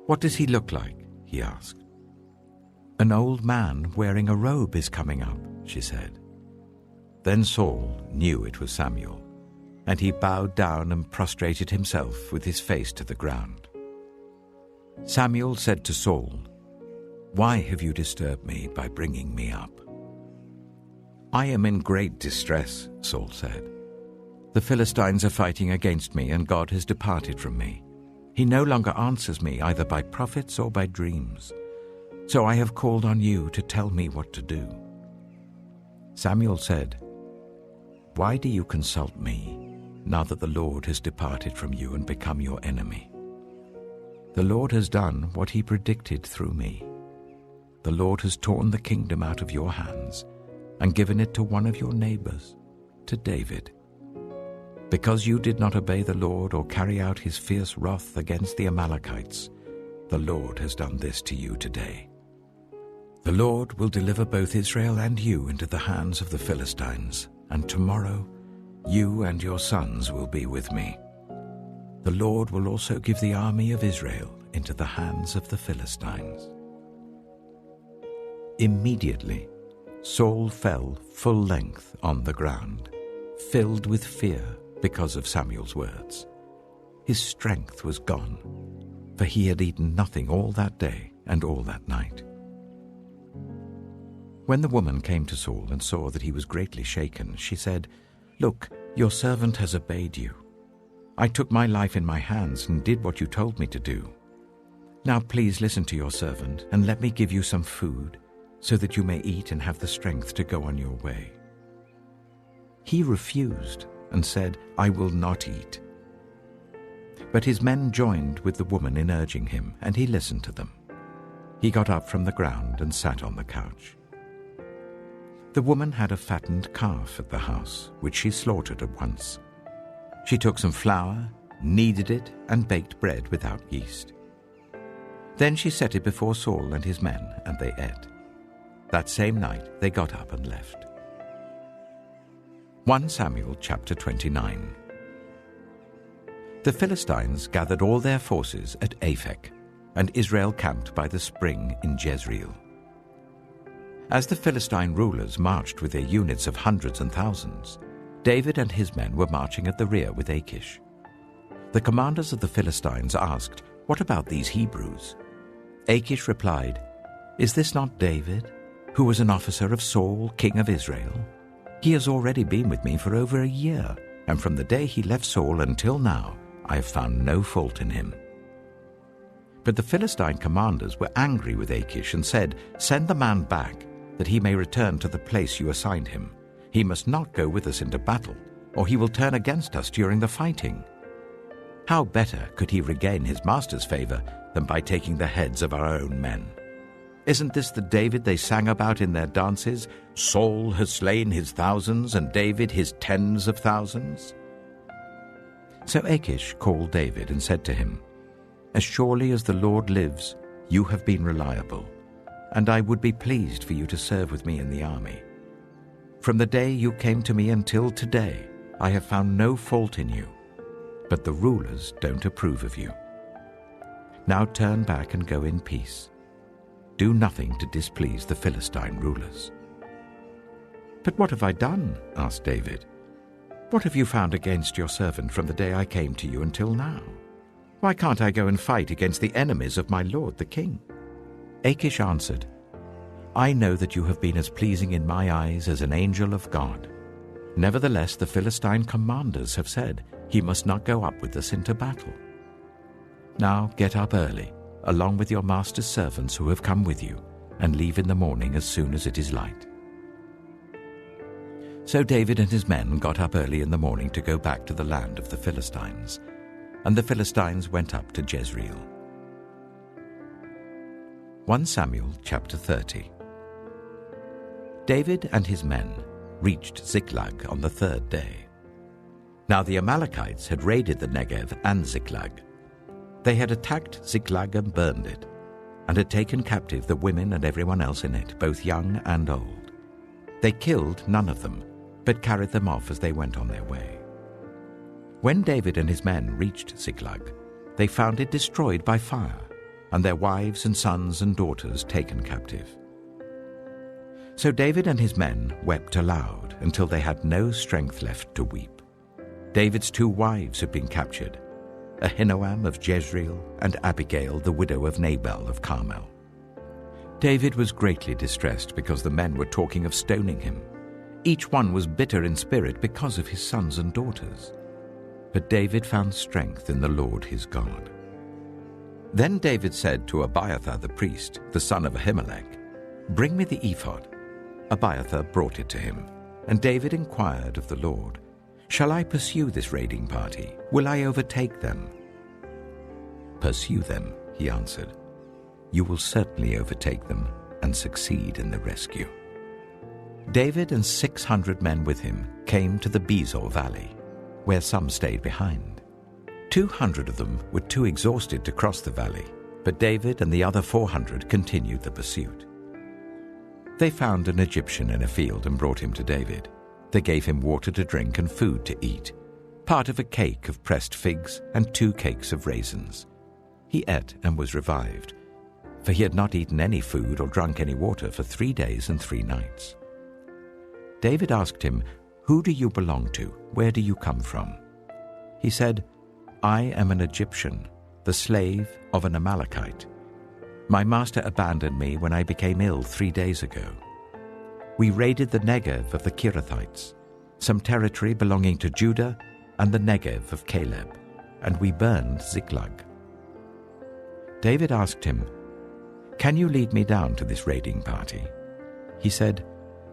A: "What does he look like?" he asked. "An old man wearing a robe is coming up," she said. Then Saul knew it was Samuel, and he bowed down and prostrated himself with his face to the ground. Samuel said to Saul, "Why have you disturbed me by bringing me up?" "I am in great distress," Saul said. "The Philistines are fighting against me, and God has departed from me. He no longer answers me either by prophets or by dreams. So I have called on you to tell me what to do." Samuel said, "Why do you consult me, now that the Lord has departed from you and become your enemy? The Lord has done what he predicted through me. The Lord has torn the kingdom out of your hands and given it to one of your neighbors, to David. Because you did not obey the Lord or carry out his fierce wrath against the Amalekites, the Lord has done this to you today. The Lord will deliver both Israel and you into the hands of the Philistines, and tomorrow you and your sons will be with me. The Lord will also give the army of Israel into the hands of the Philistines." Immediately, Saul fell full length on the ground, filled with fear because of Samuel's words. His strength was gone, for he had eaten nothing all that day and all that night. When the woman came to Saul and saw that he was greatly shaken, she said, "Look, your servant has obeyed you. I took my life in my hands and did what you told me to do. Now please listen to your servant and let me give you some food, so that you may eat and have the strength to go on your way." He refused and said, "I will not eat." But his men joined with the woman in urging him, and he listened to them. He got up from the ground and sat on the couch. The woman had a fattened calf at the house, which she slaughtered at once. She took some flour, kneaded it, and baked bread without yeast. Then she set it before Saul and his men, and they ate. That same night they got up and left. 1 Samuel chapter 29. The Philistines gathered all their forces at Aphek, and Israel camped by the spring in Jezreel. As the Philistine rulers marched with their units of hundreds and thousands, David and his men were marching at the rear with Achish. The commanders of the Philistines asked, "What about these Hebrews?" Achish replied, "Is this not David, who was an officer of Saul, king of Israel? He has already been with me for over a year, and from the day he left Saul until now, I have found no fault in him." But the Philistine commanders were angry with Achish and said, "Send the man back, that he may return to the place you assigned him. He must not go with us into battle, or he will turn against us during the fighting. How better could he regain his master's favor than by taking the heads of our own men? Isn't this the David they sang about in their dances? Saul has slain his thousands, and David his tens of thousands." So Achish called David and said to him, "As surely as the Lord lives, you have been reliable, and I would be pleased for you to serve with me in the army. From the day you came to me until today, I have found no fault in you, but the rulers don't approve of you. Now turn back and go in peace. Do nothing to displease the Philistine rulers." "But what have I done?" asked David. "What have you found against your servant from the day I came to you until now? Why can't I go and fight against the enemies of my lord the king?" Achish answered, "I know that you have been as pleasing in my eyes as an angel of God. Nevertheless, the Philistine commanders have said, 'He must not go up with us into battle.' Now get up early, along with your master's servants who have come with you, and leave in the morning as soon as it is light." So David and his men got up early in the morning to go back to the land of the Philistines, and the Philistines went up to Jezreel. 1 Samuel chapter 30. David and his men reached Ziklag on the third day. Now the Amalekites had raided the Negev and Ziklag. They had attacked Ziklag and burned it, and had taken captive the women and everyone else in it, both young and old. They killed none of them, but carried them off as they went on their way. When David and his men reached Ziklag, they found it destroyed by fire, and their wives and sons and daughters taken captive. So David and his men wept aloud until they had no strength left to weep. David's 2 wives had been captured, Ahinoam of Jezreel and Abigail, the widow of Nabal of Carmel. David was greatly distressed because the men were talking of stoning him. Each one was bitter in spirit because of his sons and daughters. But David found strength in the Lord his God. Then David said to Abiathar the priest, the son of Ahimelech, "Bring me the ephod." Abiathar brought it to him, and David inquired of the Lord, "Shall I pursue this raiding party? Will I overtake them?" "Pursue them," he answered. "You will certainly overtake them and succeed in the rescue." David and 600 men with him came to the Bezor valley, where some stayed behind. 200 of them were too exhausted to cross the valley, But David and the other 400 continued the pursuit. They found an Egyptian in a field and brought him to David. They gave him water to drink and food to eat, part of a cake of pressed figs and 2 cakes of raisins. He ate and was revived, for he had not eaten any food or drunk any water for 3 days and 3 nights. David asked him, "Who do you belong to? Where do you come from?" He said, "I am an Egyptian, the slave of an Amalekite. My master abandoned me when I became ill 3 days ago. We raided the Negev of the Kirithites, some territory belonging to Judah, and the Negev of Caleb, and we burned Ziklag." David asked him, "Can you lead me down to this raiding party?" He said,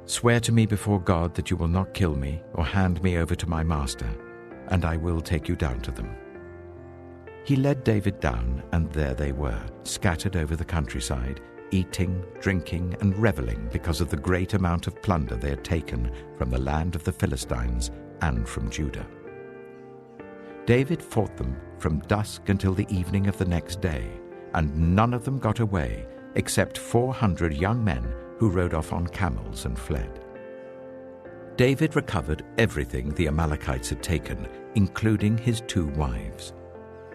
A: "Swear to me before God that you will not kill me or hand me over to my master, and I will take you down to them." He led David down, and there they were, scattered over the countryside, eating, drinking, and reveling because of the great amount of plunder they had taken from the land of the Philistines and from Judah. David fought them from dusk until the evening of the next day, and none of them got away except 400 young men who rode off on camels and fled. David recovered everything the Amalekites had taken, including his 2 wives.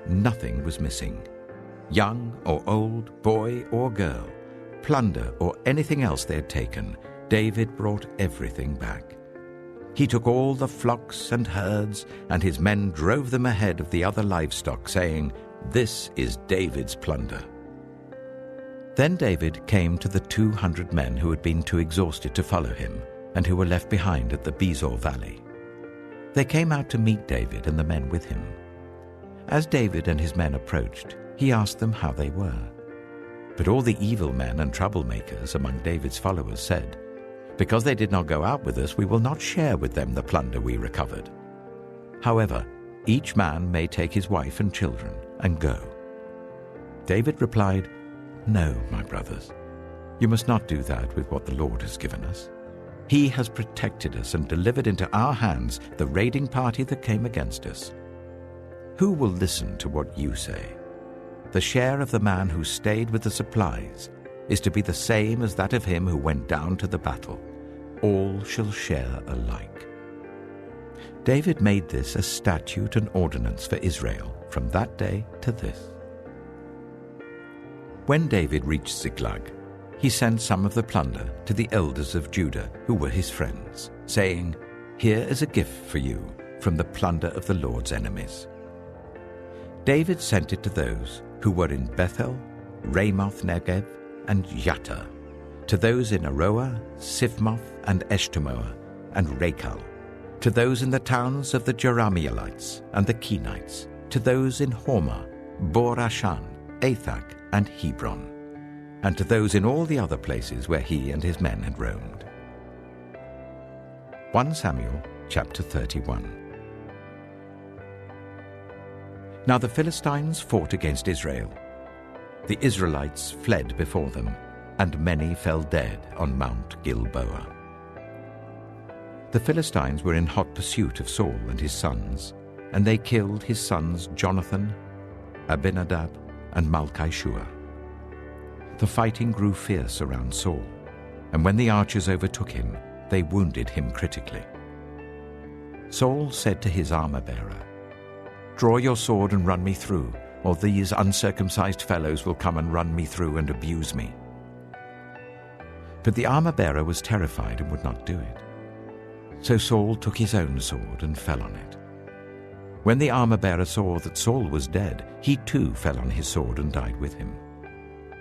A: Nothing was missing. Young or old, boy or girl, plunder or anything else they had taken, David brought everything back. He took all the flocks and herds, and his men drove them ahead of the other livestock, saying, "This is David's plunder." Then David came to the 200 men who had been too exhausted to follow him, and who were left behind at the Bezor valley. They came out to meet David and the men with him. As David and his men approached, he asked them how they were. But all the evil men and troublemakers among David's followers said, "Because they did not go out with us, we will not share with them the plunder we recovered. However, each man may take his wife and children and go." David replied, "No, my brothers, you must not do that with what the Lord has given us. He has protected us and delivered into our hands the raiding party that came against us. Who will listen to what you say? The share of the man who stayed with the supplies is to be the same as that of him who went down to the battle. All shall share alike." David made this a statute and ordinance for Israel from that day to this. When David reached Ziklag, he sent some of the plunder to the elders of Judah who were his friends, saying, "Here is a gift for you from the plunder of the Lord's enemies." David sent it to those who were in Bethel, Ramoth Negev, and Yattah, to those in Aroah, Siphmoth, and Eshtemoa, and Rachal, to those in the towns of the Jerahmeelites and the Kenites, to those in Hormah, Bor-Ashan, Athak, and Hebron, and to those in all the other places where he and his men had roamed. 1 Samuel chapter 31. Now the Philistines fought against Israel. The Israelites fled before them, and many fell dead on Mount Gilboa. The Philistines were in hot pursuit of Saul and his sons, and they killed his sons Jonathan, Abinadab, and Malchishua. The fighting grew fierce around Saul, and when the archers overtook him, they wounded him critically. Saul said to his armor-bearer, "Draw your sword and run me through, or these uncircumcised fellows will come and run me through and abuse me." But the armor-bearer was terrified and would not do it. So Saul took his own sword and fell on it. When the armor-bearer saw that Saul was dead, he too fell on his sword and died with him.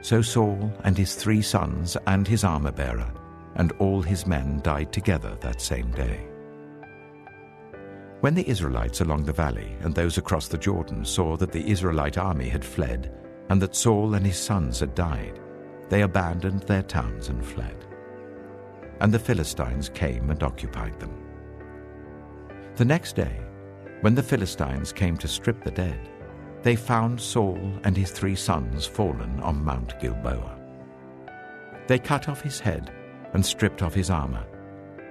A: So Saul and his 3 sons and his armor-bearer and all his men died together that same day. When the Israelites along the valley and those across the Jordan saw that the Israelite army had fled and that Saul and his sons had died, they abandoned their towns and fled. And the Philistines came and occupied them. The next day, when the Philistines came to strip the dead, they found Saul and his 3 sons fallen on Mount Gilboa. They cut off his head and stripped off his armor,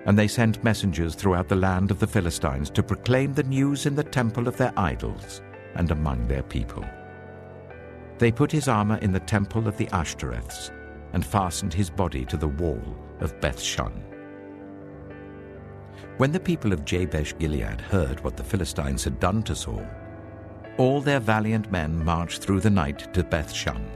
A: and they sent messengers throughout the land of the Philistines to proclaim the news in the temple of their idols and among their people. They put his armor in the temple of the Ashtoreths and fastened his body to the wall of Beth-shan. When the people of Jabesh-Gilead heard what the Philistines had done to Saul, all their valiant men marched through the night to Beth-shan.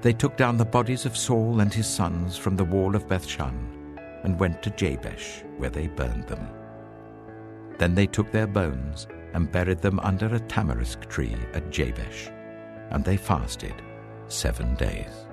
A: They took down the bodies of Saul and his sons from the wall of Beth-shan and went to Jabesh, where they burned them. Then they took their bones and buried them under a tamarisk tree at Jabesh, and they fasted 7 days.